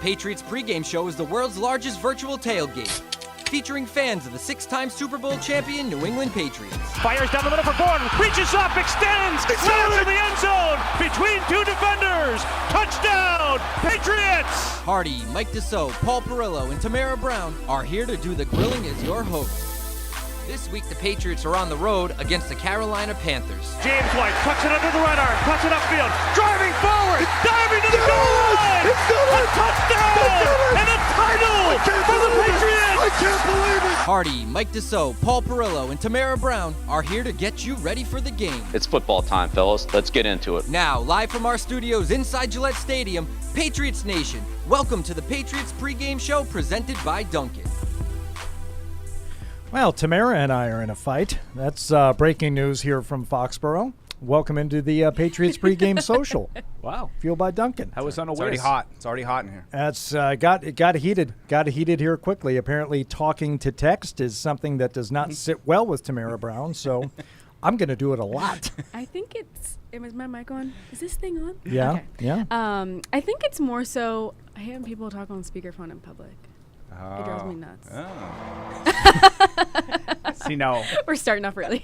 Patriots Pregame Show is the world's largest virtual tailgate, featuring fans of the 6-time Super Bowl champion New England Patriots. Fires down the middle for Gordon, reaches up, extends, lands in the end zone, between two defenders, touchdown, Patriots! Hardy, Mike Dussault, Paul Perillo, and Tamara Brown are here to do the grilling as your hosts. This week, the Patriots are on the road against the Carolina Panthers. James White cuts it under the right arm, cuts it upfield, driving forward, diving to the goal line! A touchdown! And a title for the Patriots! I can't believe it! Hardy, Mike Dussault, Paul Perillo, and Tamara Brown are here to get you ready for the game. It's football time, fellas. Let's get into it. Now, live from our studios inside Gillette Stadium, Patriots Nation, welcome to the Patriots Pregame Show presented by Dunkin. Well, Tamara and I are in a fight. That's breaking news here from Foxborough. Welcome into the Patriots Pregame Social. Wow. Fueled by Dunkin. I was unaware. It's already hot. It's already hot in here. That's it got heated. Got heated here quickly. Apparently, talking to text is something that does not sit well with Tamara Brown. So, I'm going to do it a lot. I think is my mic on? Is this thing on? Yeah. Okay. Yeah. I think it's more so I hate when people talk on speakerphone in public. It drives me nuts. See, now We're starting off early.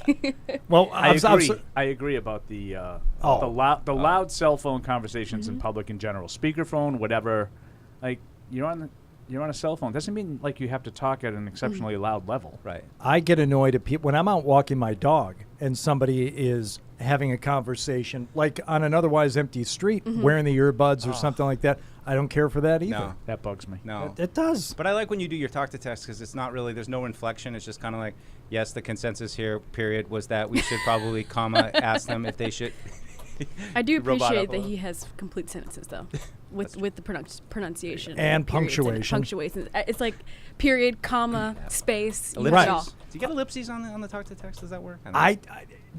Well, I agree about the loud cell phone conversations in public in general. Speakerphone, whatever. Like you're on a cell phone. Doesn't mean like you have to talk at an exceptionally loud level. Right. I get annoyed at people when I'm out walking my dog and somebody is having a conversation like on an otherwise empty street, wearing the earbuds or something like that. I don't care for that either. No. That bugs me. No. It does. But I like when you do your talk to text because it's not really, there's no inflection. It's just kind of like, yes, the consensus here, period, was that we should probably, ask them if they should. I do appreciate that he has complete sentences, though, with the pronunciation. And periods punctuation. It's like period, comma, space. Ellipses. Right. Do you get ellipses on the talk to text? Does that work? I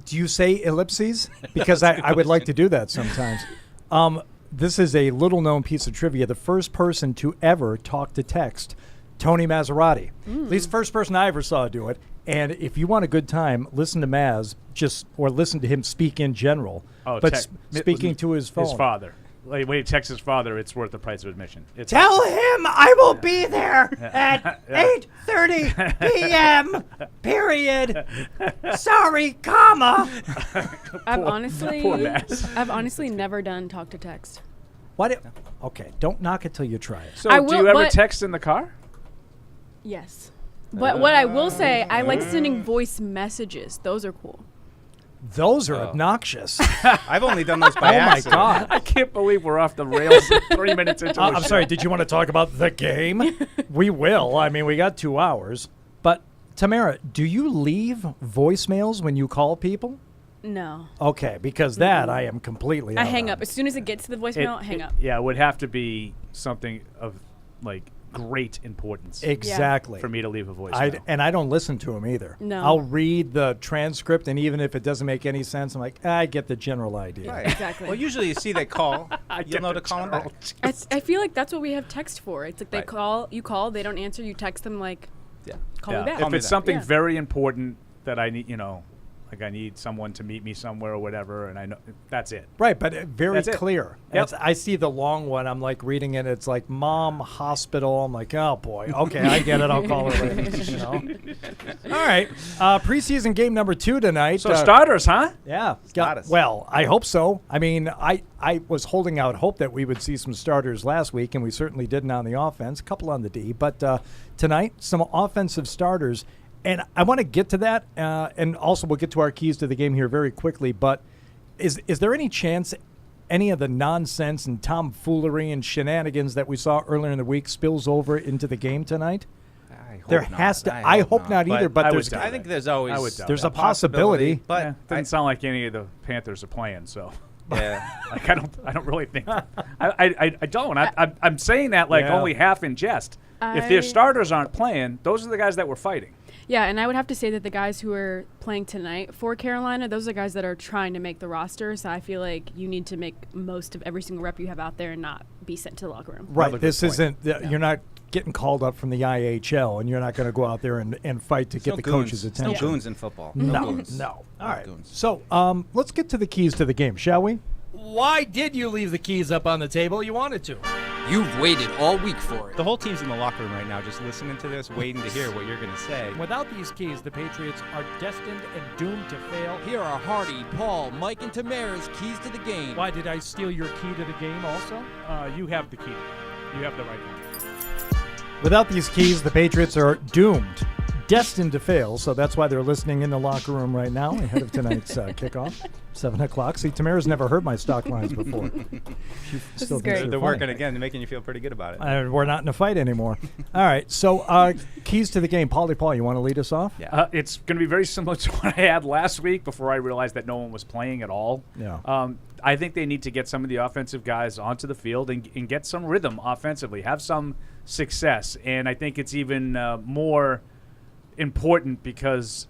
do you say ellipses? Because I would like to do that sometimes. This is a little-known piece of trivia. The first person to ever talk to text, Tony Maserati. At least first person I ever saw do it. And if you want a good time, listen to Maz, or listen to him speak in general. Oh, but speaking to his phone. His father. Like, when he texts his father, it's worth the price of admission. Tell him I will be there at 8:30 p.m. Period. Sorry, comma. I've Poor Mass. honestly never done talk to text. What? Okay, don't knock it till you try it. So do you ever text in the car? Yes. But what I will say, I like sending voice messages. Those are cool. Those are obnoxious. I've only done those by accident. Oh, my God. I can't believe we're off the rails 3 minutes into I'm sorry, did you want to talk about the game? We will. I mean, we got 2 hours. But, Tamara, do you leave voicemails when you call people? No. Okay, because that I am completely I out hang on. up. As soon as it gets to the voicemail, hang up. Yeah, it would have to be something of, like, great importance Exactly. for me to leave a voicemail. And I don't listen to them either. No. I'll read the transcript, and even if it doesn't make any sense, I'm like, I get the general idea. Right. Exactly. Well, usually you see they call, you'll know to call them back. I feel like that's what we have text for. It's like Right. you call, they don't answer, you text them like, call me back. Call If me it's back. something very important that I need, like I need someone to meet me somewhere or whatever, and I know that's it. Right, but very That's it. clear. Yep. I see the long one. I'm like reading it. It's like mom, hospital. I'm like, oh boy. Okay, I get it. I'll call her later. All right. Preseason game number 2 tonight. So starters, huh? Yeah. Status. Well, I hope so. I mean, I was holding out hope that we would see some starters last week, and we certainly didn't on the offense. A couple on the D. But tonight, some offensive starters. And I want to get to that, and also we'll get to our keys to the game here very quickly. But is there any chance any of the nonsense and tomfoolery and shenanigans that we saw earlier in the week spills over into the game tonight? I hope not either. But I think there's always there's a possibility. But doesn't sound like any of the Panthers are playing. So yeah, like I don't really think. I don't. I'm saying that like only half in jest. If their starters aren't playing, those are the guys that we're fighting. Yeah, and I would have to say that the guys who are playing tonight for Carolina, those are guys that are trying to make the roster. So I feel like you need to make most of every single rep you have out there and not be sent to the locker room. Right. This isn't you're not getting called up from the IHL, and you're not going to go out there and fight to get the coach's attention. No goons in football. No. All right. So let's get to the keys to the game, shall we? Why did you leave the keys up on the table? You wanted to. You've waited all week for it. The whole team's in the locker room right now just listening to this, waiting to hear what you're going to say. Without these keys, the Patriots are destined and doomed to fail. Here are Hardy, Paul, Mike, and Tamara's keys to the game. Why did I steal your key to the game also? You have the key. You have the right one. Without these keys, the Patriots are doomed, destined to fail. So that's why they're listening in the locker room right now ahead of tonight's kickoff, 7 o'clock. See, Tamara's never heard my stock lines before. This is great. They're working again. They're making you feel pretty good about it. We're not in a fight anymore. All right, so keys to the game. Paul, you want to lead us off? Yeah. It's going to be very similar to what I had last week before I realized that no one was playing at all. Yeah. I think they need to get some of the offensive guys onto the field and get some rhythm offensively, have some success. And I think it's even more important because,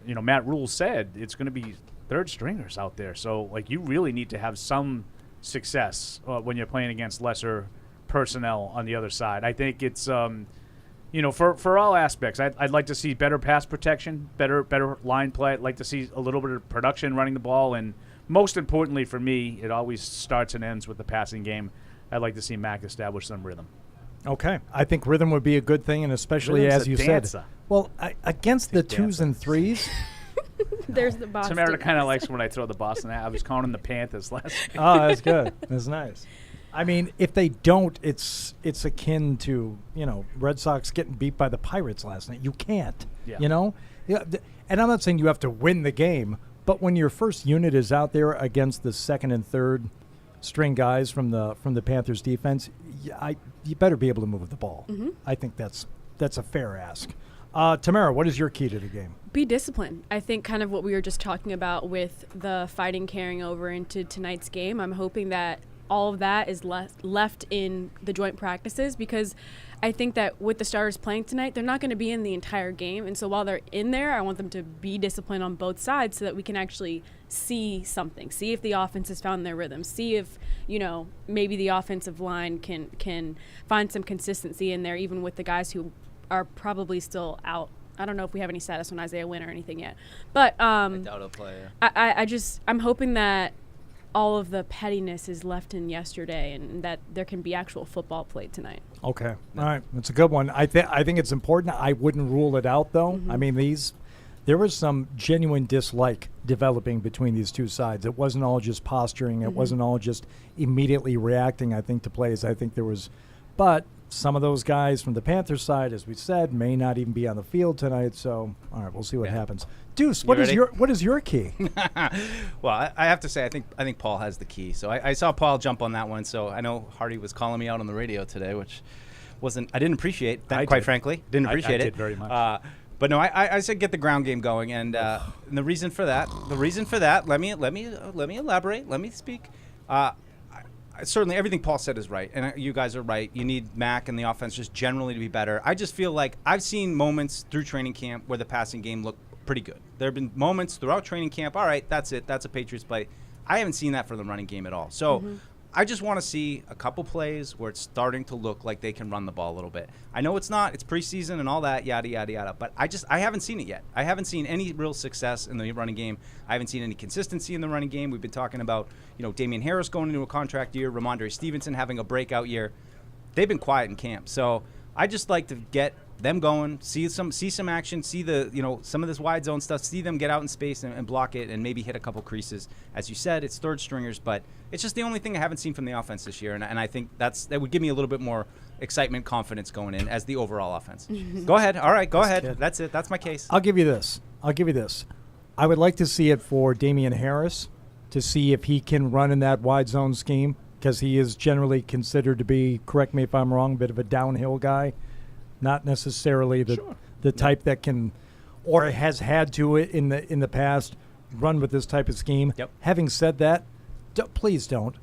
Matt Rule said it's going to be third stringers out there. So, you really need to have some success when you're playing against lesser personnel on the other side. I think it's, for all aspects, I'd like to see better pass protection, better line play. I'd like to see a little bit of production running the ball. And most importantly for me, it always starts and ends with the passing game. I'd like to see Mac establish some rhythm. Okay. I think rhythm would be a good thing, and especially, Rhythm's as a you dancer. said. Well, against the twos and threes. There's the Boston. Tamara kind of likes when I throw the Boston hat. I was calling them the Panthers last week. Oh, that's good. That's nice. I mean, if they don't, it's akin to, Red Sox getting beat by the Pirates last night. You can't, Yeah. Yeah, and I'm not saying you have to win the game, but when your first unit is out there against the second and third string guys from the Panthers defense, you better be able to move the ball. Mm-hmm. I think that's a fair ask. Tamara, what is your key to the game? Be disciplined. I think kind of what we were just talking about with the fighting carrying over into tonight's game. I'm hoping that all of that is left in the joint practices, because I think that with the starters playing tonight, they're not going to be in the entire game. And so while they're in there, I want them to be disciplined on both sides so that we can actually see something, see if the offense has found their rhythm, see if, maybe the offensive line can find some consistency in there, even with the guys who are probably still out. I don't know if we have any status on Isaiah Wynn or anything yet. But I doubt he'll play. I'm hoping that all of the pettiness is left in yesterday and that there can be actual football played tonight. Okay. All right. That's a good one. I think it's important. I wouldn't rule it out, though. Mm-hmm. I mean, there was some genuine dislike developing between these two sides. It wasn't all just posturing. It wasn't all just immediately reacting, I think, to plays. I think there was – but some of those guys from the Panthers side, as we said, may not even be on the field tonight. So, all right, we'll see what happens. Deuce, what is your key? Well, I have to say, I think Paul has the key. So I saw Paul jump on that one. So I know Hardy was calling me out on the radio today, which I didn't appreciate that, quite frankly. Didn't appreciate it. I did very much. But no, I said get the ground game going, and the reason for that, let me elaborate, let me speak. Certainly, everything Paul said is right, and you guys are right. You need Mac and the offense just generally to be better. I just feel like I've seen moments through training camp where the passing game looked pretty good. There have been moments throughout training camp, all right, that's it. That's a Patriots play. I haven't seen that for the running game at all. So I just want to see a couple plays where it's starting to look like they can run the ball a little bit. I know it's not. It's preseason and all that, yada, yada, yada. But I haven't seen it yet. I haven't seen any real success in the running game. I haven't seen any consistency in the running game. We've been talking about, Damian Harris going into a contract year, Ramondre Stevenson having a breakout year. They've been quiet in camp. So I just like to get them going, see some action, see the some of this wide zone stuff, see them get out in space and block it and maybe hit a couple creases. As you said, it's third stringers, but it's just the only thing I haven't seen from the offense this year, and I think that would give me a little bit more excitement, confidence going in as the overall offense. Go ahead. All right, go ahead. Good. That's it. That's my case. I'll give you this. I would like to see it for Damian Harris to see if he can run in that wide zone scheme, because he is generally considered to be, correct me if I'm wrong, a bit of a downhill guy. Not necessarily the type that can, or has had to in the past, run with this type of scheme. Yep. Having said that, please don't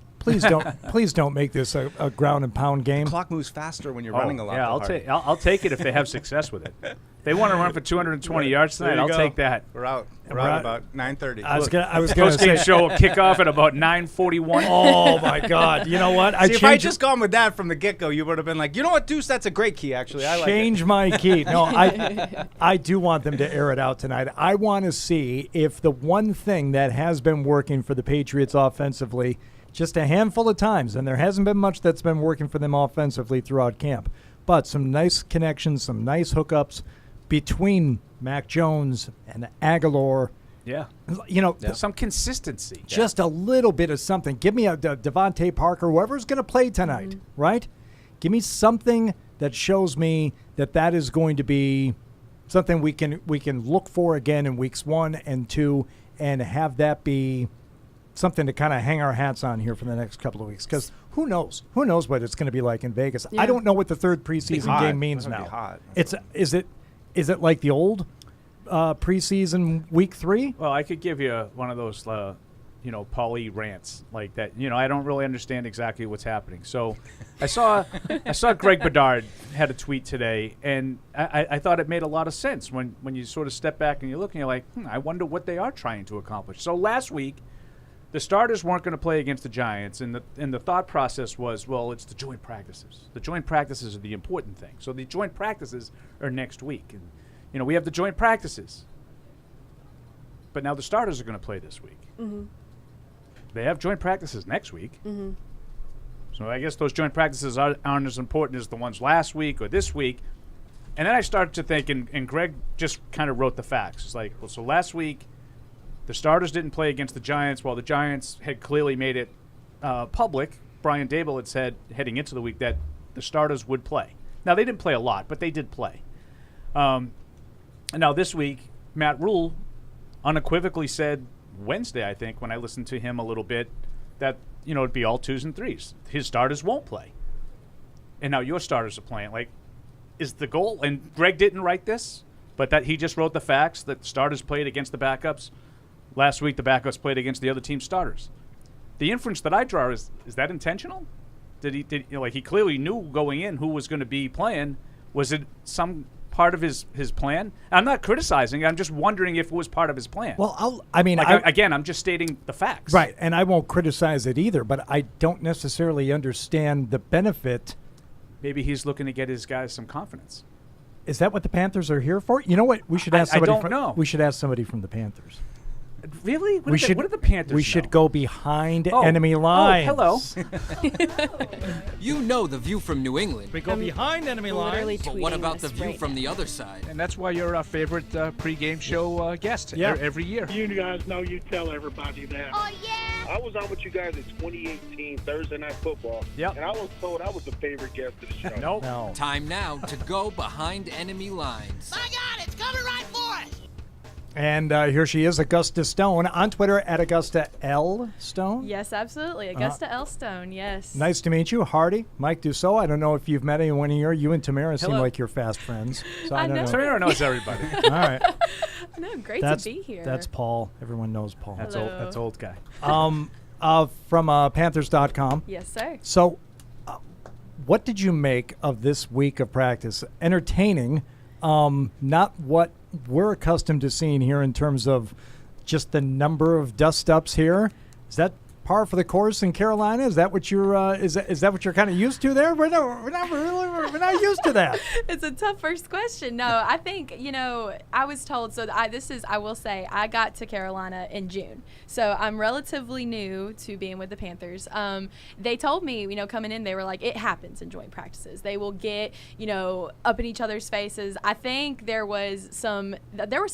make this a ground and pound game. The clock moves faster when you're running a lot. Yeah, I'll take it if they have success with it. If they want to run for 220 yards tonight, I'll take that. We're out. We're out about 9:30. I was gonna Post-game say, show will kick off at about 9:41. oh my God! You know what? If I just gone with that from the get-go, you would have been like, you know what, Deuce? That's a great key, actually. I like it. Change my key. No, I do want them to air it out tonight. I want to see if the one thing that has been working for the Patriots offensively just a handful of times, and there hasn't been much that's been working for them offensively throughout camp. But some nice connections, some nice hookups between Mac Jones and Aguilar. Yeah. Some consistency. Just a little bit of something. Give me a Devontae Parker, whoever's going to play tonight, right? Give me something that shows me that is going to be something we can look for again in weeks 1 and 2 and have that be something to kind of hang our hats on here for the next couple of weeks. Because who knows? Who knows what it's going to be like in Vegas? Yeah. I don't know what the third preseason game means now. Is it like the old preseason week 3? Well, I could give you one of those, Paulie rants like that. I don't really understand exactly what's happening. So I saw Greg Bedard had a tweet today, and I thought it made a lot of sense when you sort of step back and you look and you're like, I wonder what they are trying to accomplish. So last week, the starters weren't going to play against the Giants, and the thought process was, well, it's the joint practices. The joint practices are the important thing. So the joint practices are next week, and we have the joint practices. But now the starters are going to play this week. Mm-hmm. They have joint practices next week. Mm-hmm. So I guess those joint practices aren't as important as the ones last week or this week. And then I started to think, and Greg just kind of wrote the facts. It's like, well, so last week the starters didn't play against the Giants, while the Giants had clearly made it public. Brian Daboll had said heading into the week that the starters would play. Now, they didn't play a lot, but they did play. And now this week, Matt Rule unequivocally said Wednesday, I think, when I listened to him a little bit, that, it'd be all 2s and 3s. His starters won't play. And now your starters are playing. Like, is the goal, and Greg didn't write this, but that he just wrote the facts that starters played against the backups. Last week, the backups played against the other team's starters. The inference that I draw is that intentional? Did he clearly knew going in who was going to be playing? Was it some part of his plan? I'm not criticizing. I'm just wondering if it was part of his plan. Well, I'm just stating the facts. Right, and I won't criticize it either, but I don't necessarily understand the benefit. Maybe he's looking to get his guys some confidence. Is that what the Panthers are here for? You know what? We should ask somebody. I don't know. We should ask somebody from the Panthers. Really? What do the Panthers We should go behind enemy lines. Oh, hello. The view from New England. We go behind enemy lines. But what about the view from the other side? And that's why you're our favorite pregame show guest every year. You guys know you tell everybody that. Oh, yeah? I was on with you guys in 2018 Thursday Night Football. Yep. And I was told I was the favorite guest of the show. Nope. No. Time now to go behind enemy lines. My God, it's coming right for us. And here she is, Augusta Stone, on Twitter at Augusta L. Stone. Yes, absolutely. Augusta L. Stone, yes. Nice to meet you. Hardy, Mike Dussault. I don't know if you've met anyone here. You and Tamara seem Hello. like you're fast friends. So I don't know. Tamara knows everybody. All right. No, great to be here. That's Paul. Everyone knows Paul. That's old guy. From Panthers.com. Yes, sir. So what did you make of this week of practice? Entertaining, not what we're accustomed to seeing here in terms of just the number of dust-ups here. Is that par for the course in Carolina? Is that what you're is that what you're kind of used to there? We're not used to that. It's a tough first question. No, I think I was told. So I will say I got to Carolina in June, so I'm relatively new to being with the Panthers. They told me coming in, they were like, it happens in joint practices. They will get up in each other's faces. I think there were some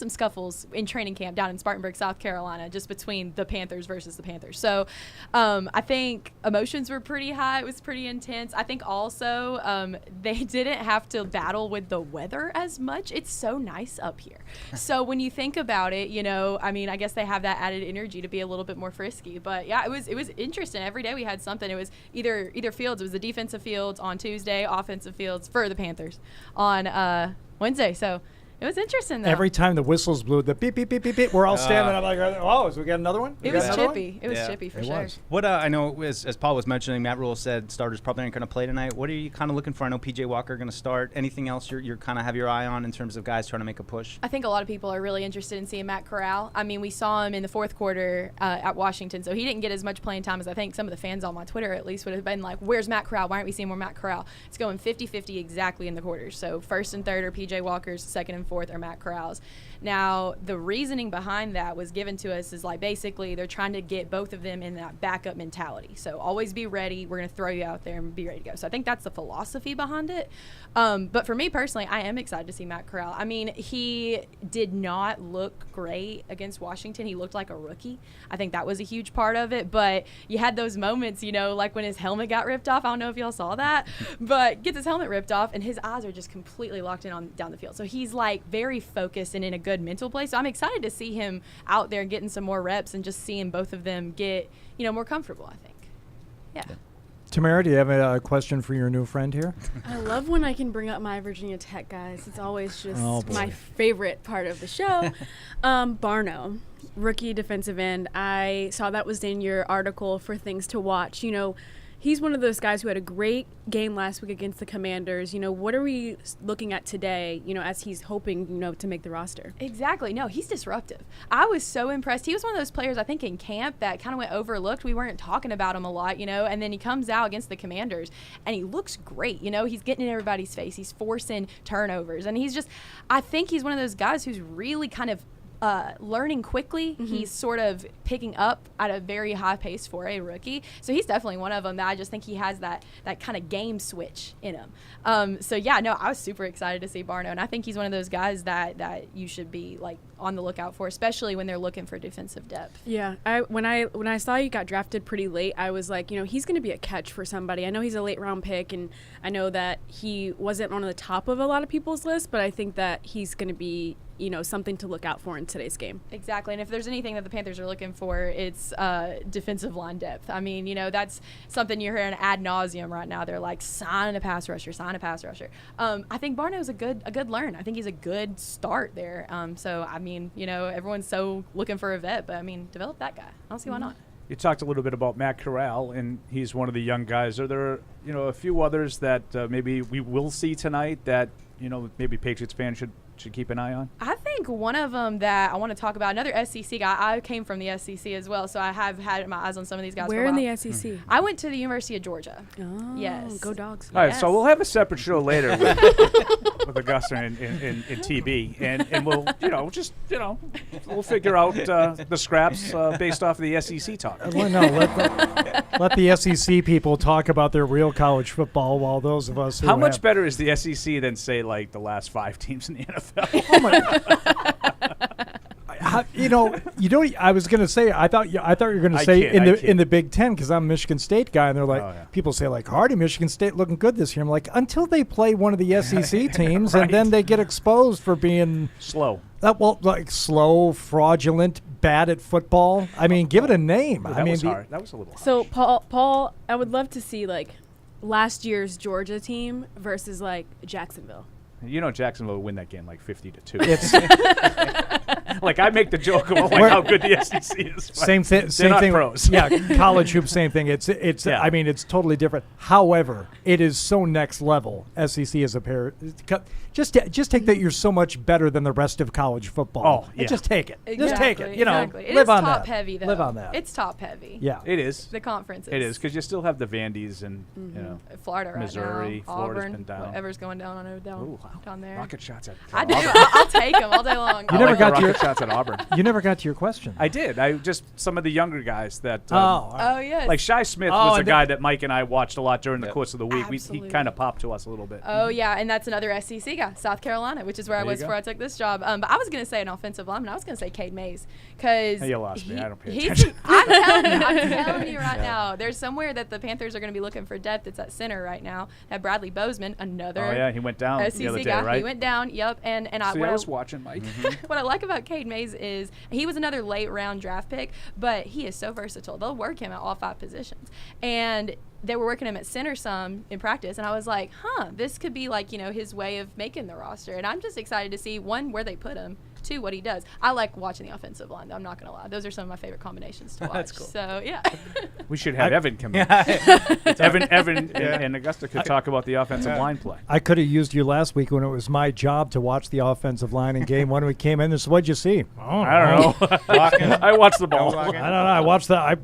scuffles in training camp down in Spartanburg, South Carolina, just between the Panthers versus the Panthers. So I think emotions were pretty high. It was pretty intense. I think also they didn't have to battle with the weather as much. It's so nice up here. So when you think about it, I guess they have that added energy to be a little bit more frisky. But yeah, it was interesting. Every day we had something. It was either fields. It was the defensive fields on Tuesday, offensive fields for the Panthers on Wednesday. So it was interesting, though. Every time the whistles blew, the beep, beep, beep, beep, beep, we're all standing up like, oh, so we got another one? It was chippy. It was chippy for sure. What I know, as Paul was mentioning, Matt Rule said starters probably aren't going to play tonight. What are you kind of looking for? I know P.J. Walker going to start. Anything else you're kind of have your eye on in terms of guys trying to make a push? I think a lot of people are really interested in seeing Matt Corral. I mean, we saw him in the fourth quarter at Washington, so he didn't get as much playing time as I think some of the fans on my Twitter at least would have been like, where's Matt Corral? Why aren't we seeing more Matt Corral? It's going 50-50 exactly in the quarters. So first and third are P.J. Walker's, second and forth are Matt Corral's. Now, the reasoning behind that was given to us is like basically they're trying to get both of them in that backup mentality. So always be ready. We're going to throw you out there and be ready to go. So I think that's the philosophy behind it. But for me personally, I am excited to see Matt Corral. I mean, he did not look great against Washington. He looked like a rookie. I think that was a huge part of it. But you had those moments, you know, like when his helmet got ripped off. I don't know if y'all saw that, but gets his helmet ripped off and his eyes are just completely locked in on down the field. So he's like very focused and in a good mental place. So I'm excited to see him out there getting some more reps and just seeing both of them get, you know, more comfortable, I think. Yeah. Tamara, do you have a question for your new friend here? I love when I can bring up my Virginia Tech guys. It's always just my favorite part of the show. Barno, rookie defensive end. I saw that was in your article for things to watch. You know, he's one of those guys who had a great game last week against the Commanders. You know, what are we looking at today, you know, as he's hoping, you know, to make the roster? Exactly. No, he's disruptive. I was so impressed. He was one of those players, I think, in camp that kind of went overlooked. We weren't talking about him a lot, you know, and then he comes out against the Commanders, and he looks great. You know, he's getting in everybody's face. He's forcing turnovers, and he's just – I think he's one of those guys who's really kind of – learning quickly. He's sort of picking up at a very high pace for a rookie. So he's definitely one of them that I just think he has that kind of game switch in him. So yeah, no, I was super excited to see Barno, and I think he's one of those guys that you should be like on the lookout for, especially when they're looking for defensive depth. Yeah, when I saw you got drafted pretty late, I was like, you know, he's going to be a catch for somebody. I know he's a late round pick, and I know that he wasn't on the top of a lot of people's list, but I think that he's going to be, you know, something to look out for in today's game. Exactly. And if there's anything that the Panthers are looking for, it's defensive line depth. I mean, you know, that's something you're hearing ad nauseum right now. They're like, sign a pass rusher, sign a pass rusher. I think Barno's a good learn. I think he's a good start there. So, I mean, you know, everyone's so looking for a vet, but I mean, develop that guy. I don't see why not. You talked a little bit about Matt Corral, and he's one of the young guys. Are there, you know, a few others that maybe we will see tonight that, you know, maybe Patriots fans should keep an eye on? I think one of them that I want to talk about, another SEC guy. I came from the SEC as well, so I have had my eyes on some of these guys. Where in the SEC? I went to the University of Georgia. Oh, yes. Go Dogs. All right, so we'll have a separate show later with Augusta and TB, and we'll, you know, just, you know, we'll figure out the scraps based off of the SEC talk. Well, no, let the SEC people talk about their real college football while those of us who How much better is the SEC than, say, like the last 5 teams in the NFL? Oh my you know, I was going to say, I thought you were going to say in the Big Ten, because I'm a Michigan State guy, and they're like, people say like, Hardy, Michigan State looking good this year. I'm like, until they play one of the SEC teams, right. And then they get exposed for being slow. Like slow, fraudulent, bad at football. I mean, give it a name. That was hard. That was a little harsh. So Paul, I would love to see like last year's Georgia team versus like Jacksonville. You know, Jacksonville will win that game like 50-2. Like I make the joke about like how good the SEC is. Same thing. Pros. Yeah, college hoops, same thing. It's. Yeah. I mean, it's totally different. However, it is so next level. SEC is a pair. Just take that you're so much better than the rest of college football. Oh, yeah. Just take it. Exactly, just take it. You know, exactly. Live on that. It's top heavy though. Live on that. It's top heavy. Yeah, it is. The conferences. It is because you still have the Vandy's and you know Florida right Missouri, now. Florida's Auburn, been down. Whatever's going down down there. Rocket shots at I do. I'll take them all day long. You never got rocket shots at Auburn. You never got to your question. I did. I just some of the younger guys that. Oh yes. Like Shai Smith was a guy that Mike and I watched a lot during the course of the week. He kind of popped to us a little bit. Oh yeah, and that's another SEC guy, South Carolina, which is where I was before I took this job. But I was going to say an offensive lineman. I was going to say Cade Mays because you lost me. I don't pay attention. I'm telling you right now, there's somewhere that the Panthers are going to be looking for depth. It's at center right now. At Bradley Bozeman, another. Oh yeah, he went down SEC the other day, guy. right? He went down. Yep. And I was watching Mike. What I like about Cade Mays is he was another late round draft pick, but he is so versatile. They'll work him at all 5 positions. And they were working him at center some in practice, and I was like, this could be like, you know, his way of making the roster. And I'm just excited to see, one, where they put him, to what he does. I like watching the offensive line, though. I'm not going to lie. Those are some of my favorite combinations to watch. That's cool. So, yeah. We should have Evan come in. Evan and Augusta could talk about the offensive line play. I could have used you last week when it was my job to watch the offensive line in game one. We came in and said, what'd you see? I don't know. I watched the ball. I don't know. I watched that.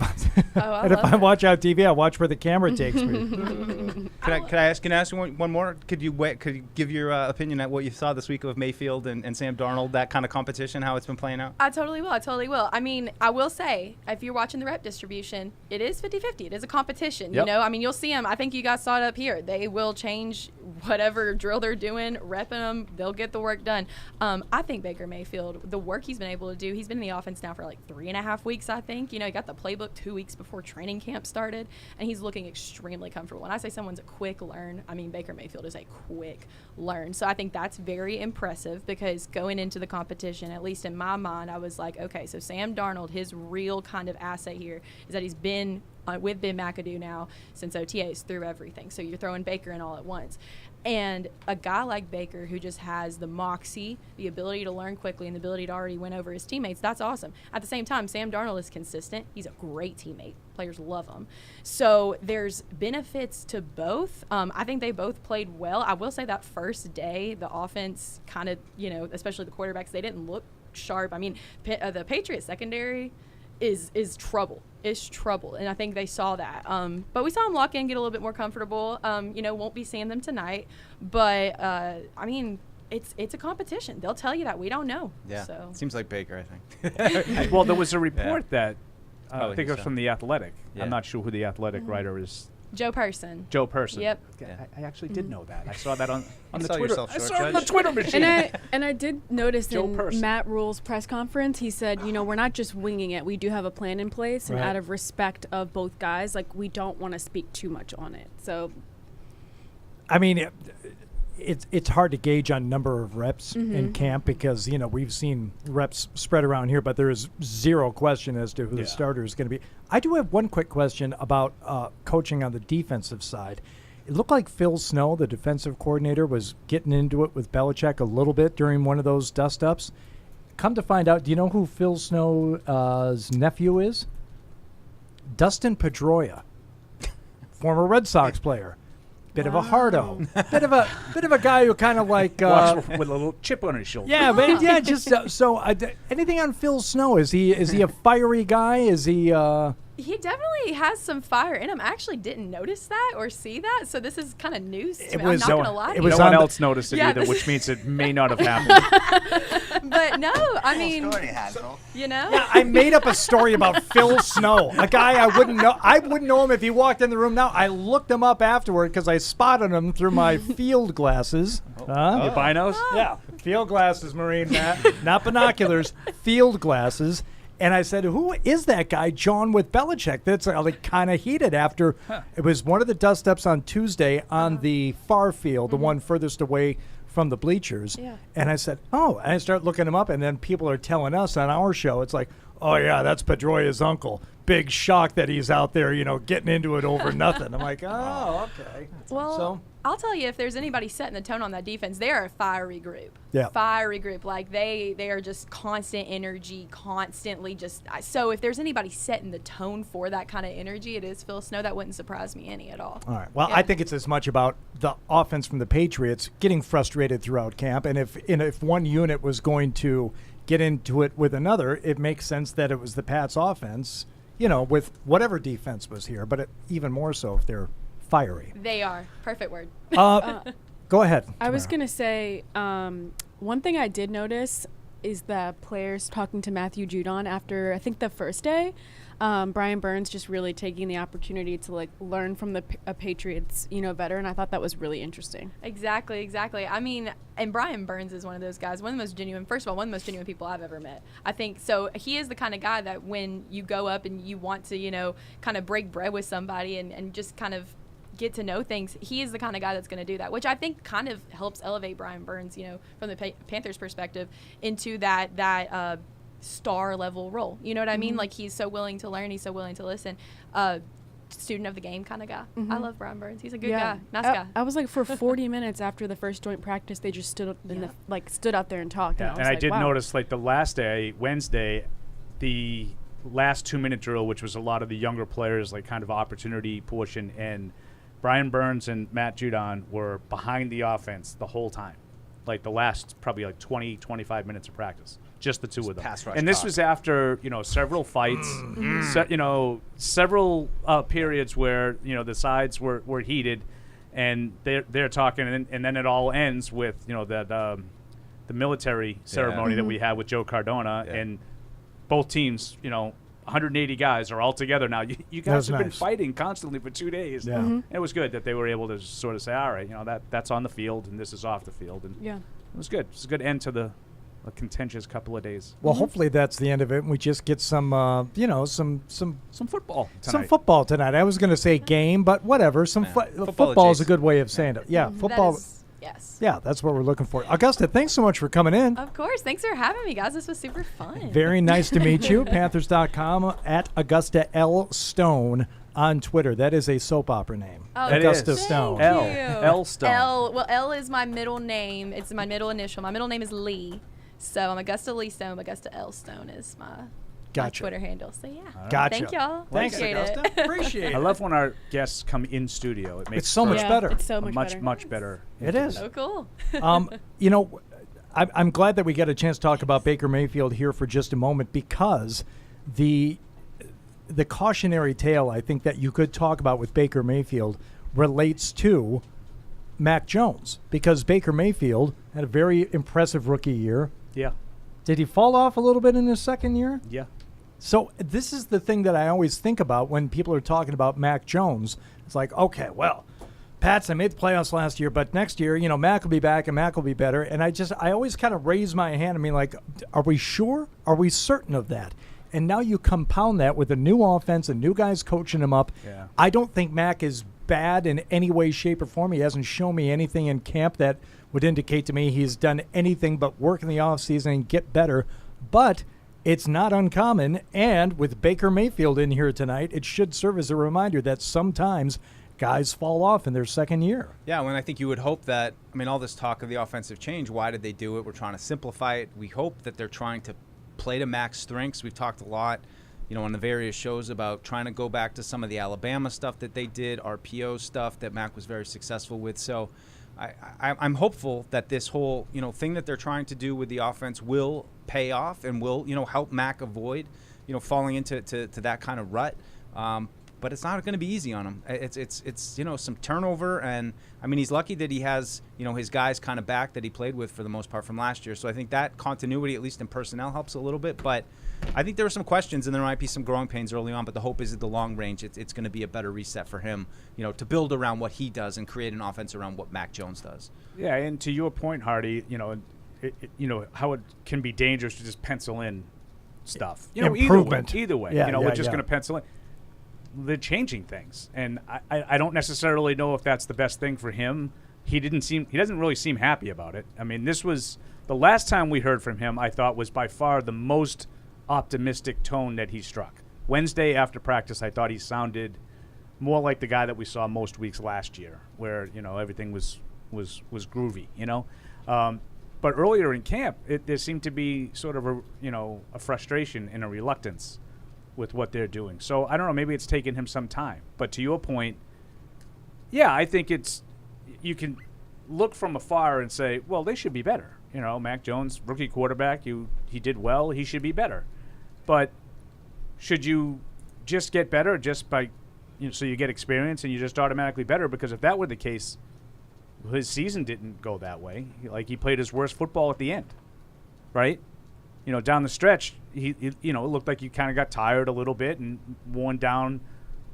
And if I watch out TV, I watch where the camera takes me. Can I ask you one more? Could you give your opinion at what you saw this week of Mayfield and Sam Darnold, that kind of competition, how it's been playing out? I totally will. I mean, I will say, if you're watching the rep distribution, it is 50-50. It is a competition. Yep. You know, I mean, you'll see them. I think you guys saw it up here. They will change whatever drill they're doing, repping them. They'll get the work done. I think Baker Mayfield, the work he's been able to do, he's been in the offense now for like 3.5 weeks, I think. You know, he got the playbook 2 weeks before training camp started, and he's looking extremely comfortable. When I say someone's a quick learn, I mean Baker Mayfield is a quick learn. So I think that's very impressive, because going into the competition, at least in my mind, I was like, okay, so Sam Darnold, his real kind of asset here is that he's been with Ben McAdoo now since OTAs through everything. So you're throwing Baker in all at once. And a guy like Baker, who just has the moxie, the ability to learn quickly, and the ability to already win over his teammates, that's awesome. At the same time, Sam Darnold is consistent. He's a great teammate. Players love him. So there's benefits to both. I think they both played well. I will say that first day, the offense kind of, you know, especially the quarterbacks, they didn't look sharp. I mean, the Patriots secondary is trouble. It's trouble, and I think they saw that. But we saw them lock in, get a little bit more comfortable. You know, won't be seeing them tonight, but I mean, it's a competition. They'll tell you that. We don't know. Yeah, so. Seems like Baker, I think. Well, there was a report that I think it was so. from The Athletic. Yeah. I'm not sure who The Athletic writer is. Joe Person. Joe Person. Yep. Yeah. I actually did know that. I saw that on the sell Twitter. yourself I short, saw it on the Judge. Twitter machine. And I did notice Joe in Person. Matt Rule's press conference, he said, you know, we're not just winging it. We do have a plan in place, and Right. out of respect of both guys, like, we don't want to speak too much on it. So, I mean, it's hard to gauge on number of reps in camp, because, you know, we've seen reps spread around here, but there is zero question as to who the starter is going to be. I do have one quick question about coaching on the defensive side. It looked like Phil Snow, the defensive coordinator, was getting into it with Belichick a little bit during one of those dust-ups. Come to find out, do you know who Phil Snow's nephew is? Dustin Pedroia, former Red Sox player. Bit of a hardo, bit of a guy who kind of like Walks with a little chip on his shoulder. yeah, but yeah, just anything on Phil Snow? Is he a fiery guy? Is he? He definitely has some fire in him. I actually didn't notice that or see that, so this is kind of news to me. I'm not going to lie to you. No one else noticed it either, which means it may not have happened. But no, I mean, you know. Yeah, I made up a story about Phil Snow, a guy I wouldn't know. I wouldn't know him if he walked in the room now. I looked him up afterward because I spotted him through my field glasses. Your binos? Yeah, field glasses, Marine, not binoculars, field glasses. And I said, who is that guy, John, with Belichick? That's like kind of heated after it was one of the dust-ups on Tuesday on the far field, the one furthest away from the bleachers. Yeah. And I said, oh, and I start looking him up, and then people are telling us on our show, it's like, oh, yeah, that's Pedroia's uncle. Big shock that he's out there, you know, getting into it over nothing. I'm like, oh, okay. Well, So, I'll tell you, if there's anybody setting the tone on that defense, they are a fiery group. Yeah. Fiery group. Like, they are just constant energy, constantly just – so if there's anybody setting the tone for that kind of energy, it is Phil Snow. That wouldn't surprise me any at all. all right. Well, Yeah. I think it's as much about the offense from the Patriots getting frustrated throughout camp. And if one unit was going to get into it with another, it makes sense that it was the Pats offense, you know, with whatever defense was here, but even more so if they're fiery. They are. Perfect word. Go ahead. I was Tamara. going to say, one thing I did notice is the players talking to Matthew Judon after, I think, the first day. Brian Burns just really taking the opportunity to, like, learn from the Patriots, you know, veteran. I thought that was really interesting. Exactly. I mean, and Brian Burns is one of those guys, one of the most genuine people I've ever met. I think so. He is the kind of guy that when you go up and you want to, you know, kind of break bread with somebody and just kind of get to know things, he is the kind of guy that's going to do that, which I think kind of helps elevate Brian Burns, you know, from the Panthers perspective into that star level role. You know what I mean? Like, he's so willing to learn, he's so willing to listen. student of the game kind of guy. I love Brian Burns. He's a good Yeah. guy. Nice guy. I was like, for 40 minutes after the first joint practice, they just stood stood out there and talked. Yeah. And And I I was did like, wow. notice, like, the last day, Wednesday, the last 2-minute drill, which was a lot of the younger players, like, kind of opportunity portion, and Brian Burns and Matt Judon were behind the offense the whole time. Like, the last probably, like, 20, 25 minutes of practice. Just the two of them. Pass rush And this talk. was after, several fights, several periods where, the sides were heated, and they're talking, and then it all ends with, that the military ceremony that we had with Joe Cardona, and both teams, 180 guys are all together now. You guys have been fighting constantly for 2 days. Yeah. It was good that they were able to sort of say, all right, that's on the field, and this is off the field. And Yeah. it was good. It's a good end to a contentious couple of days. Well, hopefully that's the end of it, and we just get some, some football tonight. Some football tonight. I was going to say game, but whatever. Football is a good way of saying it. Yeah, football. Yes. Yeah, that's what we're looking for. Augusta, thanks so much for coming in. Of course. Thanks for having me, guys. This was super fun. Very nice to meet you. Panthers.com at Augusta L. Stone on Twitter. That is a soap opera name. Oh, Augusta Stone. L Stone. L is my middle name. It's my middle initial. My middle name is Lee. So I'm Augusta Lee Stone. Augusta L. Stone is my Twitter handle. So, yeah. Gotcha. Thank y'all. Thanks, Appreciate Augusta. it. Appreciate it. I love when our guests come in studio. It makes It's so much better. It's so much better. much better. It is. So cool. I'm glad that we get a chance to talk about Baker Mayfield here for just a moment, because the cautionary tale I think that you could talk about with Baker Mayfield relates to Mac Jones, because Baker Mayfield had a very impressive rookie year. Yeah. Did he fall off a little bit in his second year? Yeah. So this is the thing that I always think about when people are talking about Mac Jones. It's like, okay, well, Pats, I made the playoffs last year, but next year, Mac will be back and Mac will be better. And I always kind of raise my hand. I mean, like, are we sure? Are we certain of that? And now you compound that with a new offense and new guys coaching him up. Yeah. I don't think Mac is bad in any way, shape, or form. He hasn't shown me anything in camp that would indicate to me he's done anything but work in the offseason and get better. But it's not uncommon, and with Baker Mayfield in here tonight, it should serve as a reminder that sometimes guys fall off in their second year. Yeah, when I think you would hope that, all this talk of the offensive change, why did they do it? We're trying to simplify it. We hope that they're trying to play to Mac's strengths. We've talked a lot, on the various shows about trying to go back to some of the Alabama stuff that they did, RPO stuff that Mac was very successful with. So I'm hopeful that this whole, thing that they're trying to do with the offense will pay off and will, help Mac avoid, falling into that kind of rut. But it's not going to be easy on him. It's some turnover, and he's lucky that he has his guys kind of back that he played with for the most part from last year. So I think that continuity, at least in personnel, helps a little bit. But I think there are some questions, and there might be some growing pains early on. But the hope is at the long range, it's going to be a better reset for him, to build around what he does and create an offense around what Mac Jones does. Yeah, and to your point, Hardy, how it can be dangerous to just pencil in stuff. Improvement. Either way, Yeah, we're just going to pencil in. They're changing things, and I don't necessarily know if that's the best thing for him. He doesn't really seem happy about it. This was the last time we heard from him. I thought was by far the most optimistic tone that he struck. Wednesday after practice, I thought he sounded more like the guy that we saw most weeks last year, where everything was groovy. But earlier in camp, there seemed to be sort of a frustration and a reluctance with what they're doing. So I don't know, maybe it's taken him some time. But to your point, yeah, I think you can look from afar and say, well, they should be better. Mac Jones, rookie quarterback, he did well, he should be better. But should you just get better just by, so you get experience and you're just automatically better? Because if that were the case, his season didn't go that way. Like, he played his worst football at the end, right? Down the stretch, it looked like he kind of got tired a little bit and worn down,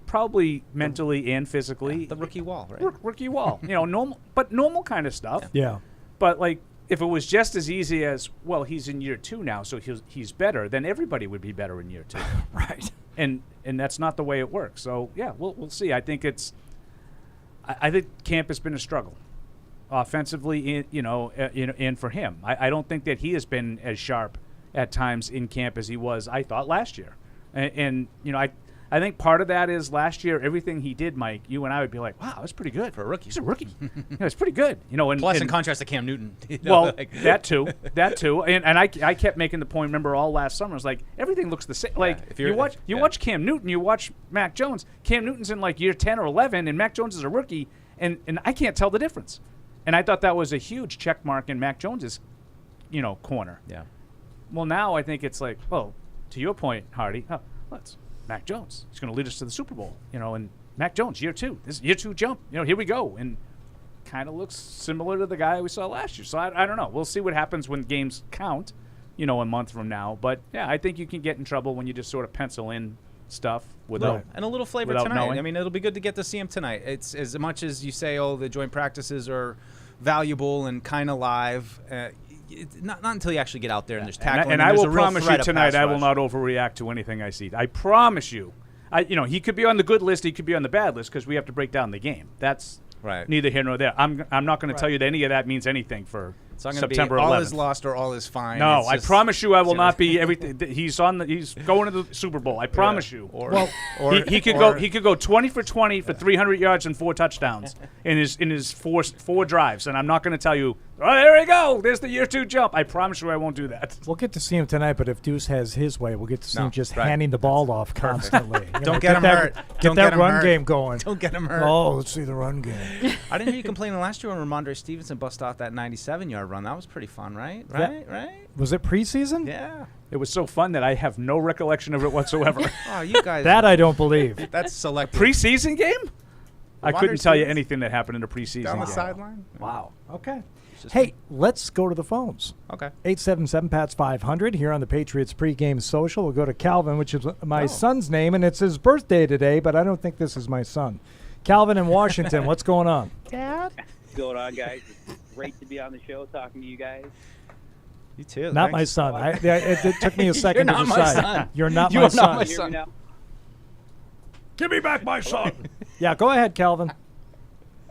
probably mentally and physically. Yeah, the rookie wall, right? Rookie wall. Normal kind of stuff. Yeah. But, like, if it was just as easy as, well, he's in year 2 now, so he's better, then everybody would be better in year 2. Right. And that's not the way it works. So, yeah, we'll see. I think I think camp has been a struggle. Offensively, and for him. I don't think that he has been as sharp at times in camp as he was, I thought, last year. And I I think part of that is last year, everything he did, Mike, you and I would be like, wow, that's pretty good. For a rookie. He's a rookie. It's pretty good. Plus, in contrast to Cam Newton. Well, that too. And I kept making the point, remember, all last summer, it's like, everything looks the same. Like, if you watch Cam Newton, you watch Mac Jones. Cam Newton's in, like, year 10 or 11, and Mac Jones is a rookie, and I can't tell the difference. And I thought that was a huge check mark in Mac Jones's, corner. Yeah. Well, now I think it's like, well, to your point, Hardy, it's Mac Jones. He's going to lead us to the Super Bowl, and Mac Jones, year 2. This is year 2 jump. Here we go. And kind of looks similar to the guy we saw last year. So I don't know. We'll see what happens when games count, a month from now. But, yeah, I think you can get in trouble when you just sort of pencil in stuff without and a little flavor tonight. Knowing. I mean, it'll be good to get to see him tonight. It's as much as you say, the joint practices are valuable and kind of live. Not until you actually get out there and there's tackling. And I will promise you tonight, I will not overreact to anything I see. I promise you. He could be on the good list, he could be on the bad list because we have to break down the game. That's neither here nor there. I'm not going to tell you that any of that means anything for September 11th. All is lost or all is fine. No, I promise you, I will not be everything. He's going to the Super Bowl. I promise you. He could go 20 for 20 for 300 yards and 4 touchdowns in his four drives, and I'm not going to tell you. Oh, there we go. There's the year 2 jump. I promise you, I won't do that. We'll get to see him tonight, but if Deuce has his way, we'll get to see him just handing the ball off constantly. Don't get him hurt. Get that run game going. Don't get him hurt. Oh, let's see the run game. I didn't hear you complaining last year when Ramondre Stevenson bust off that 97-yard run. That was pretty fun, right? Right? Was it preseason? Yeah. It was so fun that I have no recollection of it whatsoever. Oh, you guys. That I don't believe. That's selective. Preseason game? I couldn't tell you anything that happened in a preseason Down the game. sideline? Wow. Okay. Hey, let's go to the phones. Okay. 877-PATS-500 here on the Patriots Pregame Social. We'll go to Calvin, which is my son's name, and it's his birthday today, but I don't think this is my son. Calvin in Washington, what's going on? Dad? What's going on, guys? It's great to be on the show talking to you guys. You too. Not my son. It took me a second to decide. You're not my son. You're not my son. Not my son. Give me back my son. Yeah, go ahead, Calvin.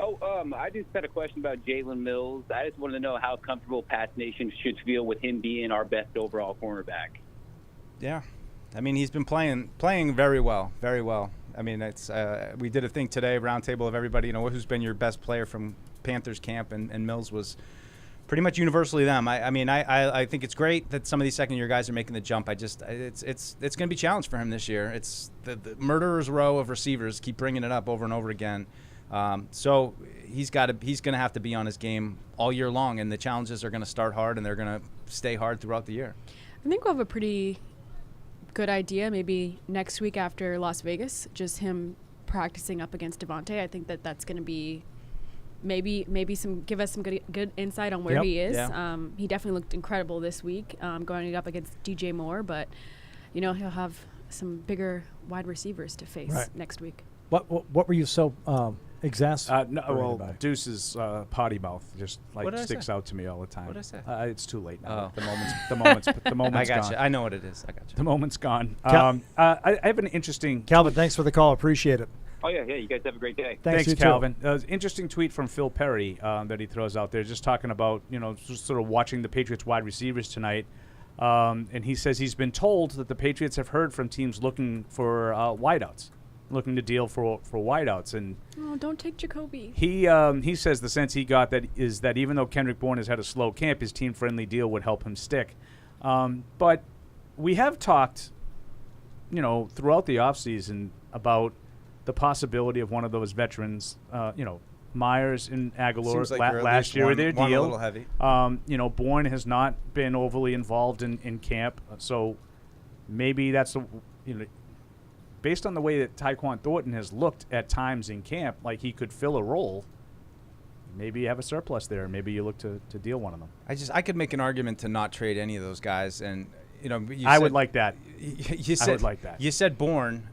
I just had a question about Jalen Mills. I just wanted to know how comfortable Pats Nation should feel with him being our best overall cornerback. Yeah. I mean, he's been playing very well, very well. I mean, it's we did a thing today, roundtable of everybody, who's been your best player from Panthers camp, and Mills was pretty much universally them. I think it's great that some of these second-year guys are making the jump. It's going to be a challenge for him this year. It's the murderer's row of receivers keep bringing it up over and over again. So he's going to have to be on his game all year long, and the challenges are going to start hard, and they're going to stay hard throughout the year. I think we'll have a pretty good idea maybe next week after Las Vegas, just him practicing up against Devontae. I think that's going to be maybe give us some good insight on where he is. Yeah. He definitely looked incredible this week going up against DJ Moore, but he'll have some bigger wide receivers to face next week. What were you so exasperated about? Deuce's potty mouth just sticks out to me all the time. What did I say? It's too late now. Oh. The moment's I got gone. you. I know what it is. I got you. The moment's gone. I have an interesting. Calvin, thanks for the call. Appreciate it. Oh, yeah. You guys have a great day. Thanks Calvin. Interesting tweet from Phil Perry that he throws out there, just talking about, just sort of watching the Patriots wide receivers tonight. And he says he's been told that the Patriots have heard from teams looking for wideouts, looking to deal for wideouts. And don't take Jacoby. He says the sense he got is that even though Kendrick Bourne has had a slow camp, his team-friendly deal would help him stick. But we have talked, throughout the offseason about the possibility of one of those veterans, Myers and Aguilar last year with their deal. A little heavy. Bourne has not been overly involved in camp, so maybe that's based on the way that Tyquan Thornton has looked at times in camp, like he could fill a role. Maybe you have a surplus there. Maybe you look to deal one of them. I could make an argument to not trade any of those guys, and I would like that. I would like that. You said Bourne.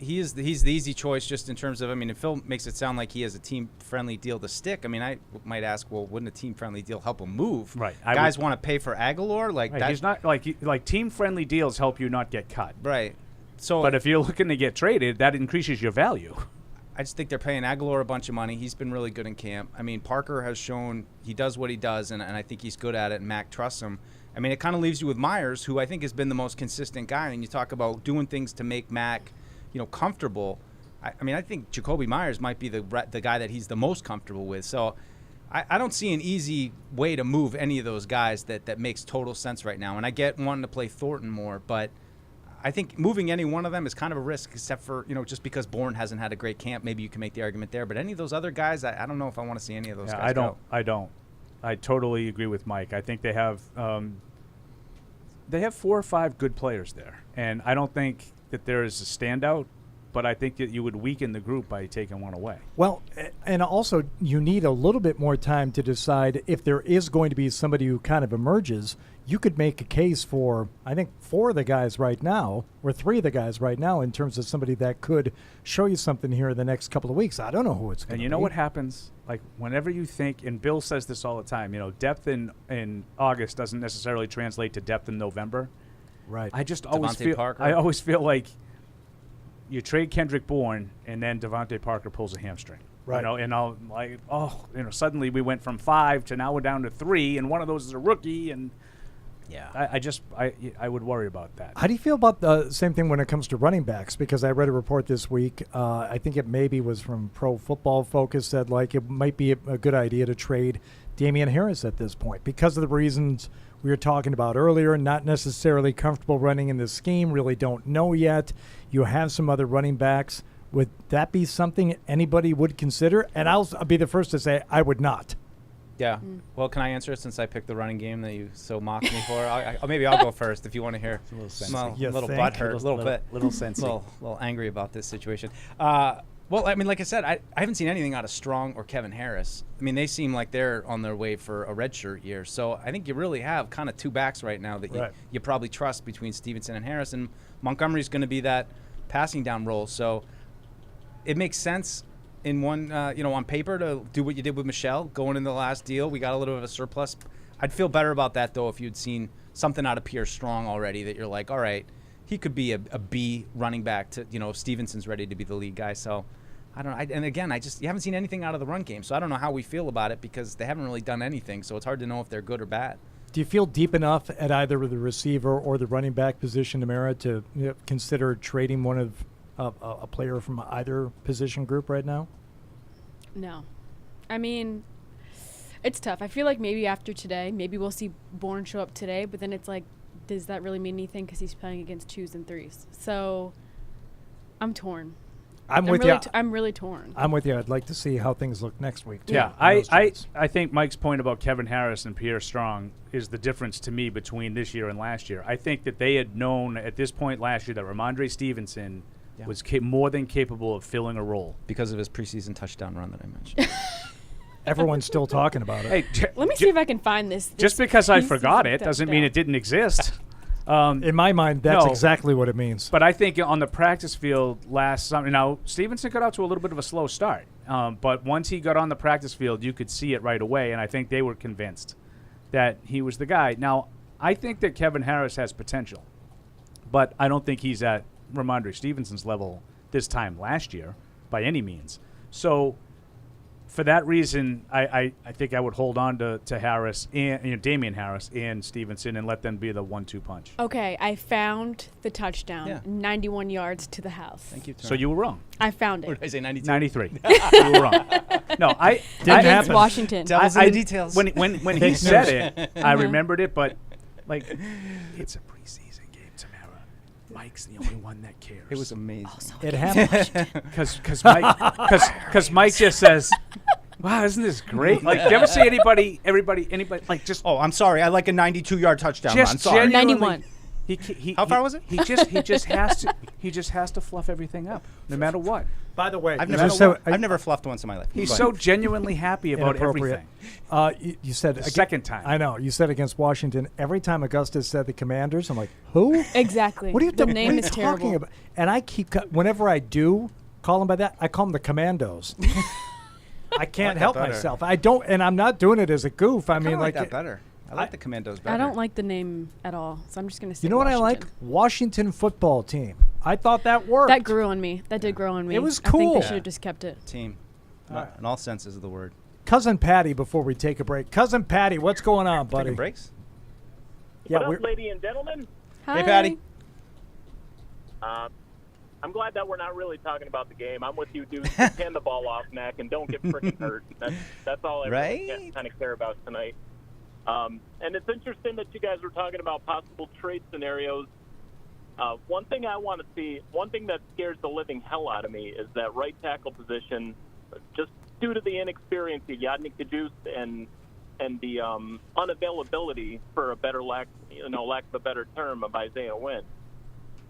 He's the easy choice just in terms of, if Phil makes it sound like he has a team-friendly deal to stick, I might ask, well, wouldn't a team-friendly deal help him move? Right. Guys want to pay for Aguilar? He's not like team-friendly deals help you not get cut. Right. So, but if you're looking to get traded, that increases your value. I just think they're paying Aguilar a bunch of money. He's been really good in camp. Parker has shown he does what he does, and I think he's good at it, and Mac trusts him. It kind of leaves you with Myers, who I think has been the most consistent guy, and you talk about doing things to make Mac comfortable. I mean, I think Jacoby Myers might be the guy that he's the most comfortable with. So I don't see an easy way to move any of those guys that makes total sense right now. And I get wanting to play Thornton more, but I think moving any one of them is kind of a risk, except for, just because Bourne hasn't had a great camp. Maybe you can make the argument there. But any of those other guys, I don't know if I want to see any of those guys go. I don't. I totally agree with Mike. I think they have 4 or 5 good players there. And I don't think that there is a standout, but I think that you would weaken the group by taking one away. Well, and also you need a little bit more time to decide if there is going to be somebody who kind of emerges. You could make a case for, I think, 4 of the guys right now, or 3 of the guys right now, in terms of somebody that could show you something here in the next couple of weeks. I don't know who it's going to be. And you know what happens? Like, whenever you think, and Bill says this all the time, depth in August doesn't necessarily translate to depth in November. Right. I always feel like you trade Kendrick Bourne, and then Devontae Parker pulls a hamstring. Right. And suddenly we went from 5 to now we're down to 3, and one of those is a rookie, and I would worry about that. How do you feel about the same thing when it comes to running backs? Because I read a report this week, I think it maybe was from Pro Football Focus, said it might be a good idea to trade Damian Harris at this point because of the reasons we were talking about earlier, not necessarily comfortable running in this scheme, really don't know yet. You have some other running backs. Would that be something anybody would consider? And I'll be the first to say I would not. Yeah. Well, can I answer it since I picked the running game that you so mocked me for? Maybe I'll go first if you want to hear. A little sensitive. Little butthurt, a little sensitive. little angry about this situation. Well, I mean, like I said, I haven't seen anything out of Strong or Kevin Harris. I mean, they seem like they're on their way for a redshirt year. So I think you really have kind of 2 backs right now that you probably trust between Stevenson and Harris. And Montgomery's going to be that passing down role. So it makes sense in one, on paper to do what you did with Michelle going into the last deal. We got a little bit of a surplus. I'd feel better about that, though, if you'd seen something out of Pierre Strong already that you're like, all right, he could be a B running back to, if Stevenson's ready to be the lead guy. So I don't know. And again, you haven't seen anything out of the run game. So I don't know how we feel about it because they haven't really done anything. So it's hard to know if they're good or bad. Do you feel deep enough at either the receiver or the running back position, Tamara, to consider trading one of a player from either position group right now? No. I mean, it's tough. I feel like maybe after today, maybe we'll see Bourne show up today, but then it's like, does that really mean anything because he's playing against 2s and 3s? So I'm torn. I'm really torn. I'm with you. I'd like to see how things look next week, too. Yeah, I think Mike's point about Kevin Harris and Pierre Strong is the difference to me between this year and last year. I think that they had known at this point last year that Ramondre Stevenson was more than capable of filling a role. Because of his preseason touchdown run that I mentioned. Everyone's still talking about it. Hey, let me see if I can find this. Just because I forgot it doesn't mean it didn't exist. In my mind, that's exactly what it means. But I think on the practice field last summer, now Stevenson got out to a little bit of a slow start. But once he got on the practice field, you could see it right away, and I think they were convinced that he was the guy. Now, I think that Kevin Harris has potential, but I don't think he's at Ramondre Stevenson's level this time last year by any means. So for that reason, I think I would hold on to Harris and Damian Harris and Stevenson and let them be the 1-2 punch. Okay, I found the touchdown, 91 yards to the house. Thank you, Tom. So you were wrong. I found it. Or did I say 92? 93. You were wrong. No, didn't happen. Washington. Tell us the details. When he said it, I remembered it, but it's a preseason game, Tamara. Mike's the only one that cares. It was amazing. It happened because Mike just says, "Wow, isn't this great?" Like, do you ever see anybody like just? Oh, I'm sorry. I like a 92-yard touchdown just run. Sorry. 91. How far was it? He just has to fluff everything up, no matter what. By the way, I've never fluffed once in my life. He's so genuinely happy about everything. You said the second time. I know you said against Washington. Every time Augusta said the Commanders, I'm like, who? Exactly. What are you the name what is talking terrible. about? And I keep whenever I do call them by that, I call them the Commandos. I can't help myself. I don't, and I'm not doing it as a goof. I mean, like that better. I like the Commandos better. I don't like the name at all, so I'm just going to say You know Washington. what I like? Washington football team. I thought that worked. That grew on me. That did grow on me. It was I think cool. they should have just kept it. Team. In all senses of the word. Cousin Patty, before we take a break. Cousin Patty, what's going on, buddy? Taking breaks? Yeah, what up, ladies and gentlemen? Hi. Hey, Patty. I'm glad that we're not really talking about the game. I'm with you, dude. Just hand the ball off, Mac, and don't get freaking hurt. That's all I really kind of care about tonight. And it's interesting that you guys were talking about possible trade scenarios. One thing I want to see, one thing that scares the living hell out of me is that right tackle position, just due to the inexperience of Yadnik Kajus and the unavailability, for a better lack of a better term, of Isaiah Wynn.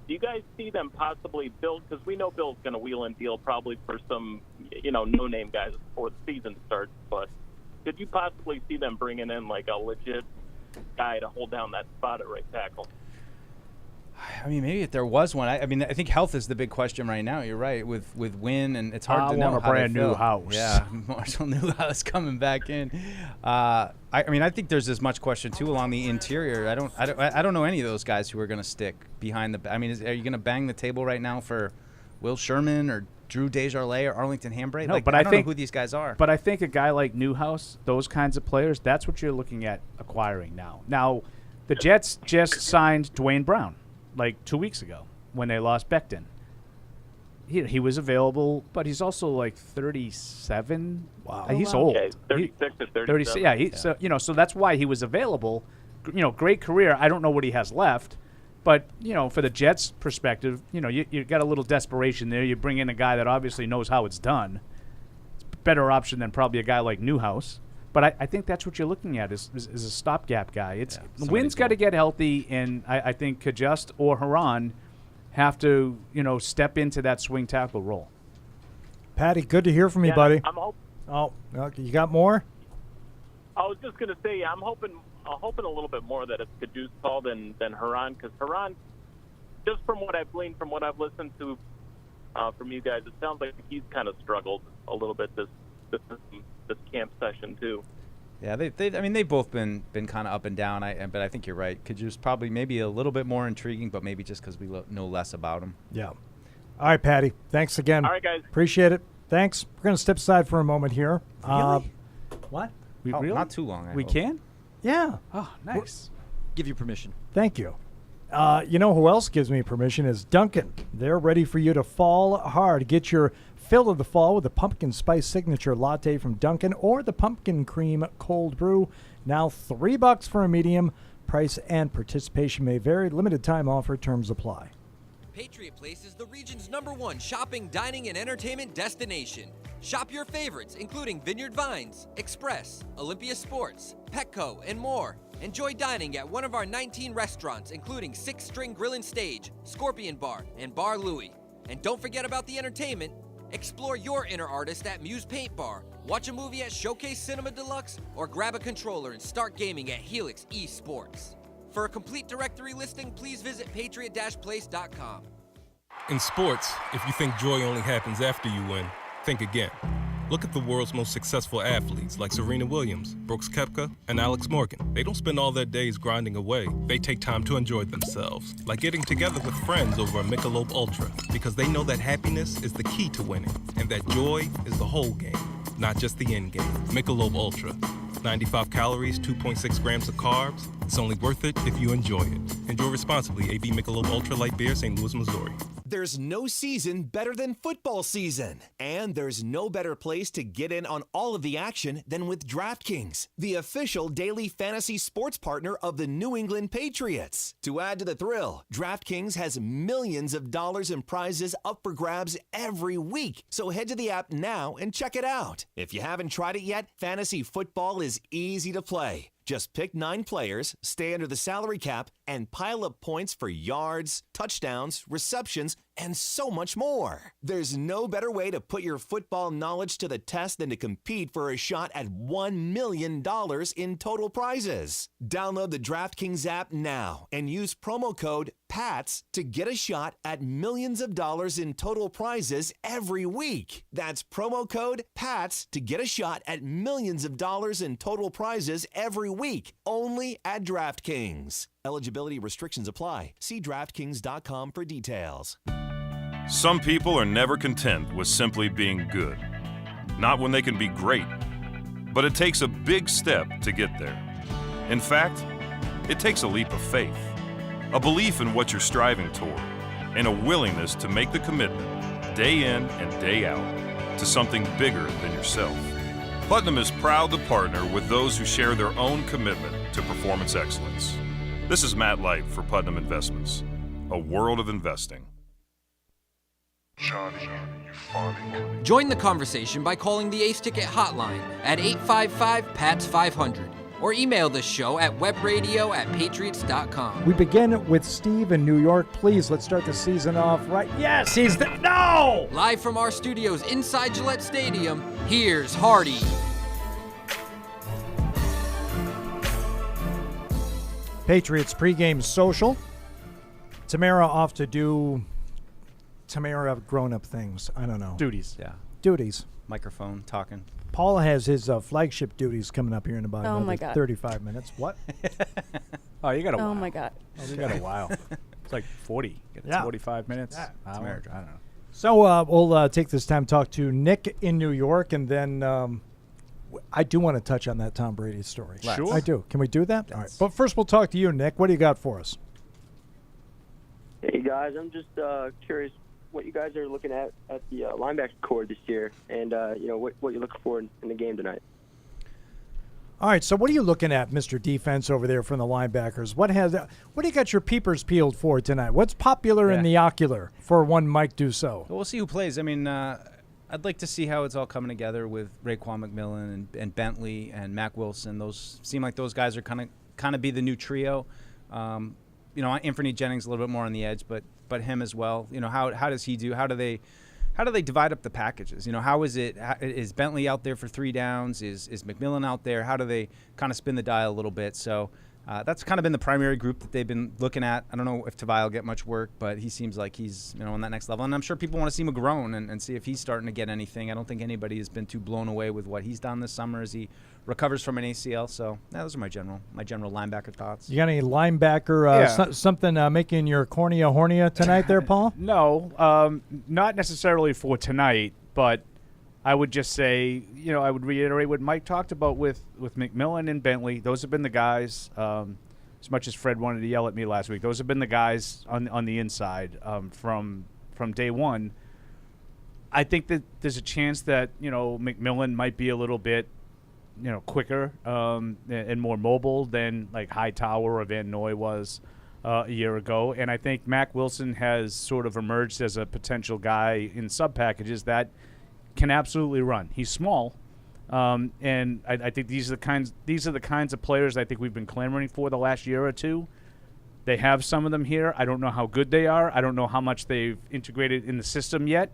Do you guys see them possibly build? Because we know Bill's going to wheel and deal probably for some, no-name guys before the season starts. But could you possibly see them bringing in like a legit guy to hold down that spot at right tackle? I mean, maybe if there was one. I think health is the big question right now. You're right with Wynn, and it's hard to know. A brand new house. Yeah, Marshall Newhouse coming back in. I think there's as much question too along the interior. I don't know any of those guys who are going to stick behind the. are you going to bang the table right now for Will Sherman or Drew Desjardins or Arlington Hambright? No, but I don't know who these guys are. But I think a guy like Newhouse, those kinds of players, that's what you're looking at acquiring now. Now, the Jets just signed Dwayne Brown like 2 weeks ago when they lost Becton. He was available, but he's also like 37. Wow. He's old. Okay, 36 to 37. Yeah, so that's why he was available. Great career. I don't know what he has left, but for the Jets' perspective, you got a little desperation there. You bring in a guy that obviously knows how it's done. It's a better option than probably a guy like Newhouse. But I think that's what you're looking at is a stopgap guy. Wynn's got to get healthy, and I think Kajust or Haran have to step into that swing tackle role. Patty, good to hear from you, buddy. I'm hoping. Oh, okay, you got more? I was just going to say, I'm hoping a little bit more that it's Kajus Paul than Haran, because Haran, just from what I've gleaned, from what I've listened to from you guys, it sounds like he's kind of struggled a little bit this camp session too. Yeah, they've both been kind of up and down. But I think you're right. Kajus probably maybe a little bit more intriguing, but maybe just because we know less about him. Yeah. All right, Patty. Thanks again. All right, guys. Appreciate it. Thanks. We're going to step aside for a moment here. Really? What? Really? Not too long. We can? Yeah. Oh, nice. Give you permission. Thank you. You know who else gives me permission is Dunkin. They're ready for you to fall hard. Get your fill of the fall with the pumpkin spice signature latte from Dunkin' or the pumpkin cream cold brew. Now $3 for a medium. Price and participation may vary. Limited time offer. Terms apply. Patriot Place is the region's #1 shopping, dining, and entertainment destination. Shop your favorites, including Vineyard Vines, Express, Olympia Sports, Petco, and more. Enjoy dining at one of our 19 restaurants, including 6 String Grill and Stage, Scorpion Bar, and Bar Louie. And don't forget about the entertainment. Explore your inner artist at Muse Paint Bar, watch a movie at Showcase Cinema Deluxe, or grab a controller and start gaming at Helix Esports. For a complete directory listing, please visit patriot-place.com. In sports, if you think joy only happens after you win, think again. Look at the world's most successful athletes like Serena Williams, Brooks Koepka, and Alex Morgan. They don't spend all their days grinding away. They take time to enjoy themselves, like getting together with friends over a Michelob Ultra, because they know that happiness is the key to winning, and that joy is the whole game, not just the end game. Michelob Ultra. 95 calories, 2.6 grams of carbs. It's only worth it if you enjoy it. Enjoy responsibly. AB Michelob Ultra Light Beer, St. Louis, Missouri. There's no season better than football season. And there's no better place to get in on all of the action than with DraftKings, the official daily fantasy sports partner of the New England Patriots. To add to the thrill, DraftKings has millions of dollars in prizes up for grabs every week. So head to the app now and check it out. If you haven't tried it yet, fantasy football is easy to play. Just pick 9 players, stay under the salary cap, and pile up points for yards, touchdowns, receptions, and so much more. There's no better way to put your football knowledge to the test than to compete for a shot at $1 million in total prizes. Download the DraftKings app now and use promo code PATS to get a shot at millions of dollars in total prizes every week. That's promo code PATS to get a shot at millions of dollars in total prizes every week, only at DraftKings. Eligibility restrictions apply. See DraftKings.com for details. Some people are never content with simply being good. Not when they can be great. But it takes a big step to get there. In fact, it takes a leap of faith. A belief in what you're striving toward. and a willingness to make the commitment day in and day out to something bigger than yourself. Putnam is proud to partner with those who share their own commitment to performance excellence. This is Matt Light for Putnam Investments, a world of investing. Johnny, you funny. Join the conversation by calling the Ace Ticket hotline at 855-PATS-500 or email the show at webradio@patriots.com. We begin with Steve in New York. Please, let's start the season off right. Yes, he's the. No! Live from our studios inside Gillette Stadium, here's Hardy. Patriots pregame social. Tamara off to do Tamara grown-up things. I don't know. Duties. Yeah. Duties. Microphone, talking. Paul has his flagship duties coming up here in about Oh my another God. 35 minutes. What? Oh, you got a while. Oh my God. Oh, you got a while. It's like 40. Yeah. 45 minutes. Yeah. Hour, I don't know. So we'll take this time to talk to Nick in New York, and then I do want to touch on that Tom Brady story. Sure. I do. Can we do that? All right. But first, we'll talk to you, Nick. What do you got for us? Hey, guys. I'm just curious what you guys are looking at the linebacker core this year, and what you're looking for in the game tonight. All right, so what are you looking at, Mr. Defense, over there from the linebackers? What do you got your peepers peeled for tonight? What's popular in the ocular for one Mike Dussault? Well, we'll see who plays. I mean, I'd like to see how it's all coming together with Raekwon McMillan and Bentley and Mac Wilson. Those seem like those guys are kind of be the new trio. Anthony Jennings a little bit more on the edge, but him as well. How does he do? How do they divide up the packages? How is it? Is Bentley out there for 3 downs? Is McMillan out there? How do they kind of spin the dial a little bit? So that's kind of been the primary group that they've been looking at. I don't know if Tavai will get much work, but he seems like he's on that next level. And I'm sure people want to see McGrone and see if he's starting to get anything. I don't think anybody has been too blown away with what he's done this summer as he recovers from an ACL. So those are my general linebacker thoughts. You got any linebacker something making your cornea hornia tonight there, Paul? No, not necessarily for tonight, but I would just say, I would reiterate what Mike talked about with McMillan and Bentley. Those have been the guys, as much as Fred wanted to yell at me last week, those have been the guys on the inside from day one. I think that there's a chance that, McMillan might be a little bit, quicker and more mobile than like Hightower or Van Noy was a year ago. And I think Mac Wilson has sort of emerged as a potential guy in sub packages that can absolutely run. He's small, and I think these are the kinds of players I think we've been clamoring for the last year or two. They have some of them here. I don't know how good they are. I don't know how much they've integrated in the system yet,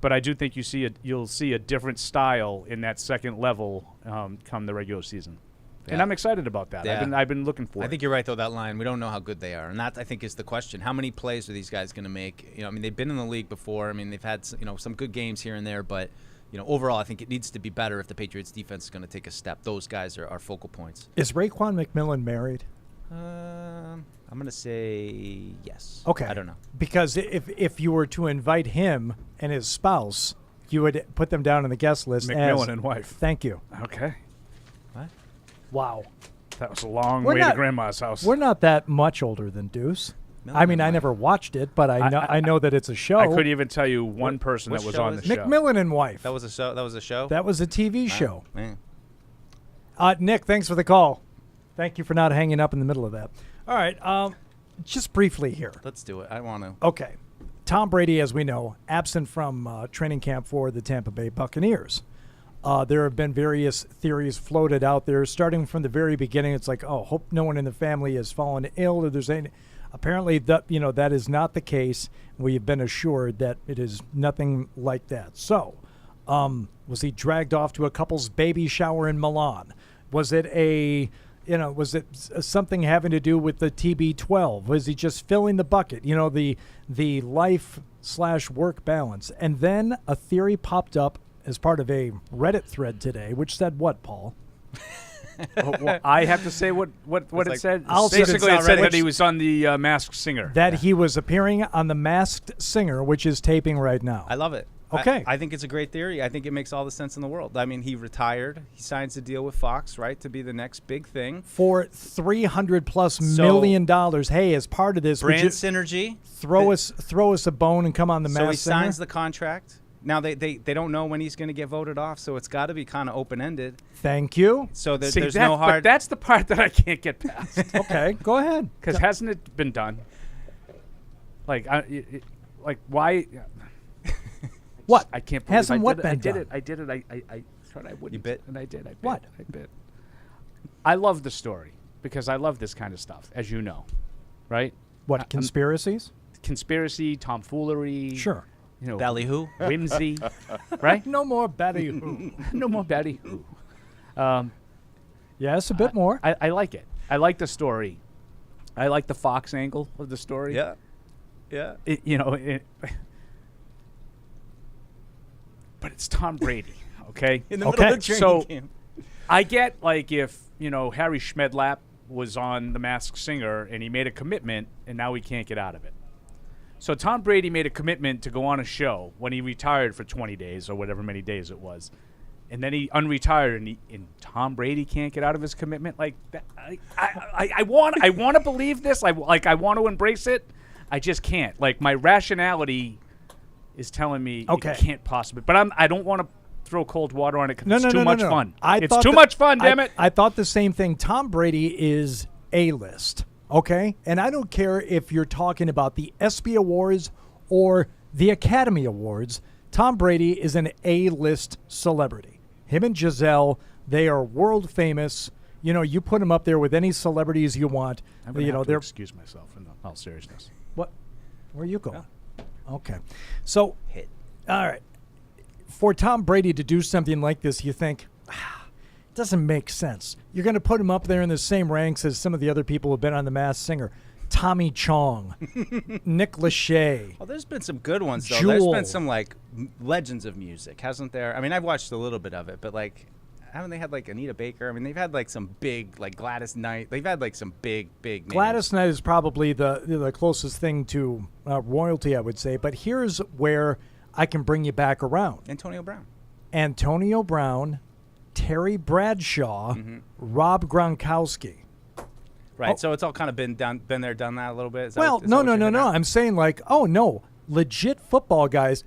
but I do think you'll see a different style in that second level come the regular season. Yeah. And I'm excited about that. Yeah. I've been looking for it. I think you're right, though, that line. We don't know how good they are. And that, I think, is the question. How many plays are these guys going to make? They've been in the league before. They've had some good games here and there. But, overall, I think it needs to be better if the Patriots defense is going to take a step. Those guys are focal points. Is Raekwon McMillan married? I'm going to say yes. Okay. I don't know. Because if you were to invite him and his spouse, you would put them down on the guest list McMillan and wife. Thank you. Okay. What? Wow. That was a long way to Grandma's house. We're not that much older than Deuce. I never watched it, but I know that it's a show. I couldn't even tell you one person that was on the show. McMillan and wife. That was a show? That was a show? That was a TV show. Man. Nick, thanks for the call. Thank you for not hanging up in the middle of that. All right. Just briefly here. Let's do it. I want to. Okay. Tom Brady, as we know, absent from training camp for the Tampa Bay Buccaneers. There have been various theories floated out there, starting from the very beginning. It's like, hope no one in the family has fallen ill, or there's any. Apparently, that is not the case. We have been assured that it is nothing like that. So, was he dragged off to a couple's baby shower in Milan? Was it was it something having to do with the TB12? Was he just filling the bucket? The life/work balance. And then a theory popped up as part of a Reddit thread today, which said what, Paul? Well, I have to say what it said. Basically, it said that he was on the Masked Singer. That he was appearing on the Masked Singer, which is taping right now. I love it. Okay. I think it's a great theory. I think it makes all the sense in the world. I mean, he retired. He signs a deal with Fox, right, to be the next big thing. For $300+ million. Hey, as part of this, brand would you synergy. Throw us a bone and come on the Masked Singer? So he signs the contract. Now, they don't know when he's going to get voted off, so it's got to be kind of open-ended. Thank you. So there's no hard... But that's the part that I can't get past. Okay, go ahead. Because hasn't it been done? Like why... What? I can't believe Hasn't what been I did done? it. I did it. I thought I wouldn't. You bit? And I did. I bit. What? I bit. I love the story because I love this kind of stuff, as you know, right? What, conspiracies? Conspiracy, tomfoolery. Sure. You know, ballyhoo, whimsy, right? No more ballyhoo. No more ballyhoo. Yes, a bit more. I like it. I like the story. I like the Fox angle of the story. Yeah. Yeah. But it's Tom Brady, okay? In the middle of the training camp. I get, like, if, Harry Schmedlap was on The Masked Singer and he made a commitment and now he can't get out of it. So Tom Brady made a commitment to go on a show when he retired for 20 days or whatever many days it was. And then he unretired and Tom Brady can't get out of his commitment. Like, that, I want to believe this. I want to embrace it. I just can't. Like, my rationality is telling me it can't possibly. But I don't want to throw cold water on it because it's too much fun. It's too much fun, damn it. I thought the same thing. Tom Brady is A-list, okay? And I don't care if you're talking about the ESPY Awards or the Academy Awards. Tom Brady is an A-list celebrity. Him and Giselle, they are world famous. You put him up there with any celebrities you want. I'm going to have to excuse myself in all seriousness. What? Where are you going? Okay. So, all right. For Tom Brady to do something like this, you think, it doesn't make sense. You're going to put him up there in the same ranks as some of the other people who have been on The Masked Singer. Tommy Chong, Nick Lachey. Well, there's been some good ones, though. Jewel. There's been some, legends of music, hasn't there? I mean, I've watched a little bit of it, but, haven't they had, Anita Baker? I mean, they've had, some big, Gladys Knight. They've had, some big names. Gladys Knight is probably the closest thing to royalty, I would say. But here's where I can bring you back around. Antonio Brown, Terry Bradshaw, Rob Gronkowski. Right, so it's all kind of been there, done that a little bit? No. I'm saying legit football guys,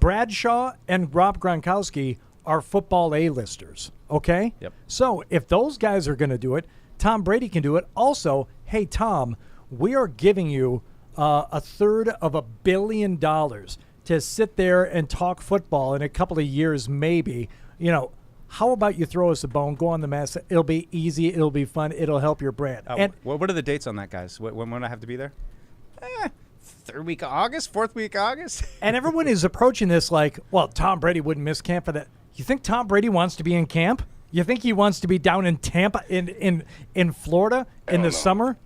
Bradshaw and Rob Gronkowski are football A-listers, okay? Yep. So if those guys are going to do it, Tom Brady can do it. Also, hey, Tom, we are giving you $350 million to sit there and talk football in a couple of years maybe. How about you throw us a bone, go on the Mass? It'll be easy. It'll be fun. It'll help your brand. And what are the dates on that, guys? When I have to be there? Third week of August? Fourth week of August? And everyone is approaching this Tom Brady wouldn't miss camp for that. You think Tom Brady wants to be in camp? You think he wants to be down in Tampa, in Florida in the summer?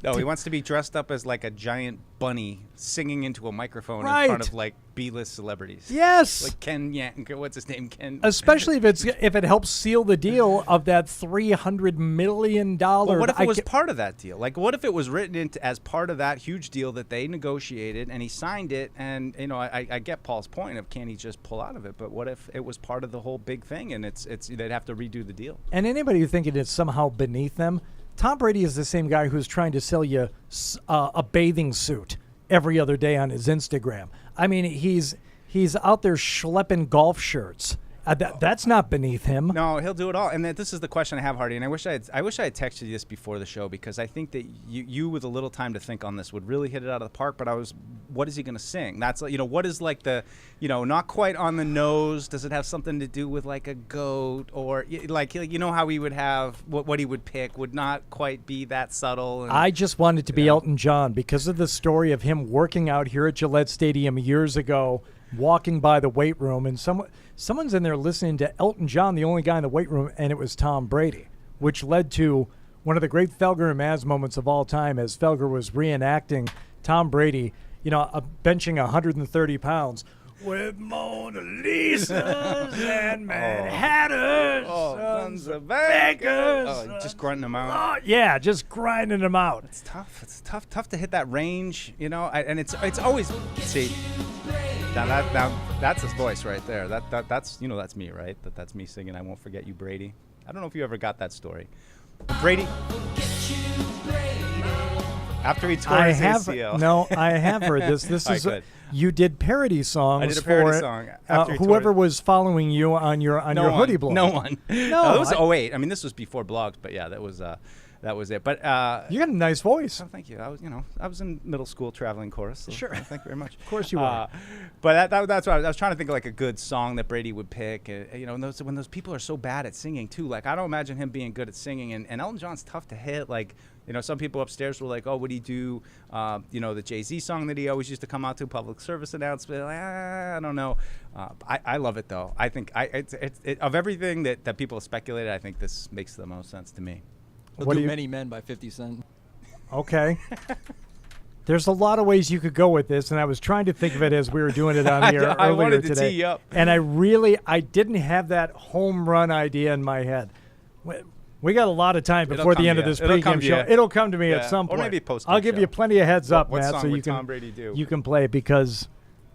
No, he wants to be dressed up as a giant bunny singing into a microphone Right. in front of B-list celebrities. Yes. Like Ken what's his name? Ken. Especially if it helps seal the deal of that $300 million. Well, what if it was part of that deal? What if it was written as part of that huge deal that they negotiated and he signed it? And I get Paul's point of can he just pull out of it? But what if it was part of the whole big thing and it's they'd have to redo the deal? And anybody who thinking it's somehow beneath them, Tom Brady is the same guy who's trying to sell you a bathing suit every other day on his Instagram. I mean, he's out there schlepping golf shirts. That's not beneath him. No, he'll do it all. And this is the question I have, Hardy. And I wish I had texted you this before the show because I think that you with a little time to think on this would really hit it out of the park. But what is he going to sing? That's what is the not quite on the nose. Does it have something to do with a goat or how he would have what he would pick would not quite be that subtle. And, I just wanted to be Elton John because of the story of him working out here at Gillette Stadium years ago, walking by the weight room, and someone's in there listening to Elton John, the only guy in the weight room, and it was Tom Brady, which led to one of the great Felger and Maz moments of all time as Felger was reenacting Tom Brady, benching 130 pounds with Mona Lisas and Manhattans, sons of beggars. Just grunting them out. Yeah, just grinding them out. It's tough. It's tough to hit that range, and it's always see. Now that's his voice right there. That's that's me, right? That's me singing "I Won't Forget You, Brady." I don't know if you ever got that story. Brady. After he tore his ACL. No, I have heard this. This is you did parody songs. I did a parody song. Whoever was following you on your hoodie blog. No one. No, it was 08. I mean, this was before blogs, but yeah, that was it. But you got a nice voice. Oh, thank you. I was in middle school traveling chorus. So sure. Thank you very much. Of course you were. But that's what I was trying to think of, like a good song that Brady would pick. And when those people are so bad at singing too. Like I don't imagine him being good at singing. And Elton John's tough to hit. Like some people upstairs were like, oh, would he do the Jay-Z song that he always used to come out to, public service announcement? Like, I don't know. I love it though. I think of everything that people have speculated, I think this makes the most sense to me. We'll do Many Men by 50 Cent. Okay. There's a lot of ways you could go with this, and I was trying to think of it as we were doing it on here earlier I wanted to today. tee you up. And I didn't have that home run idea in my head. We got a lot of time before the end of this pregame show. It'll come to me at some point. Or maybe post. I'll give you plenty of heads up, Matt, so song you would can Tom Brady do? You can play it because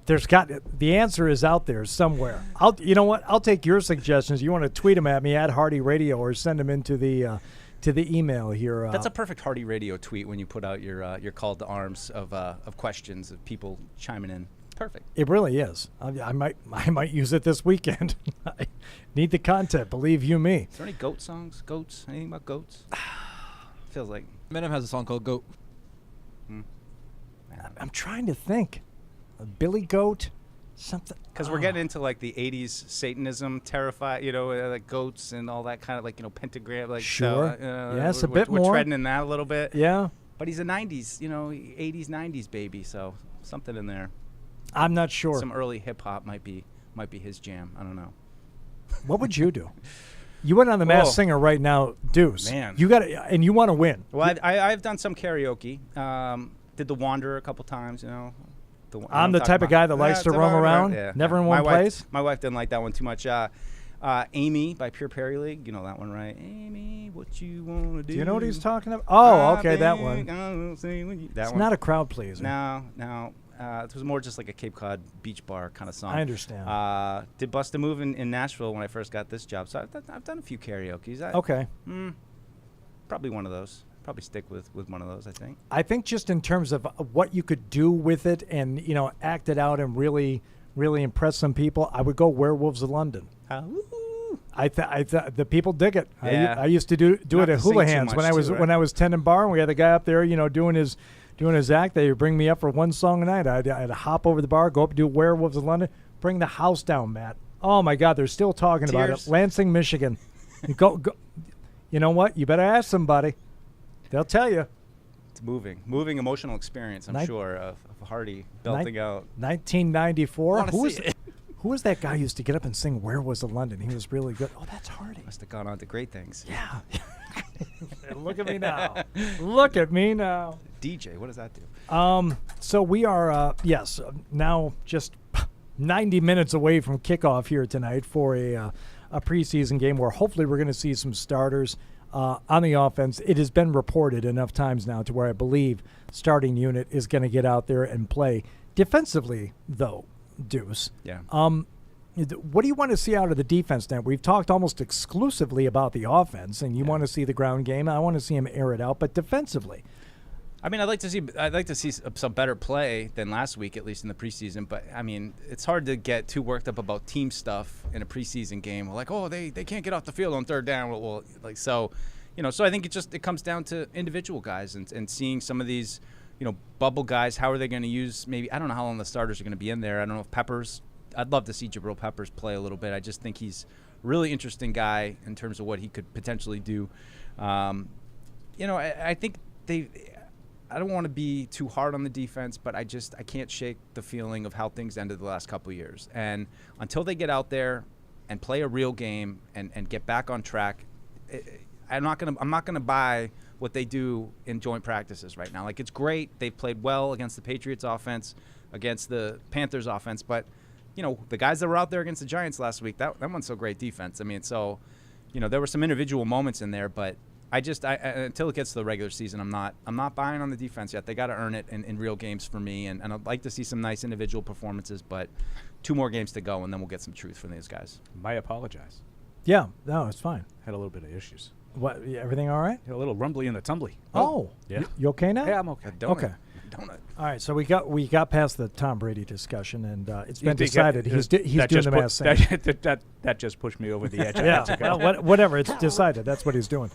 the answer is out there somewhere. You know what? I'll take your suggestions. You want to tweet them at me at Hardy Radio or send them into the email here. That's a perfect Hardy Radio tweet when you put out your call to arms of questions of people chiming in. Perfect. It really is. I might use it this weekend. I need the content. Believe you me. Is there any goat songs? Goats? Anything about goats? Feels like Eminem has a song called Goat. I'm trying to think. Billy Goat, something. Because we're getting into like the '80s Satanism, like goats and all that kind of pentagram. Like sure. Yes, a bit we're more. We're treading in that a little bit. Yeah. But he's a '90s, '80s, '90s baby. So something in there. I'm not sure. Some early hip hop might be his jam. I don't know. What would you do? You went on the Masked Singer right now, Deuce. Man, you got and you want to win. Well, I've done some karaoke. Did the Wanderer a couple times. I'm the type of guy that likes to roam around, never in one place. My wife didn't like that one too much. Amy by Pure Perry League. You know that one, right? Amy, what you want to do? Do you know what he's talking about? Oh, okay, that one. It's not a crowd pleaser. No. It was more just like a Cape Cod beach bar kind of song. I understand. Did bust a move in Nashville when I first got this job. So I've done a few karaokes. Okay. Probably one of those. Probably stick with one of those, I think. I think just in terms of what you could do with it and, act it out and really, really impress some people, I would go Werewolves of London. The people dig it. Yeah. I used to do it at Hula Hands when I was tending bar, and we had the guy up there, doing his act. They would bring me up for one song a night. I'd hop over the bar, go up and do Werewolves of London, bring the house down, Matt. Oh my God, they're still talking about it. Lansing, Michigan. Go. You know what? You better ask somebody. They'll tell you. It's moving emotional experience. I'm sure of Hardy belting out. 1994. Who was that guy who used to get up and sing "Werewolves of London"? He was really good. Oh, that's Hardy. Must have gone on to great things. Yeah. Look at me now. Look at me now. DJ, what does that do? So we are now just 90 minutes away from kickoff here tonight for a preseason game where hopefully we're going to see some starters on the offense. It has been reported enough times now to where I believe starting unit is going to get out there and play. Defensively, though, Deuce. Yeah. What do you want to see out of the defense now? We've talked almost exclusively about the offense, and you want to see the ground game. I want to see him air it out, but defensively. I mean, I'd like to see some better play than last week, at least in the preseason. But I mean, it's hard to get too worked up about team stuff in a preseason game. We're like, oh, they can't get off the field on third down. So I think it comes down to individual guys and seeing some of these, bubble guys. How are they going to use? Maybe I don't know how long the starters are going to be in there. I don't know if Peppers. I'd love to see Jabril Peppers play a little bit. I just think he's a really interesting guy in terms of what he could potentially do. I think I don't want to be too hard on the defense, but I can't shake the feeling of how things ended the last couple of years. And until they get out there and play a real game and get back on track, I'm not gonna buy what they do in joint practices right now. Like, it's great. They've played well against the Patriots offense, against the Panthers offense, but the guys that were out there against the Giants last week, that one's so great defense. I mean, so there were some individual moments in there, but until it gets to the regular season, I'm not buying on the defense yet. They got to earn it in real games for me, and I'd like to see some nice individual performances, but 2 more games to go, and then we'll get some truth from these guys. I apologize. Yeah, no, it's fine. Had a little bit of issues. What? Everything all right? A little rumbly in the tumbly. Oh, yeah. You okay now? Yeah, I'm okay. Okay. Donut. All right, so we got past the Tom Brady discussion, and it's been decided he's doing the Masked Saint. That just pushed me over the edge. Yeah, well, whatever. It's decided. That's what he's doing.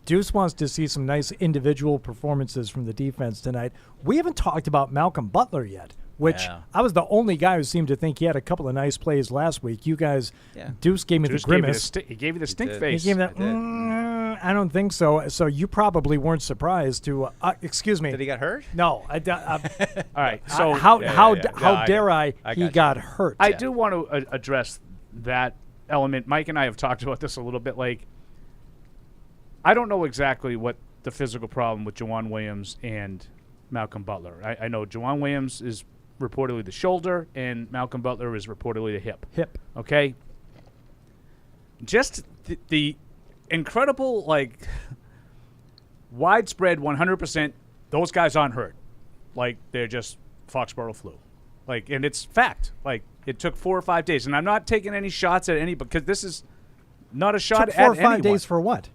Deuce wants to see some nice individual performances from the defense tonight. We haven't talked about Malcolm Butler yet, which I was the only guy who seemed to think he had a couple of nice plays last week. You guys, Deuce gave me the grimace. He gave you the stink face. He gave that. I don't think so. So you probably weren't surprised to. Excuse me. Did he get hurt? No. All right. So how dare I? He got hurt. I do want to address that element. Mike and I have talked about this a little bit. Like, I don't know exactly what the physical problem with Juwan Williams and Malcolm Butler. I know Juwan Williams is reportedly the shoulder, and Malcolm Butler is reportedly the hip. Okay? Just the incredible, widespread 100%, those guys aren't hurt. They're just Foxborough flu. And it's fact. It took 4 or 5 days. And I'm not taking any shots at any, because this is not a shot took at 4 or 5 anyone. days for what?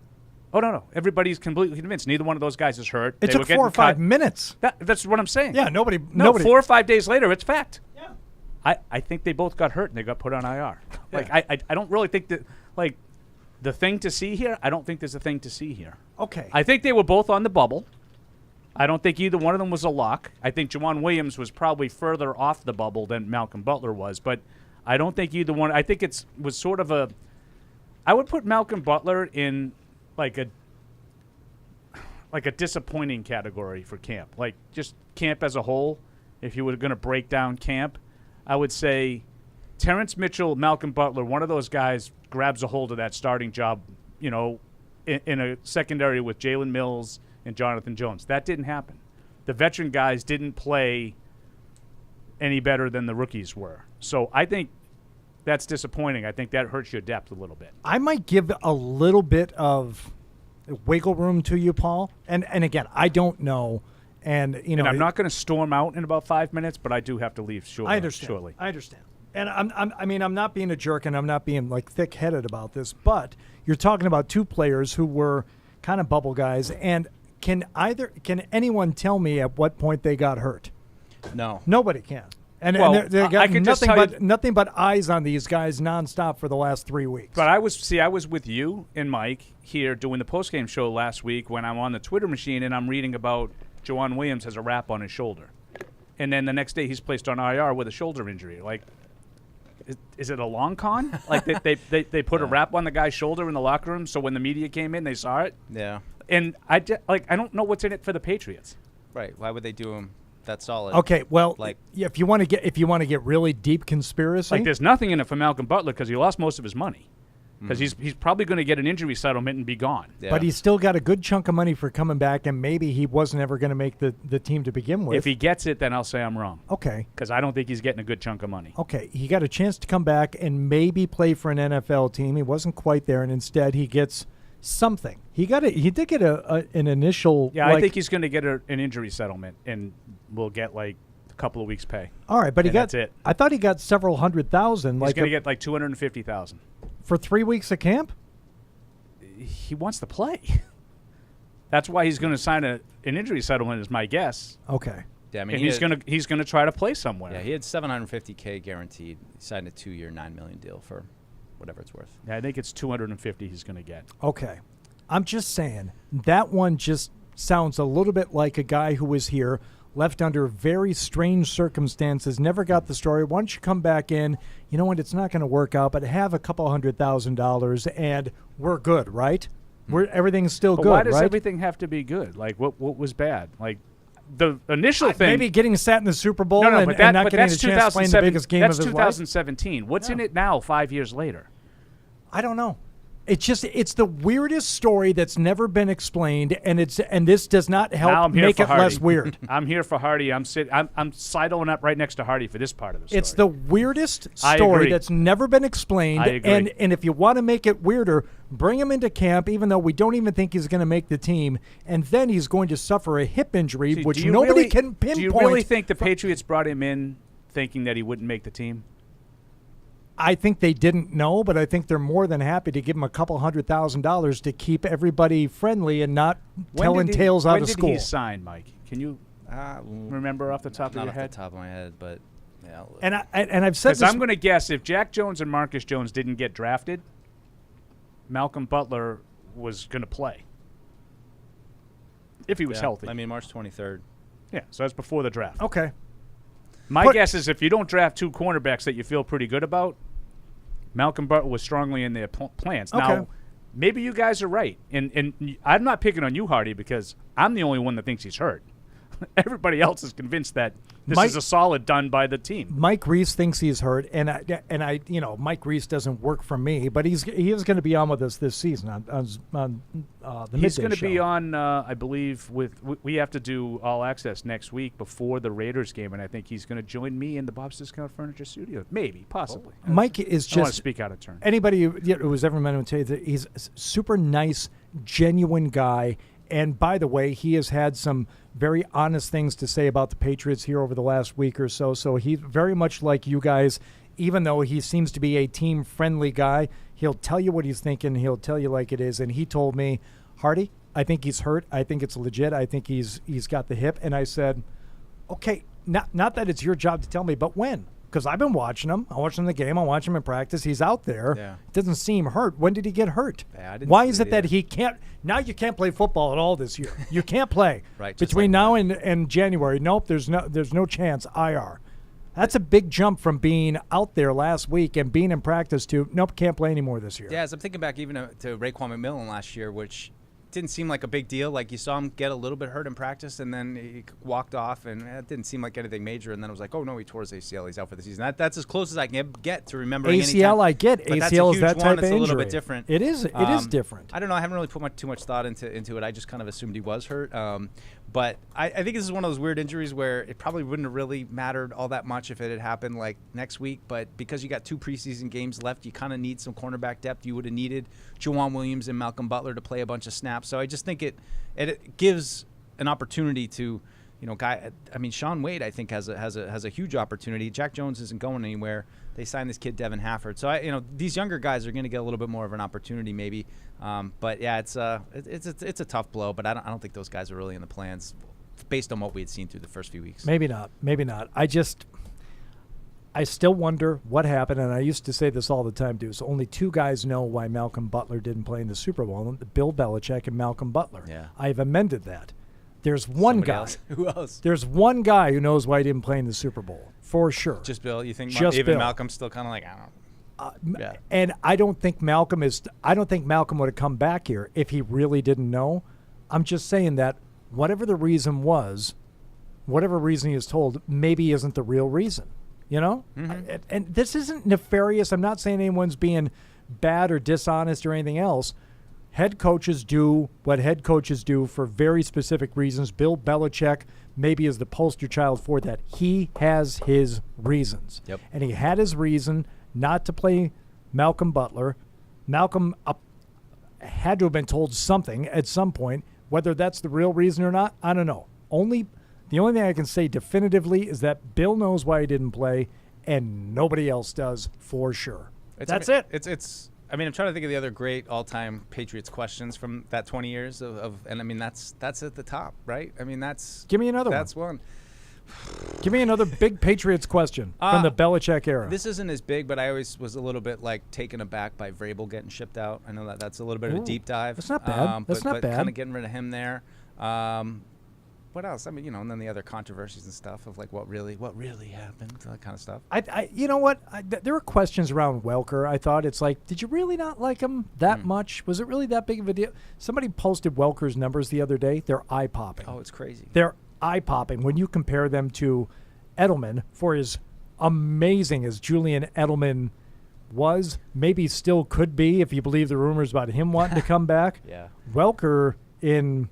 Oh, no. Everybody's completely convinced. Neither one of those guys is hurt. It took 4 or 5 minutes. That's what I'm saying. Yeah, nobody. 4 or 5 days later, it's fact. Yeah. I think they both got hurt and they got put on IR. I don't really think that, the thing to see here, I don't think there's a thing to see here. Okay. I think they were both on the bubble. I don't think either one of them was a lock. I think Juwan Williams was probably further off the bubble than Malcolm Butler was, but I don't think either one. I think was sort of a. I would put Malcolm Butler in like a disappointing category for camp. Just camp as a whole. If you were going to break down camp, I would say Terrence Mitchell, Malcolm Butler, one of those guys grabs a hold of that starting job, in a secondary with Jalen Mills and Jonathan Jones. That didn't happen. The veteran guys didn't play any better than the rookies were. So I think that's disappointing. I think that hurts your depth a little bit. I might give a little bit of wiggle room to you, Paul. And again, I don't know. And I'm not going to storm out in about 5 minutes, but I do have to leave shortly. I understand. And I'm not being a jerk, and I'm not being thick-headed about this, but you're talking about 2 players who were kind of bubble guys. And can anyone tell me at what point they got hurt? No, nobody can. And they got nothing but eyes on these guys nonstop for the last 3 weeks. But I was with you and Mike here doing the postgame show last week when I'm on the Twitter machine and I'm reading about Juwan Williams has a wrap on his shoulder, and then the next day he's placed on IR with a shoulder injury. Is it a long con? They put a wrap on the guy's shoulder in the locker room, so when the media came in, they saw it. Yeah. And I don't know what's in it for the Patriots. Right. Why would they do him that solid? Okay. Well, if you want to get really deep conspiracy, there's nothing in it for Malcolm Butler because he lost most of his money. Because he's probably going to get an injury settlement and be gone. Yeah. But he's still got a good chunk of money for coming back, and maybe he wasn't ever going to make the team to begin with. If he gets it, then I'll say I'm wrong. Okay. Because I don't think he's getting a good chunk of money. Okay. He got a chance to come back and maybe play for an NFL team. He wasn't quite there, and instead he gets something. He did get an initial. Yeah, I think he's going to get an injury settlement, and we'll get a couple of weeks' pay. All right, but that's it. I thought he got several $100,000. He's going to get $250,000 for 3 weeks of camp. He wants to play. That's why he's going to sign an injury settlement, is my guess. Okay. Yeah, I mean, and he's going to try to play somewhere. Yeah, he had $750K guaranteed. He signed a 2-year, $9 million deal for whatever it's worth. Yeah, I think it's $250 he's going to get. Okay, I'm just saying that one just sounds a little bit like a guy who was here, left under very strange circumstances, never got the story. Why don't you come back in? You know what? It's not going to work out, but have a couple $100,000 and we're good, right? Everything's still good, why does right? everything have to be good? What was bad? The initial thing. Maybe getting sat in the Super Bowl and not getting a chance to play in the biggest game of his life. That's 2017. What's in it now 5 years later? I don't know. It's the weirdest story that's never been explained, and this does not help make it less weird. I'm here for Hardy. I'm sidling up right next to Hardy for this part of the story. It's the weirdest story that's never been explained. I agree. And if you want to make it weirder, bring him into camp, even though we don't even think he's going to make the team, and then he's going to suffer a hip injury, which nobody can pinpoint. Do you really think the Patriots brought him in thinking that he wouldn't make the team? I think they didn't know, but I think they're more than happy to give him a couple $100,000 to keep everybody friendly and not telling tales out of school. When did he sign, Mike? Can you remember off the top of your head? Not off the top of my head, but yeah. And I've said this. I'm going to guess if Jack Jones and Marcus Jones didn't get drafted, Malcolm Butler was going to play if he was healthy. I mean, March 23rd. Yeah, so that's before the draft. Okay. My guess is if you don't draft two cornerbacks that you feel pretty good about, Malcolm Butler was strongly in their plans. Okay. Now, maybe you guys are right. And I'm not picking on you, Hardy, because I'm the only one that thinks he's hurt. Everybody else is convinced that this is a solid done by the team. Mike Reese thinks he's hurt, and I Mike Reese doesn't work for me, but he is going to be on with us this season on the midday He's going to show. be on, I believe, we have to do All Access next week before the Raiders game, and I think he's going to join me in the Bob's Discount Furniture studio. Maybe, possibly. Mike is just. I want to speak out of turn. Anybody who has ever met him would tell you that he's a super nice, genuine guy. And by the way, he has had some very honest things to say about the Patriots here over the last week or so. So he's very much like you guys, even though he seems to be a team-friendly guy. He'll tell you what he's thinking. He'll tell you like it is. And he told me, Hardy, I think he's hurt. I think it's legit. I think he's got the hip. And I said, okay, not that it's your job to tell me, but when? Because I've been watching him. I'm watching the game. I watch him in practice. He's out there. Yeah. Doesn't seem hurt. When did he get hurt? Yeah, I didn't Why see is it that he can't? Now you can't play football at all this year. You can't play. Right. Between now and January. Nope. There's no chance. IR. That's a big jump from being out there last week and being in practice to nope, can't play anymore this year. Yeah, as I'm thinking back even to Raekwon McMillan last year, which didn't seem like a big deal. Like you saw him get a little bit hurt in practice, and then he walked off, and it didn't seem like anything major. And then it was like, oh no, he tore his ACL. He's out for the season. That's as close as I can get to remembering. ACL, I get but ACL is that type of It's injury. a little bit different. It is. It is different. I don't know. I haven't really put too much thought into it. I just kind of assumed he was hurt. But I think this is one of those weird injuries where it probably wouldn't have really mattered all that much if it had happened like next week. But because you got 2 preseason games left, you kind of need some cornerback depth. You would have needed Jawan Williams and Malcolm Butler to play a bunch of snaps. So I just think it gives an opportunity to, Sean Wade I think has a huge opportunity. Jack Jones isn't going anywhere. They signed this kid Devin Hafford. So these younger guys are going to get a little bit more of an opportunity maybe. But yeah, it's a tough blow. But I don't think those guys are really in the plans based on what we had seen through the first few weeks. Maybe not. I still wonder what happened, and I used to say this all the time, too. So only 2 guys know why Malcolm Butler didn't play in the Super Bowl, Bill Belichick and Malcolm Butler. Yeah. I've amended that. There's one Somebody guy. else. Who else? There's one guy who knows why he didn't play in the Super Bowl, for sure. Just Bill? You think Just even Bill. Malcolm's still kind of like, I don't know. Yeah. And I don't think Malcolm would have come back here if he really didn't know. I'm just saying that whatever the reason was, whatever reason he was told, maybe isn't the real reason. Mm-hmm. And this isn't nefarious. I'm not saying anyone's being bad or dishonest or anything else. Head coaches do what head coaches do for very specific reasons. Bill Belichick maybe is the poster child for that. He has his reasons. Yep. And he had his reason not to play Malcolm Butler. Malcolm had to have been told something at some point. Whether that's the real reason or not, I don't know. The only thing I can say definitively is that Bill knows why he didn't play, and nobody else does for sure. That's it. I'm trying to think of the other great all-time Patriots questions from that 20 years and that's at the top, right? Give me another one. That's one. Give me another big Patriots question from the Belichick era. This isn't as big, but I always was a little bit taken aback by Vrabel getting shipped out. I know that's a little bit of a deep dive. That's not bad. That's not bad. Kind of getting rid of him there. What else? And then the other controversies and stuff of what really happened, that kind of stuff. You know what? There were questions around Welker. I thought it's did you really not like him that much? Was it really that big of a deal? Somebody posted Welker's numbers the other day. They're eye-popping. Oh, it's crazy. They're eye-popping when you compare them to Edelman for as amazing as Julian Edelman was, maybe still could be if you believe the rumors about him wanting to come back. Yeah. Welker in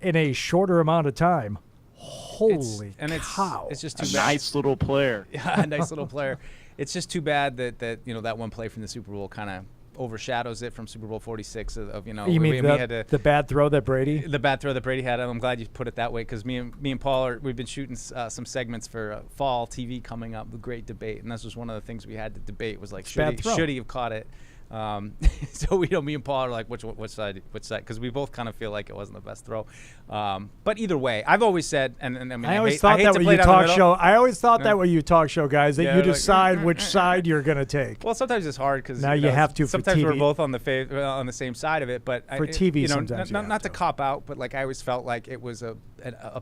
a shorter amount of time. Holy cow. It's just too a bad. nice little player. Yeah, a nice little player. It's just too bad that that one play from the Super Bowl kind of overshadows it from Super Bowl 46 of You mean the bad throw that Brady? The bad throw that Brady had. I'm glad you put it that way because me and Paul we've been shooting some segments for fall TV coming up. A great debate, and this was one of the things we had to debate was like should he have caught it? So me and Paul are like which side because we both kind of feel like it wasn't the best throw. But either way, I've always said, and I mean, I always thought that when you talk show. I always thought that when you talk show guys that you decide which side you're gonna take. Well, sometimes it's hard because now you have to. Sometimes for TV. We're both on the same side of it, but for TV, sometimes not to cop out, but like I always felt like it was a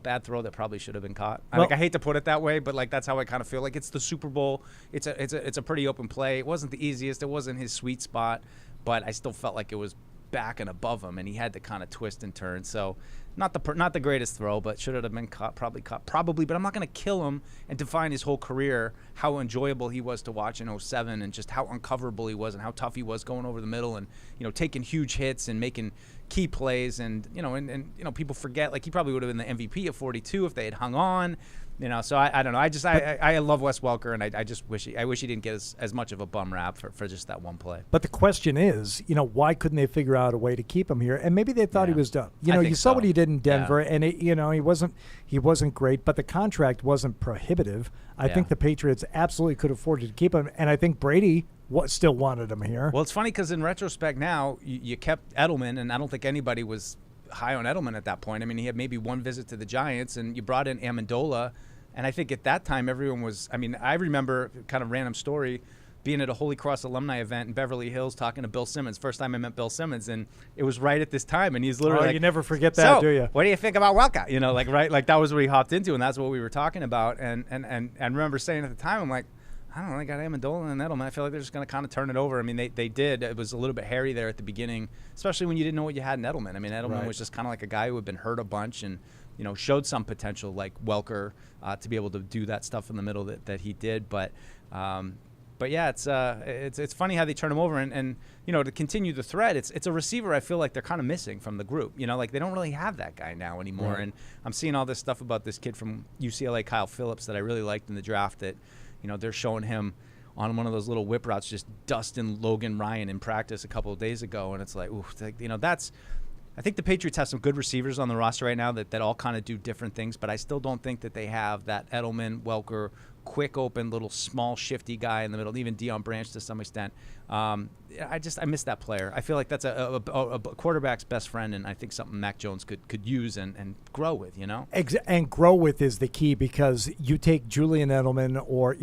bad throw that probably should have been caught. Well, I hate to put it that way, but like that's how I kind of feel. Like it's the Super Bowl. It's a pretty open play. It wasn't the easiest. It wasn't his sweet spot. But I still felt like it was back and above him, and he had to kind of twist and turn. So not the greatest throw, but should it have been caught? Probably. But I'm not going to kill him and define his whole career, how enjoyable he was to watch in 2007 and just how uncoverable he was and how tough he was going over the middle and, taking huge hits and making key plays. And, and people forget, like he probably would have been the MVP at 42 if they had hung on. So I don't know. I love Wes Welker, and I just wish he didn't get as much of a bum rap for just that one play. But the question is, why couldn't they figure out a way to keep him here? And maybe they thought he was done. You saw what he did in Denver, and he wasn't great, but the contract wasn't prohibitive. I think the Patriots absolutely could afford to keep him, and I think Brady still wanted him here. Well, it's funny because in retrospect now, you kept Edelman, and I don't think anybody was high on Edelman at that point. I mean, he had maybe one visit to the Giants, and you brought in Amendola. And I think at that time, everyone was – I mean, I remember kind of random story being at a Holy Cross alumni event in Beverly Hills talking to Bill Simmons. First time I met Bill Simmons, and it was right at this time. And he's literally like, you never forget that, do you? What do you think about Welker? Like that was what he hopped into, and that's what we were talking about. And I remember saying at the time, I'm like, I don't know, they got Amendola and Edelman. I feel like they're just going to kind of turn it over. I mean, they did. It was a little bit hairy there at the beginning, especially when you didn't know what you had in Edelman. I mean, Edelman was just kind of like a guy who had been hurt a bunch and – showed some potential like Welker to be able to do that stuff in the middle that he did. But yeah, it's funny how they turn him over and to continue the thread. It's a receiver I feel like they're kind of missing from the group. Like they don't really have that guy now anymore. Right. And I'm seeing all this stuff about this kid from UCLA, Kyle Phillips, that I really liked in the draft. That they're showing him on one of those little whip routes, just dusting Logan Ryan in practice a couple of days ago, and it's like, ooh, that's. I think the Patriots have some good receivers on the roster right now that all kind of do different things, but I still don't think that they have that Edelman, Welker, quick open, little small shifty guy in the middle, even Deion Branch to some extent. I miss that player. I feel like that's a quarterback's best friend, and I think something Mac Jones could use and grow with, And grow with is the key, because you take Julian Edelman or,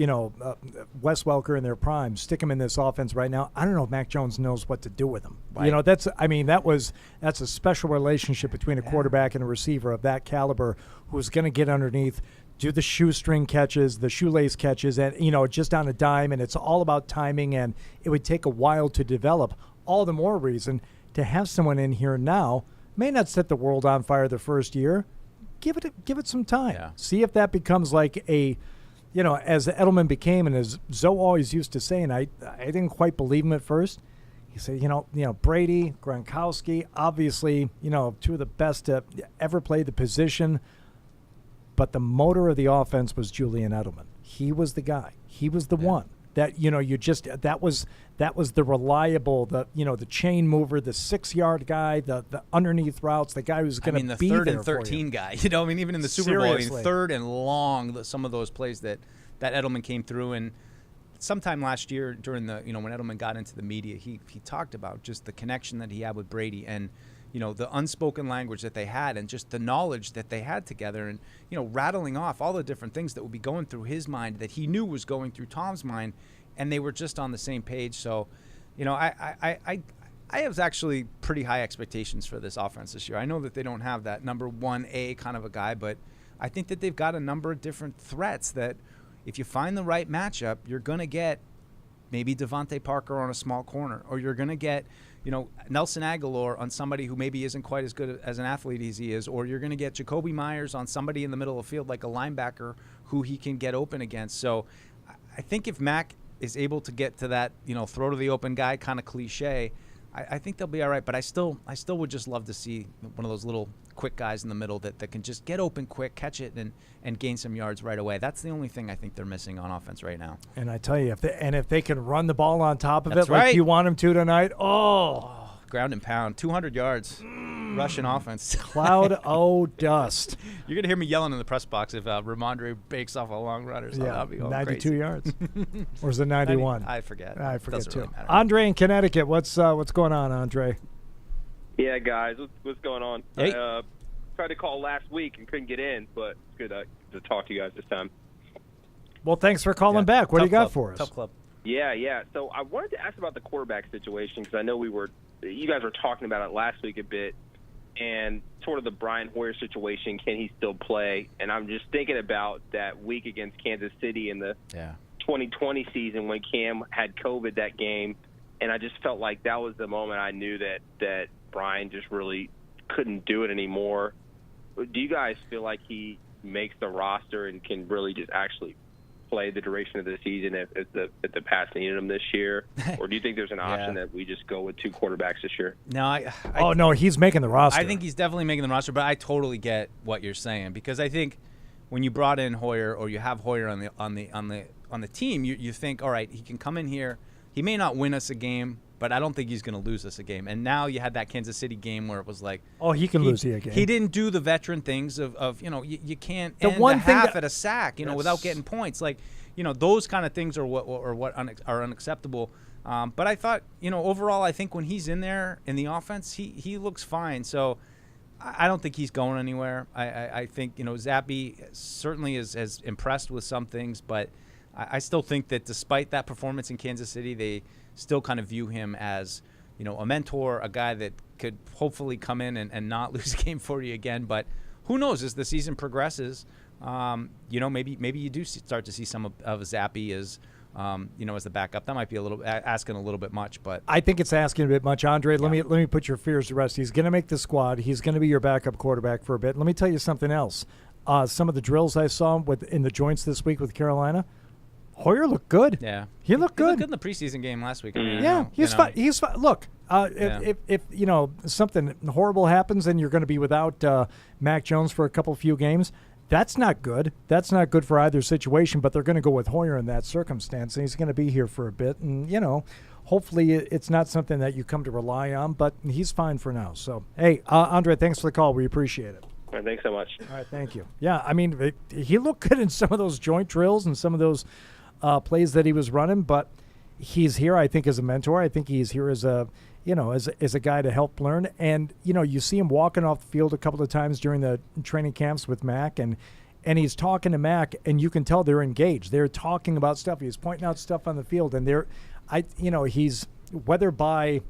Wes Welker in their prime, stick them in this offense right now. I don't know if Mac Jones knows what to do with them. Right. That's a special relationship between a quarterback and a receiver of that caliber who's going to get underneath, do the shoestring catches, the shoelace catches, and, just on a dime, and it's all about timing, and it would take a while to develop. All the more reason to have someone in here now. May not set the world on fire the first year. Give it some time. Yeah. See if that becomes like as Edelman became, and as Zoe always used to say, and I didn't quite believe him at first. He said, Brady, Gronkowski, obviously, two of the best to ever play the position. But the motor of the offense was Julian Edelman. He was the guy. He was the one that, that was the reliable, the chain mover, the 6-yard guy, the underneath routes, the guy who's going to be there. The 3rd and 13 guy. Even in the Super Bowl, 3rd and long, some of those plays that Edelman came through. And sometime last year during when Edelman got into the media, he talked about just the connection that he had with Brady and, the unspoken language that they had and just the knowledge that they had together and, rattling off all the different things that would be going through his mind that he knew was going through Tom's mind, and they were just on the same page. So, I have actually pretty high expectations for this offense this year. I know that they don't have that number 1A kind of a guy, but I think that they've got a number of different threats that if you find the right matchup, you're going to get maybe Devontae Parker on a small corner, or you're going to get Nelson Aguilar on somebody who maybe isn't quite as good as an athlete as he is, or you're going to get Jacoby Myers on somebody in the middle of the field like a linebacker who he can get open against. So I think if Mac is able to get to that, throw to the open guy kind of cliche, I think they'll be all right. But I still would just love to see one of those little quick guys in the middle that can just get open quick, catch it, and gain some yards right away. That's the only thing I think they're missing on offense right now. And I tell you, if they can run the ball on top of That's it like right. you want them to tonight, ground and pound, 200 yards, Russian offense. Cloud dust. You're going to hear me yelling in the press box if Ramondre bakes off a long runner. So that'll be going 92 crazy. yards. Or is it 91? I forget. I forget Doesn't too. really matter. Andre in Connecticut, what's going on, Andre? Yeah, guys, what's going on? Hey. I tried to call last week and couldn't get in, but it's good to talk to you guys this time. Well, thanks for calling back. What do you got for us? Tough club. Yeah. So I wanted to ask about the quarterback situation because I know you guys were talking about it last week a bit, and sort of the Brian Hoyer situation. Can he still play? And I'm just thinking about that week against Kansas City in the 2020 season when Cam had COVID that game, and I just felt like that was the moment I knew that Brian just really couldn't do it anymore. Do you guys feel like he makes the roster and can really just actually play the duration of the season if the Pats needed him this year? Or do you think there's an option that we just go with 2 quarterbacks this year? No, no, he's making the roster. I think he's definitely making the roster, but I totally get what you're saying because I think when you brought in Hoyer or you have Hoyer on the team, you think, all right, he can come in here. He may not win us a game, but I don't think he's going to lose us a game. And now you had that Kansas City game where it was like, he can lose you a game. He didn't do the veteran things of you can't The end one a thing half that- at a sack, without getting points. Like, those kind of things are what are unacceptable. But I thought, overall, I think when he's in there in the offense, he looks fine. So I don't think he's going anywhere. I think, Zappe certainly is impressed with some things, but I still think that despite that performance in Kansas City, they still kind of view him as, a mentor, a guy that could hopefully come in and not lose a game for you again. But who knows, as the season progresses, maybe you do start to see some of Zappe as, as the backup. That might be asking a little bit much, but I think it's asking a bit much. Andre, let me put your fears to rest. He's going to make the squad. He's going to be your backup quarterback for a bit. Let me tell you something else. Some of the drills I saw in the joints this week with Carolina, Hoyer looked good. Yeah, he looked good. He looked good in the preseason game last week. He's fine. He's fine. Look, if something horrible happens and you're going to be without Mac Jones for a few games, that's not good. That's not good for either situation. But they're going to go with Hoyer in that circumstance, and he's going to be here for a bit. And hopefully it's not something that you come to rely on. But he's fine for now. So hey, Andre, thanks for the call. We appreciate it. All right, thanks so much. All right, thank you. Yeah, I mean, he looked good in some of those joint drills and some of those plays that he was running, but he's here, I think, as a mentor. I think he's here as a guy to help learn. And, you see him walking off the field a couple of times during the training camps with Mac, and he's talking to Mac, and you can tell they're engaged. They're talking about stuff. He's pointing out stuff on the field, and he's, whether by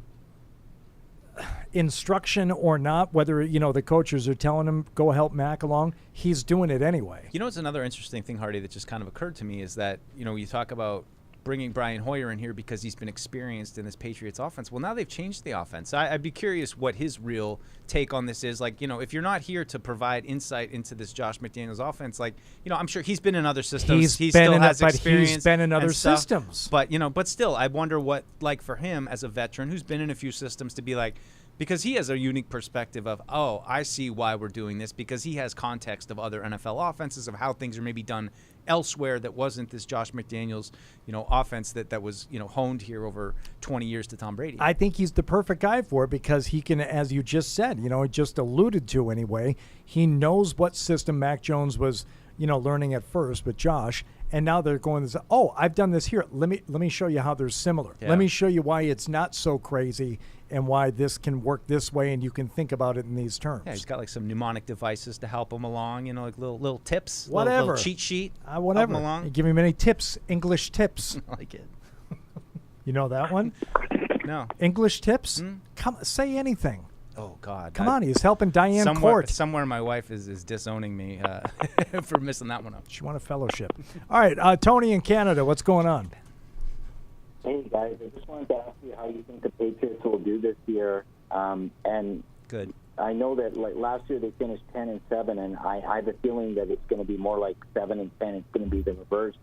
instruction or not, whether, the coaches are telling him, go help Mac along, he's doing it anyway. It's another interesting thing, Hardy, that just kind of occurred to me is that, you talk about bringing Brian Hoyer in here because he's been experienced in this Patriots offense. Well, now they've changed the offense. I'd be curious what his real take on this is. Like, if you're not here to provide insight into this Josh McDaniels offense, like, I'm sure he's been in other systems. He still has experience. He's been in other and stuff. systems. But, but still, I wonder what, like, for him as a veteran who's been in a few systems to be like, because he has a unique perspective of, I see why we're doing this, because he has context of other NFL offenses, of how things are maybe done elsewhere that wasn't this Josh McDaniels, offense that was, honed here over 20 years to Tom Brady. I think he's the perfect guy for it because he can, as you just said, just alluded to anyway, he knows what system Mac Jones was, learning at first with Josh, and now they're going to say, I've done this here. Let me show you how they're similar. Yeah. Let me show you why it's not so crazy and why this can work this way, and you can think about it in these terms. Yeah, he's got like some mnemonic devices to help him along, like little tips, whatever, little cheat sheet. Whatever. Help him along. You give him any tips, English tips. I like it. You know that one? No. English tips? Come, say anything. Oh, God. Come on, he's helping Diane Court. Somewhere my wife is disowning me for missing that one up. She won a fellowship. All right, Tony in Canada, what's going on? Hey, guys, I just wanted to ask you how you think the Patriots will do this year. And good. I know that last year they finished 10-7, and I have a feeling that it's going to be more like 7-10. It's going to be the reverse.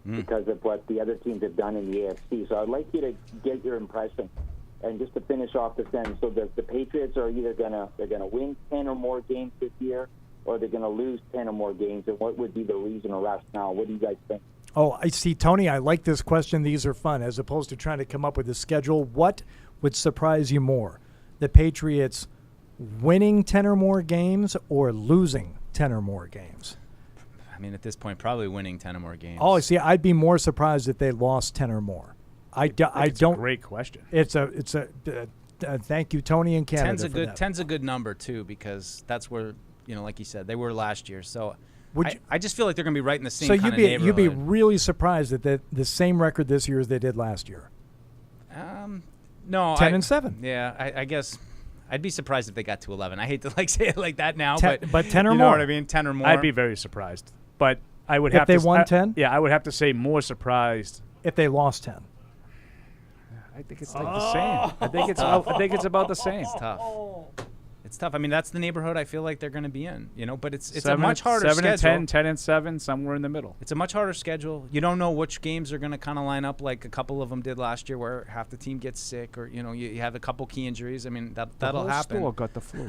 because of what the other teams have done in the AFC. So I'd like you to get your impression. And just to finish off the sentence, so the Patriots are either they're gonna win 10 or more games this year, or they're gonna lose 10 or more games. And what would be the reason or rationale? What do you guys think? Oh, I see, Tony. I like this question. These are fun, as opposed to trying to come up with a schedule. What would surprise you more, the Patriots winning 10 or more games or losing 10 or more games? I mean, at this point, probably winning 10 or more games. Oh, see, I'd be more surprised if they lost 10 or more. I don't. A great question. It's a. Thank you, Tony in Canada. 10's a good number too, because that's where, like you said, they were last year. So I just feel like they're going to be right in the same kind of neighborhood. You'd be really surprised that the same record this year as they did last year. No, 10-7. Yeah, I guess I'd be surprised if they got to 11. I hate to say it like that now, 10 but 10 or you more. know what I mean? 10 or more. I'd be very surprised, but I would if have they to won 10. Yeah, I would have to say more surprised if they lost 10. I think it's like the same. I think it's about the same. It's tough. It's tough. I mean, that's the neighborhood I feel like they're going to be in. But it's a much harder schedule. 7 and 10, 10-7, somewhere in the middle. It's a much harder schedule. You don't know which games are going to kind of line up like a couple of them did last year, where half the team gets sick, or you have a couple key injuries. I mean, that'll happen. The whole store got the flu.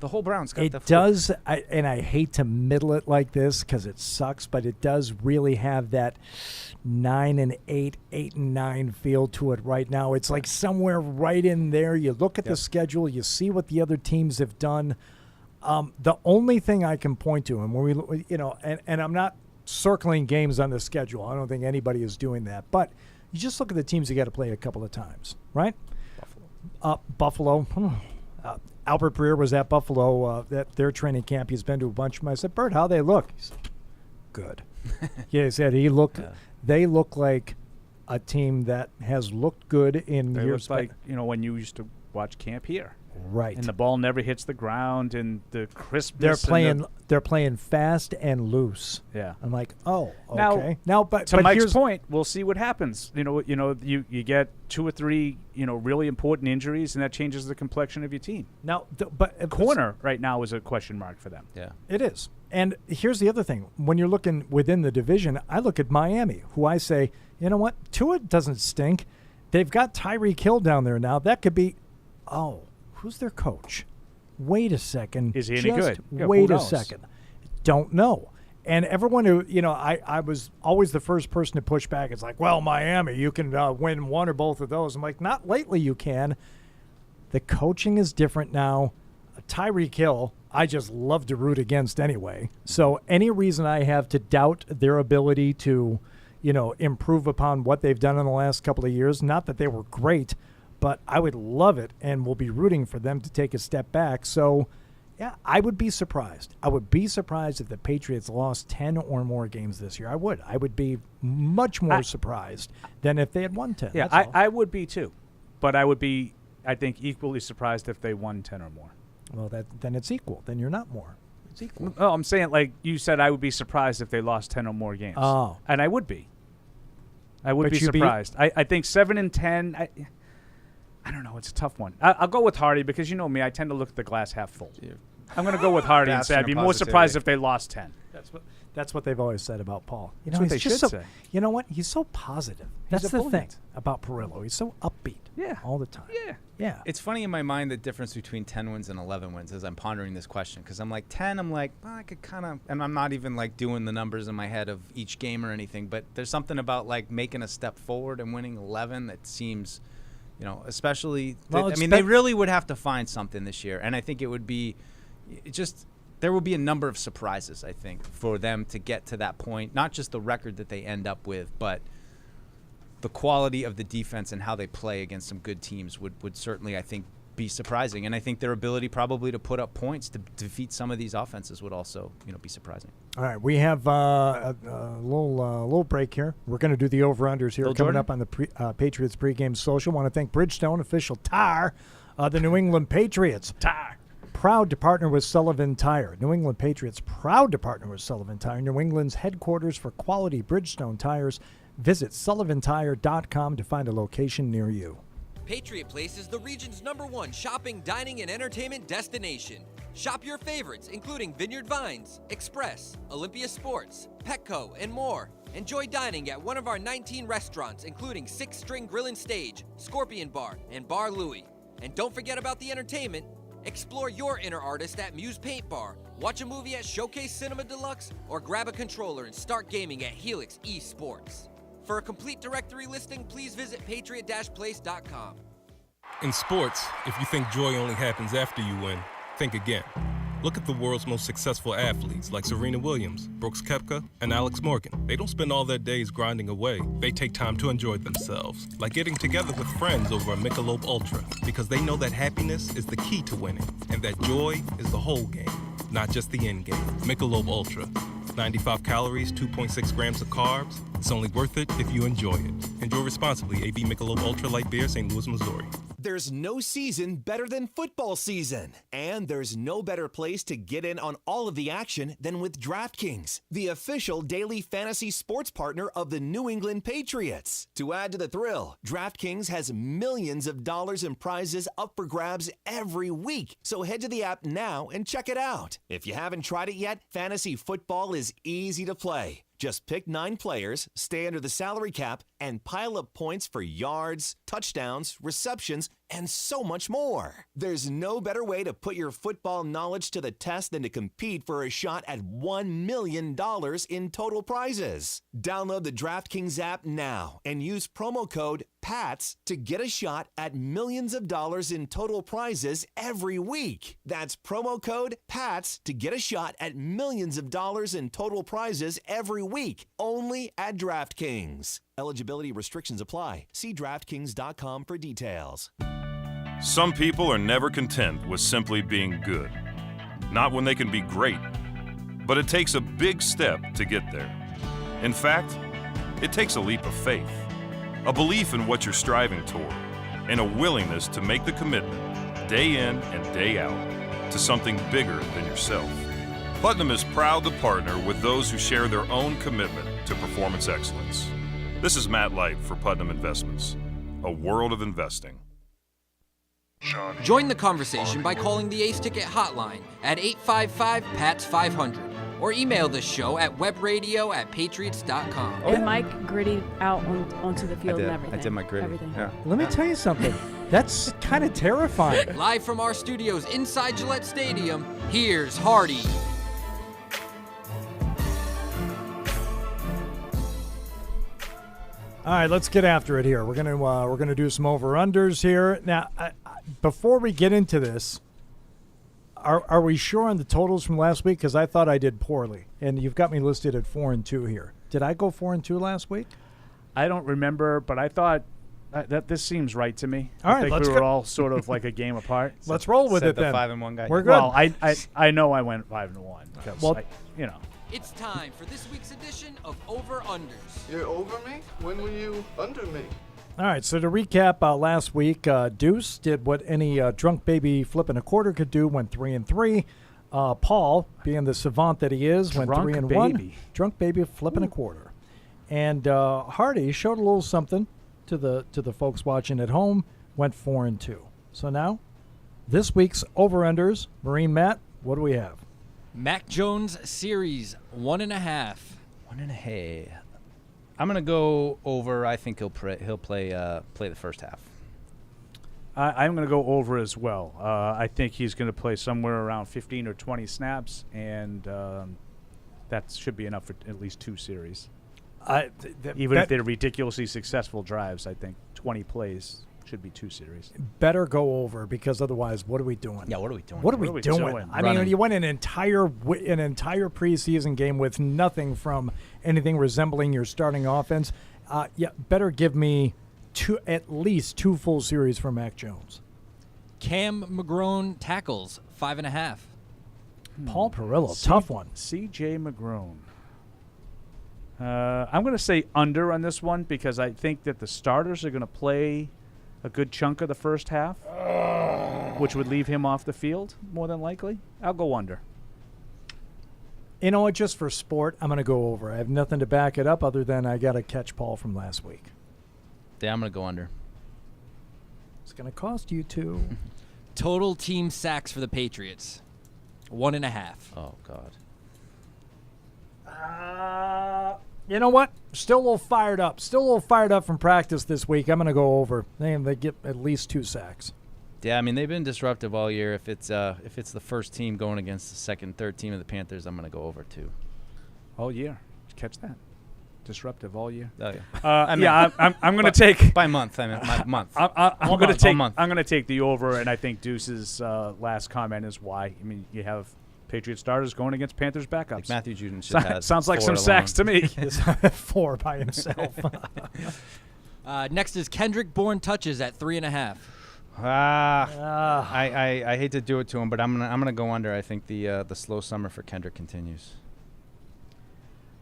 the whole Browns got the flu. It does, and I hate to middle it like this because it sucks, but it does really have that 9-8, 8-9 feel to it right now. It's like somewhere right in there. You look at the schedule, you see what the other teams have done. The only thing I can point to, and when we, and I'm not circling games on the schedule. I don't think anybody is doing that. But you just look at the teams you got to play a couple of times, right? Buffalo. Albert Breer was at Buffalo at their training camp. He's been to a bunch of them. I said, Bert, how they look? He said, good. He said they look like a team that has looked good in they years. Look like when you used to watch camp here. Right. And the ball never hits the ground, and the crispness. They're playing fast and loose. Yeah. I'm like, oh, okay. Now, but to Mike's point, we'll see what happens. You get 2 or 3, really important injuries, and that changes the complexion of your team. Now, but corner right now is a question mark for them. Yeah, it is. And here's the other thing: when you're looking within the division, I look at Miami, who I say, you know what, Tua doesn't stink. They've got Tyreek Hill down there now. That could be, who's their coach? Wait a second. Is he any good? Wait a second. Don't know. And everyone who, I was always the first person to push back. It's like, well, Miami, you can win one or both of those. I'm like, not lately you can. The coaching is different now. Tyreek Hill, I just love to root against anyway. So any reason I have to doubt their ability to, improve upon what they've done in the last couple of years, not that they were great, but I would love it and will be rooting for them to take a step back. So, yeah, I would be surprised. I would be surprised if the Patriots lost 10 or more games this year. I would. I would be much more surprised than if they had won 10. Yeah, I would be too. But I would be, I think, equally surprised if they won 10 or more. Well, then it's equal. Then you're not more. It's equal. Oh, I'm saying, like you said, I would be surprised if they lost 10 or more games. Oh. And I would be. I would be surprised. I think 7 and 10, I don't know. It's a tough one. I'll go with Hardy because you know me. I tend to look at the glass half full. I'm going to go with Hardy and say I'd be more surprised if they lost 10. That's what they've always said about Paul. That's what they should say. You know what? He's so positive. That's the thing about Perillo. He's so upbeat. Yeah. All the time. Yeah. It's funny in my mind the difference between 10 wins and 11 wins as I'm pondering this question, because I'm like 10. I'm like, I could kind of, and I'm not even like doing the numbers in my head of each game or anything. But there's something about like making a step forward and winning 11 that seems. Especially, they really would have to find something this year. And I think it would be there will be a number of surprises, I think, for them to get to that point. Not just the record that they end up with, but the quality of the defense and how they play against some good teams would certainly, I think, be surprising. And I think their ability probably to put up points to defeat some of these offenses would also, be surprising. All right, we have a little break here. We're going to do the over-unders here coming up on the Patriots pregame social. Want to thank Bridgestone, official tire, the New England Patriots. Tire. Proud to partner with Sullivan Tire. New England Patriots proud to partner with Sullivan Tire, New England's headquarters for quality Bridgestone tires. Visit sullivantire.com to find a location near you. Patriot Place is the region's #1 shopping, dining, and entertainment destination. Shop your favorites, including Vineyard Vines, Express, Olympia Sports, Petco, and more. Enjoy dining at one of our 19 restaurants, including Six String Grill and Stage, Scorpion Bar, and Bar Louie. And don't forget about the entertainment. Explore your inner artist at Muse Paint Bar, watch a movie at Showcase Cinema Deluxe, or grab a controller and start gaming at Helix Esports. For a complete directory listing, please visit patriot-place.com. In sports, if you think joy only happens after you win, think again. Look at the world's most successful athletes like Serena Williams, Brooks Koepka, and Alex Morgan. They don't spend all their days grinding away. They take time to enjoy themselves, like getting together with friends over a Michelob Ultra, because they know that happiness is the key to winning, and that joy is the whole game, not just the end game. Michelob Ultra. 95 calories, 2.6 grams of carbs. It's only worth it if you enjoy it. Enjoy responsibly. AB Michelob Ultra Light Beer, St. Louis, Missouri. There's no season better than football season. And there's no better place to get in on all of the action than with DraftKings, the official daily fantasy sports partner of the New England Patriots. To add to the thrill, DraftKings has millions of dollars in prizes up for grabs every week. So head to the app now and check it out. If you haven't tried it yet, fantasy football is easy to play. Just pick 9 players, stay under the salary cap, and pile up points for yards, touchdowns, receptions, and so much more. There's no better way to put your football knowledge to the test than to compete for a shot at $1 million in total prizes. Download the DraftKings app now and use promo code PATS to get a shot at millions of dollars in total prizes every week. That's promo code PATS to get a shot at millions of dollars in total prizes every week, only at DraftKings. Eligibility restrictions apply. See DraftKings.com for details. Some people are never content with simply being good. Not when they can be great. But it takes a big step to get there. In fact, it takes a leap of faith, a belief in what you're striving toward, and a willingness to make the commitment, day in and day out, to something bigger than yourself. Putnam is proud to partner with those who share their own commitment to performance excellence. This is Matt Light for Putnam Investments, a world of investing. Join the conversation by calling the Ace Ticket hotline at 855-PATS-500 or email the show at webradio@patriots.com. And Mike gritty out onto the field and everything. I did my gritty. Everything. Yeah. Let me tell you something. That's kind of terrifying. Live from our studios inside Gillette Stadium, here's Hardy. All right, let's get after it here. We're gonna do some over-unders here. Now, before we get into this, are we sure on the totals from last week? Because I thought I did poorly, and you've got me listed at 4-2 here. Did I go 4-2 last week? I don't remember, but I thought that this seems right to me. All right, I think let's we were go. all sort of like a game apart. Let's roll with it the then. 5-1 guy. We're good. Well, I know I went 5-1 because Well, you know. It's time for this week's edition of Over-Unders. You're over me? When were you under me? All right, so to recap, last week, Deuce did what any drunk baby flipping a quarter could do, went 3-3. Paul, being the savant that he is, went 3-1. Drunk baby flipping a quarter. And Hardy showed a little something to the folks watching at home, went 4-2. So now, this week's over-unders, Marine Matt, what do we have? Mac Jones series 1.5. 1.5. I'm gonna go over. I think he'll play the first half. I'm going to go over as well. I think he's going to play somewhere around 15 or 20 snaps, and that should be enough for at least 2 series. Even if they're ridiculously successful drives, I think 20 plays should be 2 series. Better go over, because otherwise, what are we doing? Yeah, what are we doing? What are we doing? I mean, you went an entire preseason game with nothing from anything resembling your starting offense. Better give me at least 2 full series for Mac Jones. Cam McGrone tackles 5.5. Paul Perillo, tough one. C.J. McGrone. I'm going to say under on this one, because I think that the starters are going to play a good chunk of the first half, which would leave him off the field, more than likely. I'll go under. You know what? Just for sport, I'm going to go over. I have nothing to back it up other than I got to catch Paul from last week. Yeah, I'm going to go under. It's going to cost you 2. Total team sacks for the Patriots. 1.5. Oh, God. You know what? Still a little fired up. From practice this week. I'm going to go over. They get at least 2 sacks. Yeah, I mean, they've been disruptive all year. If it's the first team going against the second, third team of the Panthers, I'm going to go over 2. All year. Did you catch that? Disruptive all year. Oh yeah. I'm going to take by month. I mean, month. I'm going to take the over, and I think Deuce's last comment is why. I mean, you have Patriot starters going against Panthers backups. Like Matthew Judon should have sounds like some sacks to me. 4 by himself. Next is Kendrick Bourne touches at 3.5. I hate to do it to him, but I'm gonna go under. I think the slow summer for Kendrick continues.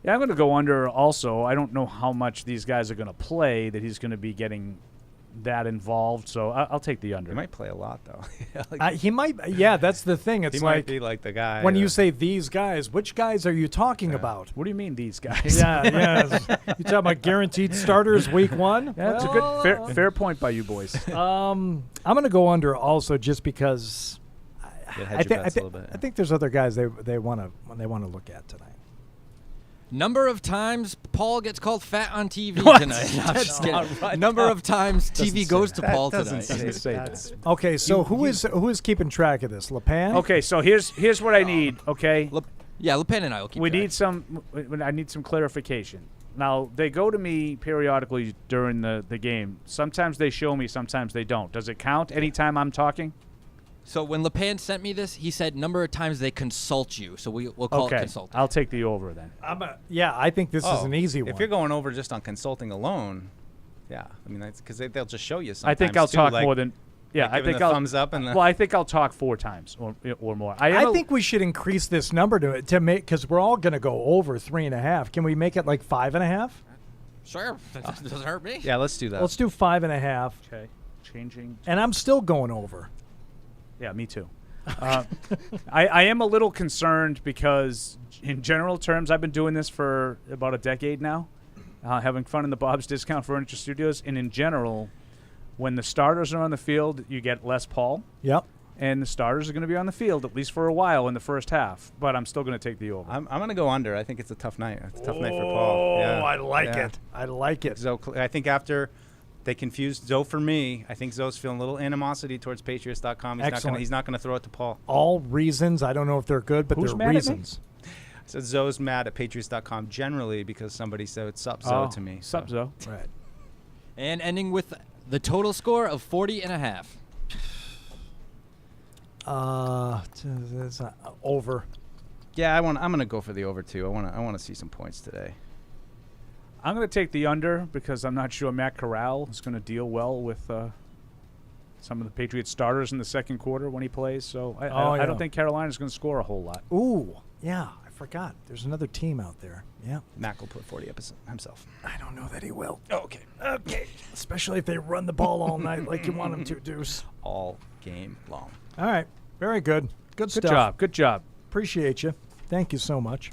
Yeah, I'm going to go under also. I don't know how much these guys are going to play, that he's going to be getting that involved. So I'll take the under. He might play a lot, though. He might. Yeah, that's the thing. It's he might be like the guy. When you say these guys, which guys are you talking about? What do you mean these guys? Yeah. You talking about guaranteed starters week 1? Yeah, that's a good fair point by you boys. I'm going to go under also just because I think there's other guys they want to look at tonight. Number of times Paul gets called fat on TV tonight. No, I'm just kidding. Right. Number of times TV goes to Paul tonight. Say that. Okay, so who is keeping track of this? LePan? Okay, so here's what I need. Okay. LePan and I will keep. I need some clarification. Now they go to me periodically during the game. Sometimes they show me, sometimes they don't. Does it count anytime I'm talking? So when LePan sent me this, he said number of times they consult you. So we'll call it consulting. I'll take the over then. I think this is an easy one. If you're going over just on consulting alone, yeah. I mean, that's because they'll just show you sometimes. I think I'll talk more than. Yeah, I think I'll thumbs up and. Well, I think I'll talk 4 times or more. I think we should increase this number to make, because we're all going to go over 3.5. Can we make it like 5.5? Sure, that doesn't hurt me. Yeah, let's do that. Let's do 5.5. Okay, changing. And I'm still going over. Yeah, me too. I am a little concerned because, in general terms, I've been doing this for about a decade now, having fun in the Bob's Discount Furniture Studios. And in general, when the starters are on the field, you get less Paul. Yep. And the starters are going to be on the field, at least for a while in the first half. But I'm still going to take the over. I'm going to go under. I think it's a tough night. It's a tough night for Paul. Yeah. I like it. I like it. So I think after they confused Zoe for me, I think Zoe's feeling a little animosity towards Patriots.com. He's not going to throw it to Paul. All reasons. I don't know if they're good, but they're reasons. So Zoe's mad at Patriots.com generally because somebody said sup Zoe to me. Sup Zoe. Right. And ending with the total score of 40.5. Over. Yeah, I'm going to go for the over too. I want to see some points today. I'm going to take the under because I'm not sure Matt Corral is going to deal well with some of the Patriots starters in the second quarter when he plays. So I don't think Carolina's going to score a whole lot. Ooh, yeah, I forgot. There's another team out there. Yeah. Matt will put 40 up himself. I don't know that he will. Oh, okay. Especially if they run the ball all night like you want them to, Deuce. All game long. All right. Very good. Good stuff. Good job. Appreciate you. Thank you so much.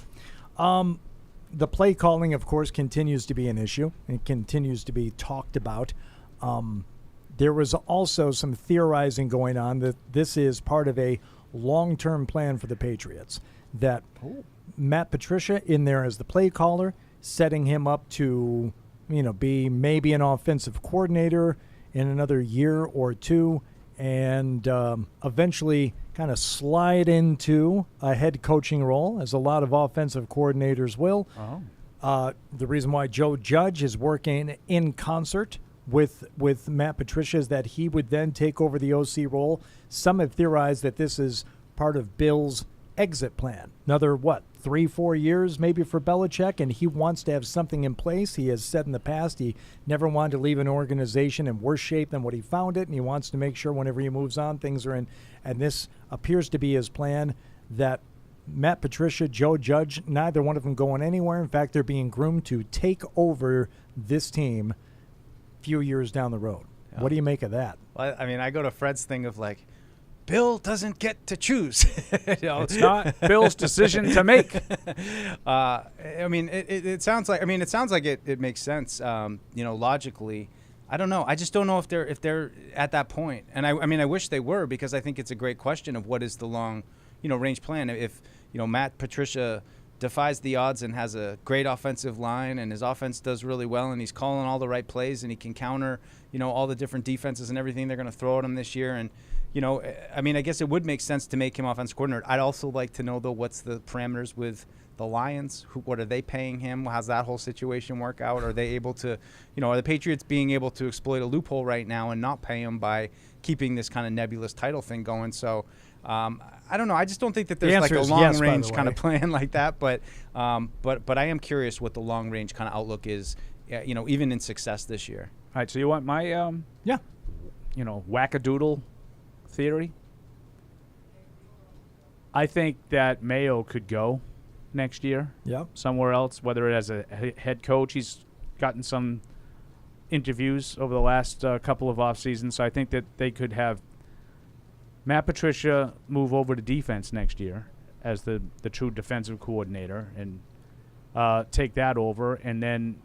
The play calling, of course, continues to be an issue. It continues to be talked about. There was also some theorizing going on that this is part of a long-term plan for the Patriots, that Matt Patricia in there as the play caller, setting him up to, be maybe an offensive coordinator in another year or two, and eventually kind of slide into a head coaching role, as a lot of offensive coordinators will. The reason why Joe Judge is working in concert with Matt Patricia is that he would then take over the OC role. Some have theorized that this is part of Bill's exit plan. Another, 3-4 years maybe for Belichick, and he wants to have something in place. He has said in the past he never wanted to leave an organization in worse shape than what he found it, and he wants to make sure whenever he moves on, things are in. And this appears to be his plan, that Matt Patricia, Joe Judge, neither one of them going anywhere. In fact, they're being groomed to take over this team a few years down the road. Yeah. What do you make of that? Well, I mean, I go to Fred's thing of Bill doesn't get to choose. It's not Bill's decision to make. It sounds like it makes sense. Logically, I don't know. I just don't know if they're at that point. And I wish they were, because I think it's a great question of what is the long range plan. If Matt Patricia defies the odds and has a great offensive line and his offense does really well and he's calling all the right plays and he can counter, all the different defenses and everything they're going to throw at him this year. And, I guess it would make sense to make him offensive coordinator. I'd also like to know, though, what's the parameters with the Lions? What are they paying him? How's that whole situation work out? Are they able to, are the Patriots being able to exploit a loophole right now and not pay him by keeping this kind of nebulous title thing going? So, I don't know. I just don't think that there's like a long-range kind of plan like that. But I am curious what the long-range kind of outlook is, even in success this year. All right, so you want my wackadoodle theory? I think that Mayo could go next year. Yep. Somewhere else, whether it as a head coach. He's gotten some interviews over the last couple of off seasons, so I think that they could have Matt Patricia move over to defense next year as the true defensive coordinator and take that over. And then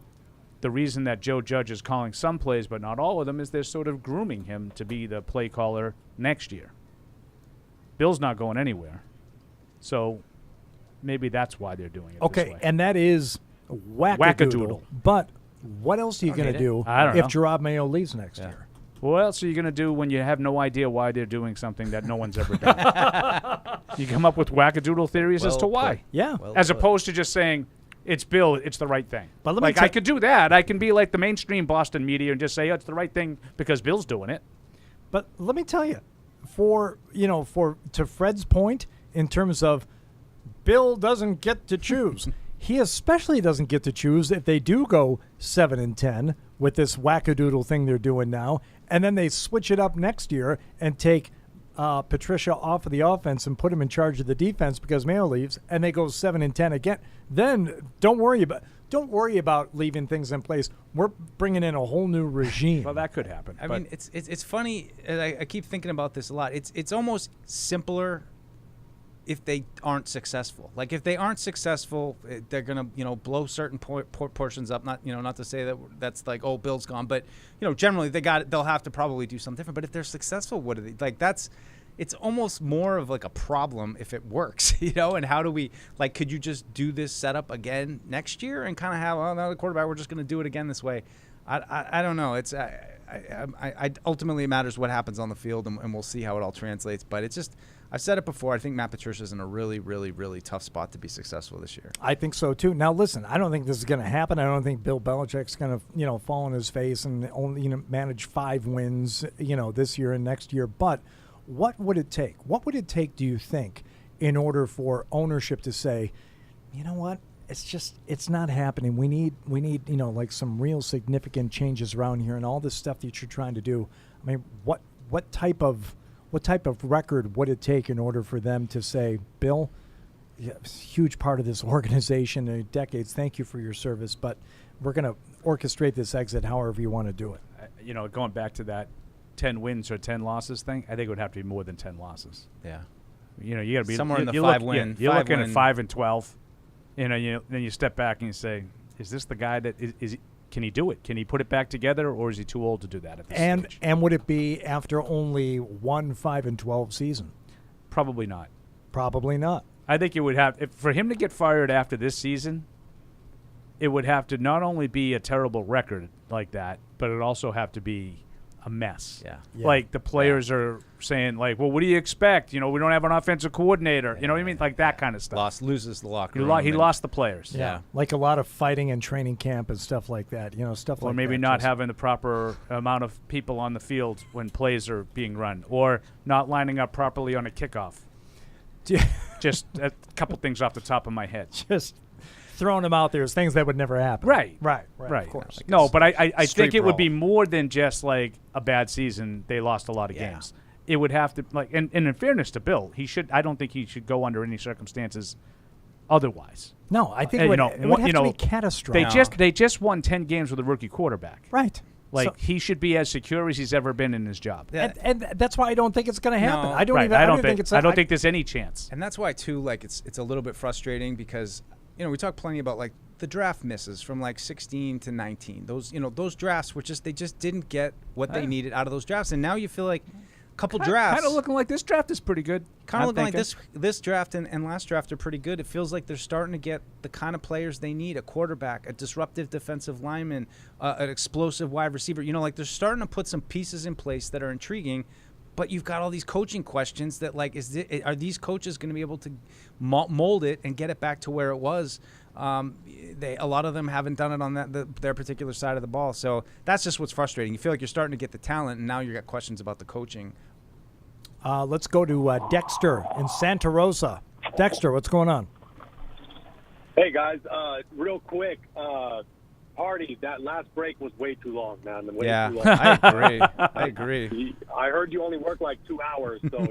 the reason that Joe Judge is calling some plays but not all of them is they're sort of grooming him to be the play caller next year. Bill's not going anywhere. So maybe that's why they're doing it this way. And that is wackadoodle. But what else are you going to do if Gerard Mayo leaves next year? What else are you going to do when you have no idea why they're doing something that no one's ever done? You come up with wackadoodle theories as to why. Yeah. As opposed to just saying, it's Bill, it's the right thing. But let me I could do that. I can be like the mainstream Boston media and just say, it's the right thing because Bill's doing it. But let me tell you, to Fred's point, in terms of Bill doesn't get to choose, he especially doesn't get to choose if they do go 7-10 with this wackadoodle thing they're doing now, and then they switch it up next year and take Patricia off of the offense and put him in charge of the defense because Mayo leaves, and they go 7-10 again. Then don't worry about leaving things in place. We're bringing in a whole new regime. Well, that could happen. I mean, it's funny. I keep thinking about this a lot. It's almost simpler if they aren't successful. Like if they aren't successful, they're gonna blow certain portions up. Not not to say that's like, oh, Bill's gone, but generally they'll have to probably do something different. But if they're successful, what are they like? It's almost more of like a problem if it works, And how do we could you just do this setup again next year and kind of have another quarterback? We're just gonna do it again this way. I don't know. It's I ultimately it matters what happens on the field, and we'll see how it all translates. But it's just. I've said it before. I think Matt Patricia's in a really, really, really tough spot to be successul this year. I think so too. Now, listen, I don't think this is going to happen. I don't think Bill Belichick's going to, fall on his face and only manage 5 wins, this year and next year. But what would it take? What would it take, do you think, in order for ownership to say, you know what? It's not happening. We need some real significant changes around here and all this stuff that you're trying to do. I mean, what type of record would it take in order for them to say, Bill, huge part of this organization in decades, thank you for your service, but we're going to orchestrate this exit however you want to do it? Going back to that 10 wins or 10 losses thing, I think it would have to be more than 10 losses. Yeah. You got to be somewhere in the 5-win. You're looking at 5-12. Then you step back and you say, is this the guy that is can he do it? Can he put it back together, or is he too old to do that at this stage? And would it be after only one 5-12 season? Probably not. Probably not. I think it would have for him to get fired after this season. It would have to not only be a terrible record like that, but it would also have to be a mess. Yeah. Like the players are saying, well, what do you expect? We don't have an offensive coordinator. You know what I mean? Like that kind of stuff. Loses the locker room. He lost the players. Yeah. Like a lot of fighting in training camp and stuff like that. Stuff like that. Or maybe not having the proper amount of people on the field when plays are being run, or not lining up properly on a kickoff. Just a couple things off the top of my head. Just throwing them out there as things that would never happen. Right. Of course. No, but I think it would be more than just like a bad season. They lost a lot of games. It would have to and in fairness to Bill, I don't think he should go under any circumstances otherwise. No, I think it would have to be catastrophic. They just won 10 games with a rookie quarterback. Right. He should be as secure as he's ever been in his job. And that's why I don't think it's going to happen. No. I don't think there's any chance. And that's why too, it's a little bit frustrating because we talk plenty about the draft misses from 16 to 19. Those those drafts were they just didn't get what they needed out of those drafts, and now you feel like couple drafts. Kind of looking like this draft is pretty good. Kind of looking like this draft and last draft are pretty good. It feels like they're starting to get the kind of players they need: a quarterback, a disruptive defensive lineman, an explosive wide receiver. Like they're starting to put some pieces in place that are intriguing. But you've got all these coaching questions that, like, are these coaches going to be able to mold it and get it back to where it was? A lot of them haven't done it on their particular side of the ball. So that's just what's frustrating. You feel like you're starting to get the talent, and now you've got questions about the coaching. Let's go to Dexter in Santa Rosa. Dexter, what's going on? Hey, guys. Real quick. Party, that last break was way too long, man. Way too long. I agree. I heard you only work like 2 hours, so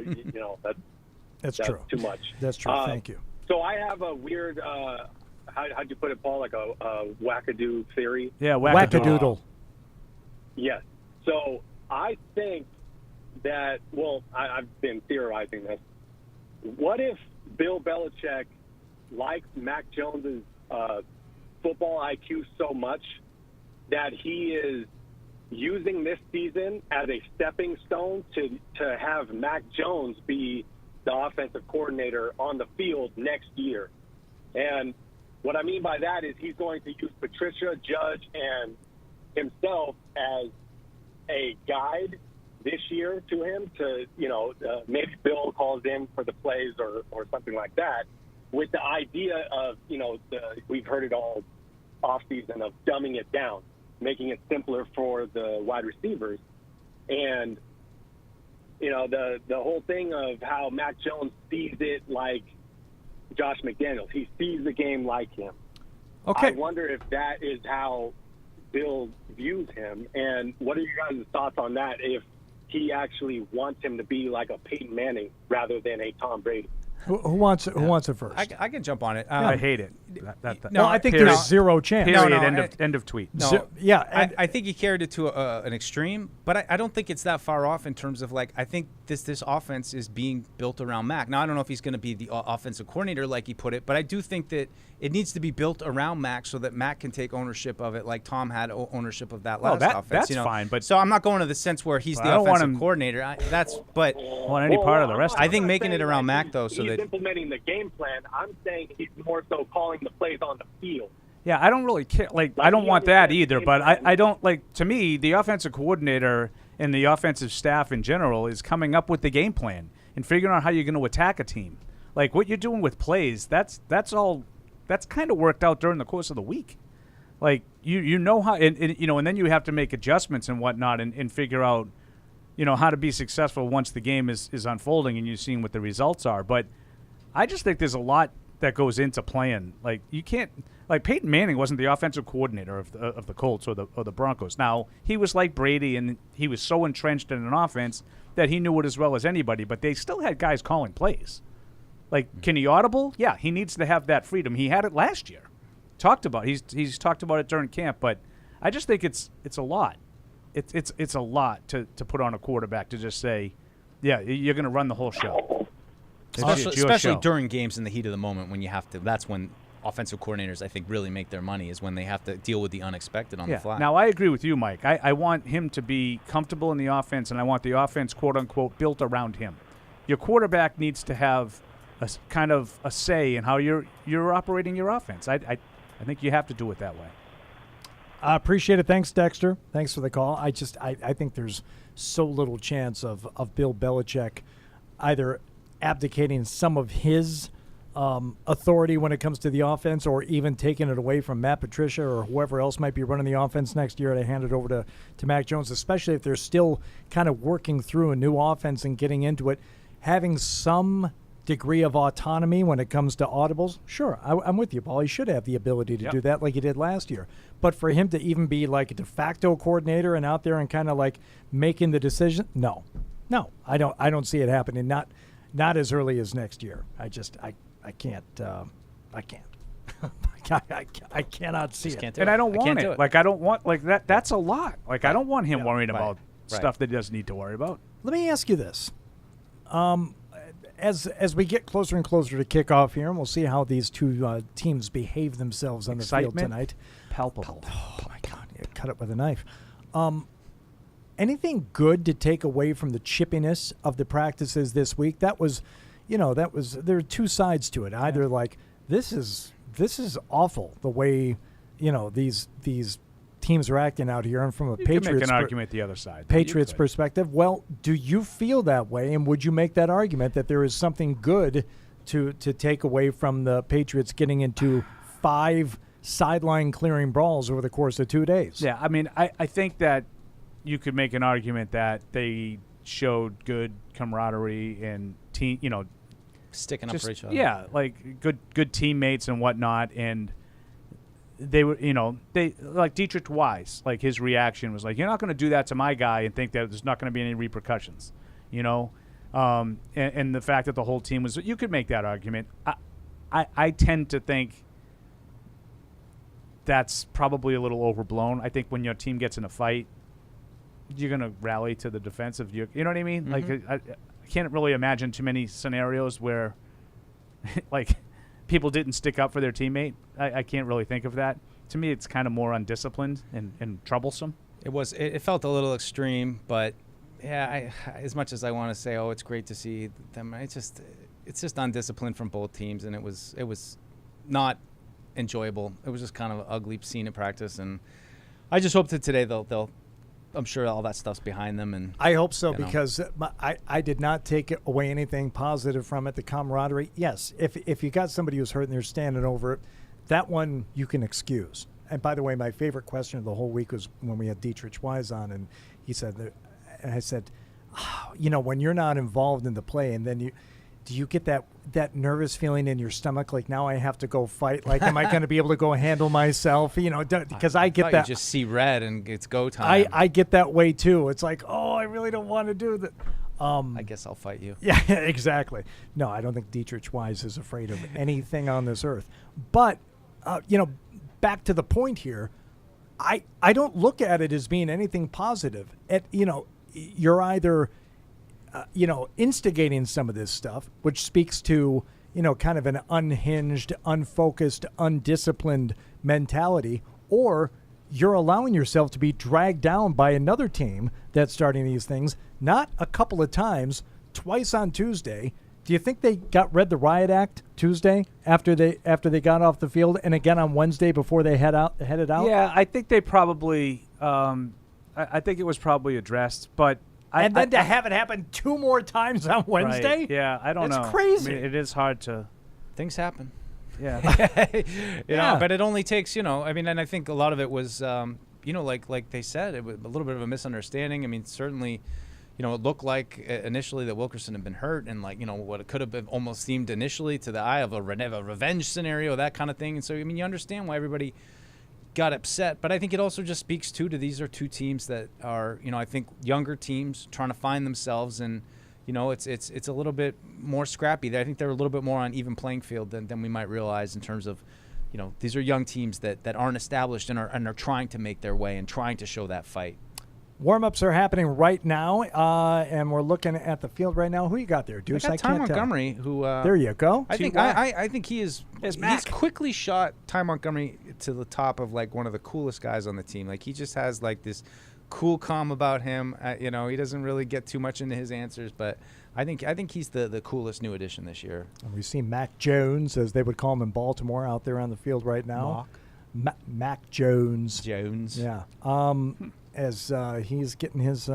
that's true. Too much. That's true. Thank you. So I have a weird, how'd you put it, Paul? Like a wackadoo theory. Yeah, wackadoodle. Yes. So I think that. Well, I've been theorizing this. What if Bill Belichick likes Mac Jones's football IQ so much that he is using this season as a stepping stone to have Mac Jones be the offensive coordinator on the field next year? And what I mean by that is he's going to use Patricia, Judge, and himself as a guide this year to him to, maybe Bill calls in for the plays or something like that, with the idea of, we've heard it all offseason of dumbing it down, making it simpler for the wide receivers. And, the whole thing of how Mac Jones sees it like Josh McDaniels. He sees the game like him. Okay. I wonder if that is how Bill views him. And what are your guys' thoughts on that, if he actually wants him to be like a Peyton Manning rather than a Tom Brady? Who wants it first? I can jump on it. I hate it. No, I think there's zero chance. Period. End of tweet. No, yeah, I think he carried it to an extreme, but I don't think it's that far off in terms of, like, I think this offense is being built around Mac. Now, I don't know if he's going to be the offensive coordinator like he put it, but I do think that it needs to be built around Mac so that Mac can take ownership of it, like Tom had ownership of that last offense. That's fine, but so I'm not going to the sense where he's the offensive coordinator. Want any part of the rest. I think making it around Mac though, so he's that implementing the game plan. I'm saying he's more so calling the plays on the field. Yeah, I don't really care. Like I don't want that either, but I don't like. To me, the offensive coordinator and the offensive staff in general is coming up with the game plan and figuring out how you're going to attack a team. Like what you're doing with plays, that's all. That's kind of worked out during the course of the week. Like you know how, and then you have to make adjustments and whatnot and figure out, how to be successful once the game is unfolding and you're seeing what the results are. But I just think there's a lot that goes into playing. Like you can't, like Peyton Manning wasn't the offensive coordinator of the Colts or the Broncos. Now he was like Brady, and he was so entrenched in an offense that he knew it as well as anybody. But they still had guys calling plays. Like, can he audible? Yeah, he needs to have that freedom. He had it last year. He's talked about it during camp, but I just think it's a lot. It's a lot to put on a quarterback to just say, yeah, you're going to run the whole show. Especially during games in the heat of the moment when you have to. That's when offensive coordinators, I think, really make their money, is when they have to deal with the unexpected on the fly. Now, I agree with you, Mike. I want him to be comfortable in the offense, and I want the offense, quote unquote, built around him. Your quarterback needs to have a kind of a say in how you're operating your offense. I think you have to do it that way. I appreciate it. Thanks, Dexter. Thanks for the call. I think there's so little chance of Bill Belichick either abdicating some of his authority when it comes to the offense, or even taking it away from Matt Patricia or whoever else might be running the offense next year to hand it over to Mac Jones, especially if they're still kind of working through a new offense and getting into it. Having some degree of autonomy when it comes to audibles, sure, I'm with you, Paul. He should have the ability to do that like he did last year. But for him to even be like a de facto coordinator and out there and kind of like making the decision, no, I don't see it happening. Not as early as next year. I can't. I cannot see it. And I don't want it. Like I don't want like that. That's a lot. Like I don't want him worrying about stuff that he doesn't need to worry about. Let me ask you this. As we get closer and closer to kickoff here, and we'll see how these two teams behave themselves on the field tonight. Palpable. Oh, my God. Yeah, cut it with a knife. anything good to take away from the chippiness of the practices this week? That was, there are two sides to it. Either like this is awful the way, these teams are acting out here, and from a You Patriots can make an argument the other side. Patriots perspective. Well, do you feel that way, and would you make that argument that there is something good to take away from the Patriots getting into 5 sideline clearing brawls over the course of 2 days? Yeah, I mean, I think that you could make an argument that they showed good camaraderie and team, sticking up for each other. Yeah, like good teammates and whatnot, and they were, they like Dietrich Wise, like his reaction was like, you're not going to do that to my guy and think that there's not going to be any repercussions, and the fact that the whole team was, you could make that argument. I tend to think that's probably a little overblown. I think when your team gets in a fight, you're going to rally to the defense of you know what I mean? Mm-hmm. Like I can't really imagine too many scenarios where like people didn't stick up for their teammate. I can't really think of that. To me, it's kind of more undisciplined and troublesome. It felt a little extreme, but yeah, as much as I want to say, oh, it's great to see them, it's just undisciplined from both teams, and it was not enjoyable. It was just kind of an ugly scene at practice, and I just hope that today they'll I'm sure all that stuff's behind them, and I hope so, because I did not take away anything positive from it. The camaraderie, yes. If you got somebody who's hurt and they're standing over it, that one you can excuse. And by the way, my favorite question of the whole week was when we had Dietrich Wise on, and he said that, and I said, when you're not involved in the play, and then do you get that nervous feeling in your stomach, like now I have to go fight? Like, am I going to be able to go handle myself? Because I get that. You just see red and it's go time. I get that way too. It's like, oh, I really don't want to do that. I guess I'll fight you. Yeah, exactly. No, I don't think Dietrich Wise is afraid of anything on this earth. But, back to the point here, I don't look at it as being anything positive. You're either instigating some of this stuff, which speaks to, kind of an unhinged, unfocused, undisciplined mentality, or you're allowing yourself to be dragged down by another team that's starting these things, not a couple of times, twice on Tuesday. Do you think they read the riot act Tuesday after they got off the field, and again on Wednesday before they headed out? Yeah, I think they probably I think it was probably addressed, but then to have it happen 2 more times on Wednesday? Right. Yeah, I don't know. It's crazy. I mean, it is hard to. Things happen. Yeah. Yeah. But it only takes, and I think a lot of it was, like they said, it was a little bit of a misunderstanding. I mean, certainly, it looked like initially that Wilkerson had been hurt, and what it could have been almost seemed initially to the eye of a revenge scenario, that kind of thing. And so, you understand why everybody got upset, but I think it also just speaks to these are 2 teams that are, I think younger teams trying to find themselves, and it's a little bit more scrappy. I think they're a little bit more on even playing field than we might realize in terms of, these are young teams that aren't established and are trying to make their way and trying to show that fight. Warm-ups are happening right now, and we're looking at the field right now. Who you got there, Deuce? I got Ty Montgomery, who there you go. I think he is. He's quickly shot Ty Montgomery to the top of one of the coolest guys on the team. Like, he just has this cool calm about him. He doesn't really get too much into his answers, but I think he's the coolest new addition this year. And we see Mac Jones, as they would call him in Baltimore, out there on the field right now. Mac Jones. Yeah. As he's getting his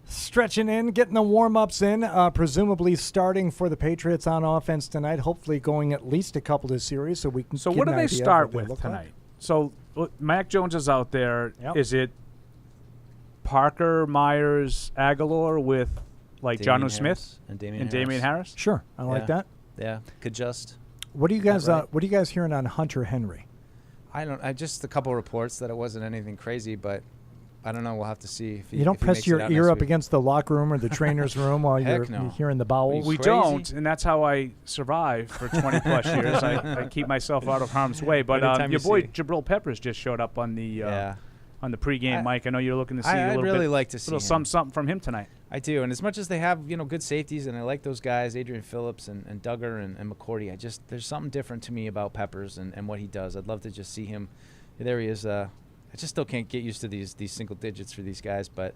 stretching in, getting the warm-ups in, presumably starting for the Patriots on offense tonight, hopefully going at least a couple of series so we can So get what do an they idea start of what with they look tonight? like. So Mac Jones is out there. Yep. Is it Parker, Myers, Aguilar with Damian Jonnu Smith and Damian Harris? Sure, I like that. Yeah, could just. What do you guys hearing on Hunter Henry? I just a couple reports that it wasn't anything crazy, but I don't know. We'll have to see. If you don't press your ear up against the locker room or the trainer's room while you're hearing the bowels. We don't, and that's how I survive for 20-plus years. I keep myself out of harm's way. But your boy Jabril Peppers just showed up on the pregame mic. I know you're looking to see a little really bit, like to see something from him tonight. I do, and as much as they have good safeties, and I like those guys, Adrian Phillips and Duggar and McCourty, there's something different to me about Peppers and what he does. I'd love to just see him. There he is, I just still can't get used to these single digits for these guys. But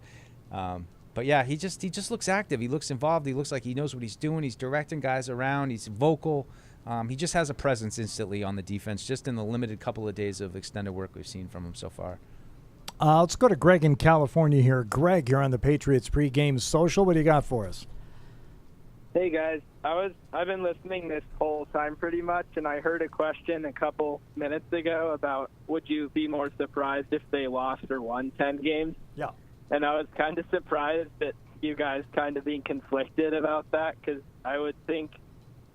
yeah, he just looks active. He looks involved. He looks like he knows what he's doing. He's directing guys around. He's vocal. He just has a presence instantly on the defense, just in the limited couple of days of extended work we've seen from him so far. Let's go to Greg in California here. Greg, you're on the Patriots Pregame Social. What do you got for us? Hey guys, I've been listening this whole time pretty much, and I heard a question a couple minutes ago about would you be more surprised if they lost or won 10 games? Yeah. And I was kind of surprised that you guys kind of being conflicted about that, because I would think,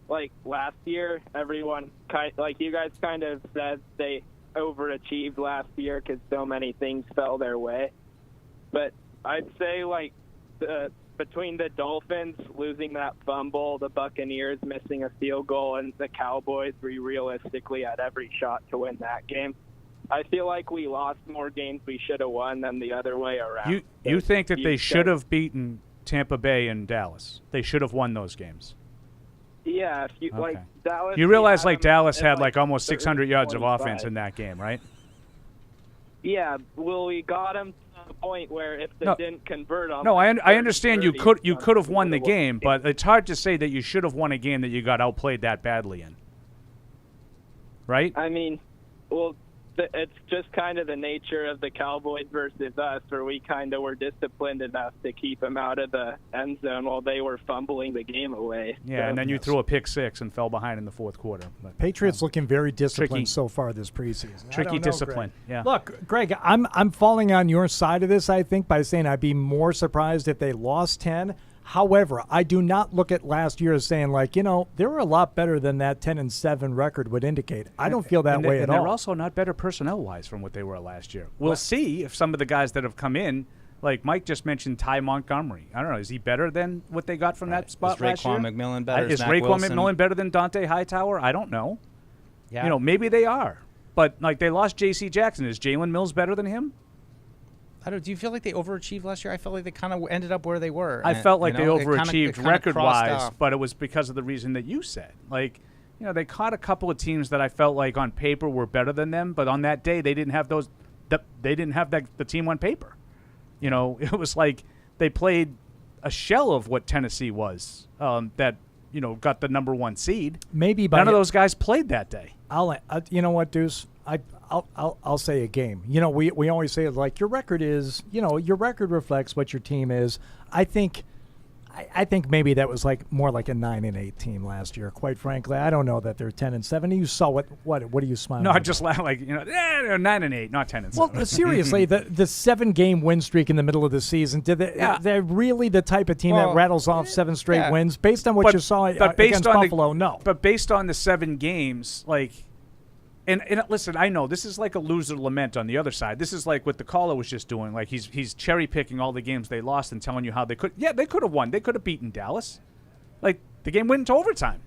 like last year, everyone you guys kind of said they overachieved last year because so many things fell their way. But I'd say between the Dolphins losing that fumble, the Buccaneers missing a field goal, and the Cowboys, we realistically had every shot to win that game. I feel like we lost more games we should have won than the other way around. You think that they should have beaten Tampa Bay and Dallas? They should have won those games. Yeah, if you Dallas. You realize Dallas had almost 600 yards of offense in that game, right? Yeah, well, we got them to the point where if they didn't convert them. No, I understand you could have won the game, but it's hard to say that you should have won a game that you got outplayed that badly in. Right? I mean, well, it's just kind of the nature of the Cowboys versus us, where we kind of were disciplined enough to keep them out of the end zone while they were fumbling the game away. Yeah, and then you threw a pick six and fell behind in the fourth quarter. But, Patriots looking very disciplined tricky. So far this preseason. Tricky discipline. Greg. Yeah. Look, Greg, I'm falling on your side of this, I think, by saying I'd be more surprised if they lost 10. However, I do not look at last year as saying, they were a lot better than that 10-7 record would indicate. I don't feel that way at all. And they're also not better personnel-wise from what they were last year. We'll see if some of the guys that have come in, like Mike just mentioned Ty Montgomery. I don't know. Is he better than what they got from that spot last year? Is Raekwon McMillan better? Is Raekwon McMillan better than Dante Hightower? I don't know. Yeah. Maybe they are. But, they lost J.C. Jackson. Is Jalen Mills better than him? Do you feel like they overachieved last year? I felt like they kind of ended up where they were. I felt like they overachieved record-wise, but it was because of the reason that you said. They caught a couple of teams that I felt like on paper were better than them, but on that day they didn't have those. They didn't have the team on paper. It was like they played a shell of what Tennessee was. That got the number 1 seed. Maybe none of those guys played that day. You know what, Deuce? I'll say a game. We always say your record is, your record reflects what your team is. I think maybe that was more like a 9-8 team last year. Quite frankly, I don't know that they're 10-7. You saw what are you smiling? No, I about? just laugh they're 9-8, not 10-7. Well, seriously, the 7-game win streak in the middle of the season. They're really the type of team that rattles off 7 straight wins based on what you saw against Buffalo? No, but based on the 7 games, And listen, I know this is like a loser lament on the other side. This is like what the caller was just doing. He's cherry picking all the games they lost and telling you how they could. Yeah, they could have won. They could have beaten Dallas. The game went into overtime.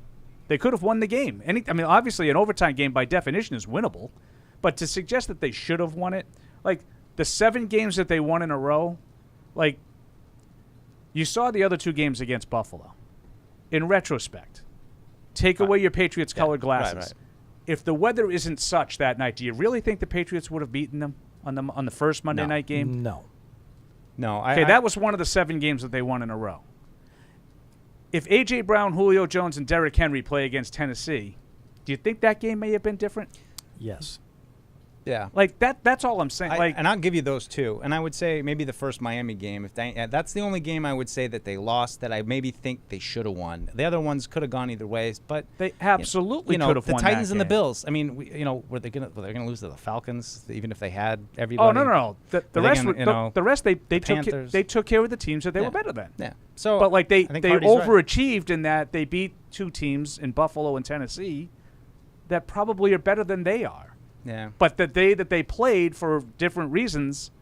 They could have won the game. Obviously, an overtime game by definition is winnable, but to suggest that they should have won it, the 7 games that they won in a row, you saw the other 2 games against Buffalo. In retrospect, take away your Patriots colored glasses. Right. If the weather isn't such that night, do you really think the Patriots would have beaten them on the first Monday night game? No. Okay, that was one of the 7 games that they won in a row. If A.J. Brown, Julio Jones, and Derrick Henry play against Tennessee, do you think that game may have been different? Yes. Yeah. That's all I'm saying. And I'll give you those 2. And I would say maybe the first Miami game. That's the only game I would say that they lost that I maybe think they should have won. The other ones could have gone either way, but they absolutely could have won. The Titans that and the game. Bills. Were they gonna lose to the Falcons even if they had everybody? Oh no. The rest they took care of the teams that they were better than. Yeah. So but they overachieved in that they beat 2 teams in Buffalo and Tennessee that probably are better than they are. Yeah. But the day that they played for different reasons,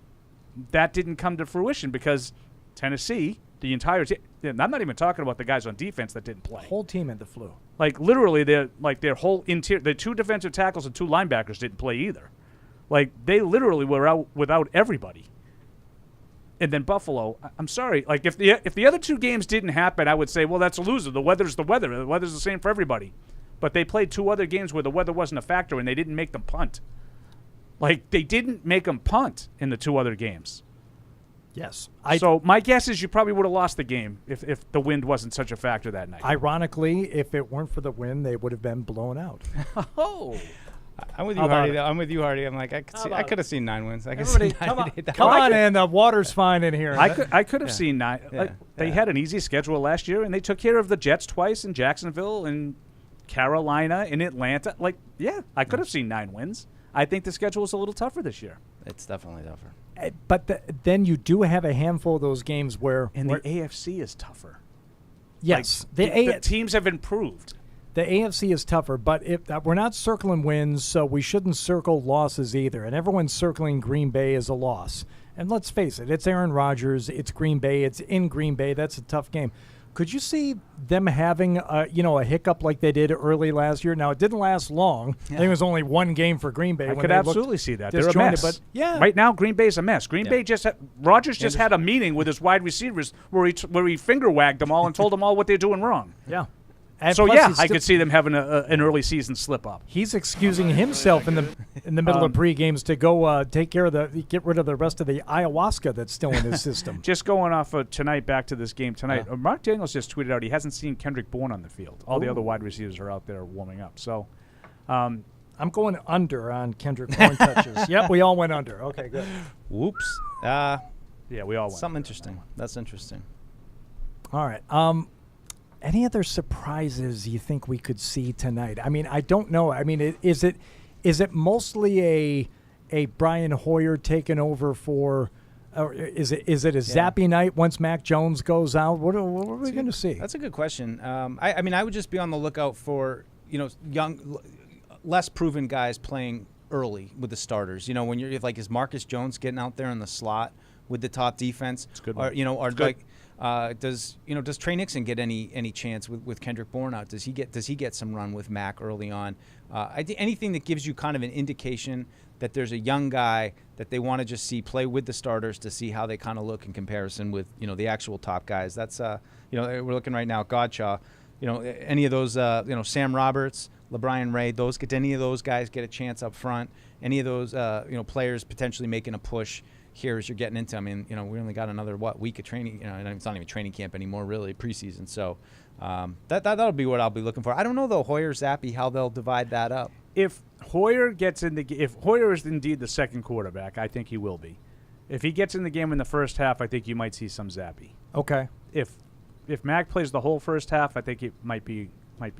that didn't come to fruition because Tennessee, the entire team, I'm not even talking about the guys on defense that didn't play. The whole team had the flu. Literally, their whole interior, the 2 defensive tackles and 2 linebackers didn't play either. They literally were out without everybody. And then Buffalo, I'm sorry, if the other 2 games didn't happen, I would say, well, that's a loser. The weather's the weather. The weather's the same for everybody. But they played 2 other games where the weather wasn't a factor and they didn't make them punt. Like, they didn't make them punt in the 2 other games. Yes. So my guess is you probably would have lost the game if the wind wasn't such a factor that night. Ironically, if it weren't for the wind, they would have been blown out. Oh. I'm with you, Hardy. I'm with you, Hardy. I'm like, I could have seen 9 wins. I could see 9 come on in. The water's fine in here. I could have seen 9. Like, they had an easy schedule last year, and they took care of the Jets twice in Jacksonville and Carolina and Atlanta. Like, I could have seen 9 wins. I think the schedule is a little tougher this year. It's definitely tougher. But then you do have a handful of those games where the AFC is tougher. Yes, like, the teams have improved. The AFC is tougher, but we're not circling wins, so we shouldn't circle losses either. And everyone's circling Green Bay as a loss. And let's face it, it's Aaron Rodgers, it's Green Bay, it's in Green Bay. That's a tough game. Could you see them having a hiccup like they did early last year? Now, it didn't last long. I think it was only 1 game for Green Bay. I could absolutely see that. They're a mess. But right now, Green Bay's a mess. Green Bay Rodgers just had a meeting with his wide receivers where he finger wagged them all and told them all what they're doing wrong. Yeah. And so I could see them having an early season slip up. He's excusing himself in the middle of pre-games to go get rid of the rest of the ayahuasca that's still in his system. Just going off of tonight, back to this game tonight. Mark Daniels just tweeted out he hasn't seen Kendrick Bourne on the field. All the other wide receivers are out there warming up. So I'm going under on Kendrick Bourne touches. Yep, we all went under. Okay, good. Whoops. Yeah, we all went. Something interesting. That's interesting. All right. Any other surprises you think we could see tonight? I mean, I don't know. I mean, is it mostly a Brian Hoyer taking over for? Or is it a zappy night once Mac Jones goes out? What are we going to see? That's a good question. I mean, I would just be on the lookout for young, less proven guys playing early with the starters. When you're like, is Marcus Jones getting out there in the slot with the top defense? It's good. Does Trey Nixon get any chance with Kendrick Bourne out? Does he get some run with Mac early on? I think anything that gives you kind of an indication that there's a young guy that they want to just see play with the starters to see how they kind of look in comparison with the actual top guys. That's we're looking right now at Godshaw. Any of those Sam Roberts, LeBrian Ray, any of those guys get a chance up front. Any of those players potentially making a push here as you're getting into. I mean, we only got another week of training. And it's not even training camp anymore, really, preseason. So that'll be what I'll be looking for. I don't know though, Hoyer, Zappy, how they'll divide that up. If Hoyer is indeed the second quarterback, I think he will be. If he gets in the game in the first half, I think you might see some Zappy. Okay. If Mac plays the whole first half, I think it might be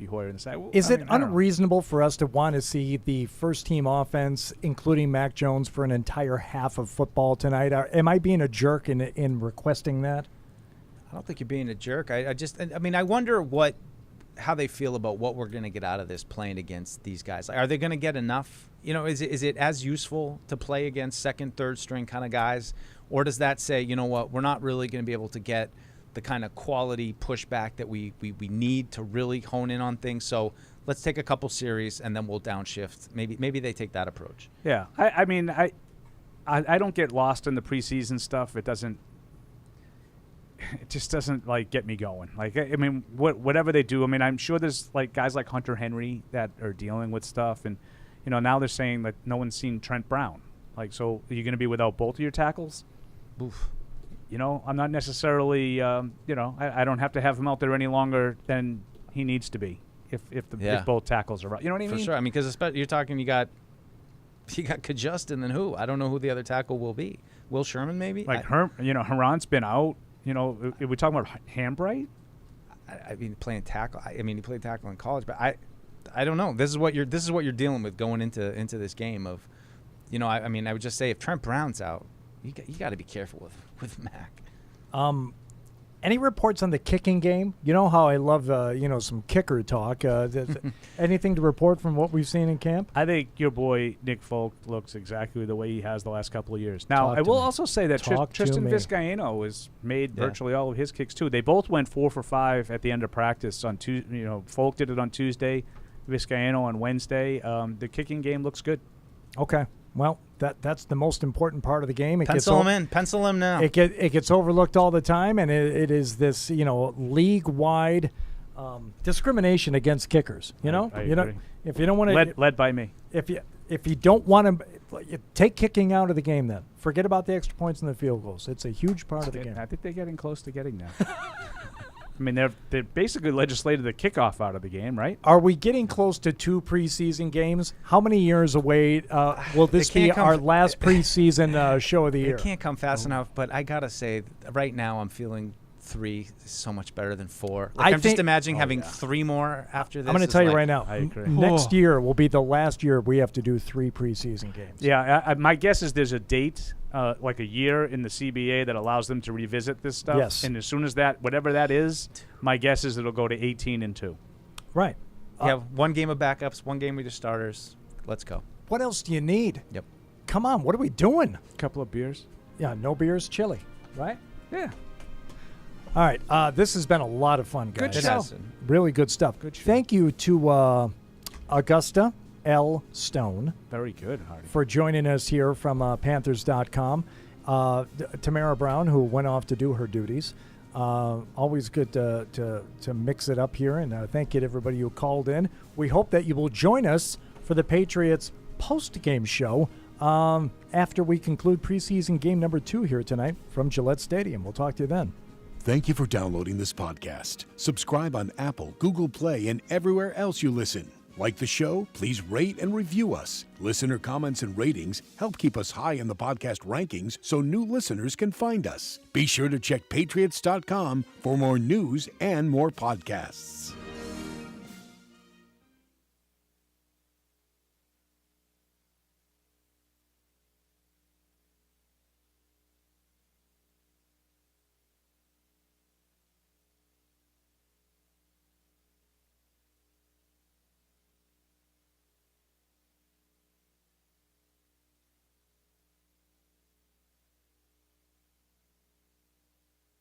Hoyer in the side. Is it unreasonable for us to want to see the first-team offense, including Mac Jones, for an entire half of football tonight? Am I being a jerk in requesting that? I don't think you're being a jerk. I wonder how they feel about what we're going to get out of this playing against these guys. Are they going to get enough? Is it as useful to play against second, third string kind of guys, or does that say, we're not really going to be able to get the kind of quality pushback that we need to really hone in on things. So let's take a couple series and then we'll downshift. Maybe they take that approach. Yeah, I mean, I don't get lost in the preseason stuff. It just doesn't get me going. Like, I mean, whatever they do. I mean, I'm sure there's guys like Hunter Henry that are dealing with stuff, and now they're saying that no one's seen Trent Brown. So are you going to be without both of your tackles? Oof. I'm not necessarily, I don't have to have him out there any longer than he needs to be if both tackles are out. You know what I mean? For sure. I mean, because you're talking, you got Kajust and then who? I don't know who the other tackle will be. Will Sherman maybe? Herron's been out. Are we talking about Hambright? I mean, playing tackle. I mean, he played tackle in college, but I don't know. This is what you're dealing with going into this game of, I mean, I would just say if Trent Brown's out, you got to be careful with Mac. Any reports on the kicking game? You know how I love some kicker talk. Anything to report from what we've seen in camp? I think your boy Nick Folk looks exactly the way he has the last couple of years. Now, I will also say that Tristan Vizcaino has made virtually all of his kicks too. They both went 4 for 5 at the end of practice on Tuesday. Folk did it on Tuesday, Vizcaino on Wednesday. The kicking game looks good. Okay. Well, that's the most important part of the game. Pencil him now. It gets overlooked all the time, and it is this league-wide discrimination against kickers. I agree. If you don't want to led by me. If if you don't want to take kicking out of the game, then forget about the extra points and the field goals. It's a huge part of the game. I think they're getting close to getting there. I mean, they basically legislated the kickoff out of the game, right? Are we getting close to 2 preseason games? How many years away will this be our last preseason show of the year? It can't come fast enough, but I got to say, right now I'm feeling 3 is so much better than 4. I'm just imagining having 3 more after this. I'm going to tell you right now, I agree. Next year will be the last year we have to do 3 preseason games. Yeah, my guess is there's a date, like a year in the CBA that allows them to revisit this stuff. Yes. And as soon as whatever that is, my guess is it'll go to 18-2. Right. You have 1 game of backups, 1 game with your starters. Let's go. What else do you need? Yep. Come on, what are we doing? A couple of beers. Yeah, no beers, chili, right? Yeah. All right, this has been a lot of fun, guys. Good show. Really good stuff. Good show. Thank you to Augusta Stone. Very good, Hardy. For joining us here from Panthers.com. Tamara Brown, who went off to do her duties. Always good to mix it up here, and thank you to everybody who called in. We hope that you will join us for the Patriots post-game show after we conclude preseason game number 2 here tonight from Gillette Stadium. We'll talk to you then. Thank you for downloading this podcast. Subscribe on Apple, Google Play, and everywhere else you listen. Like the show? Please rate and review us. Listener comments and ratings help keep us high in the podcast rankings so new listeners can find us. Be sure to check Patriots.com for more news and more podcasts.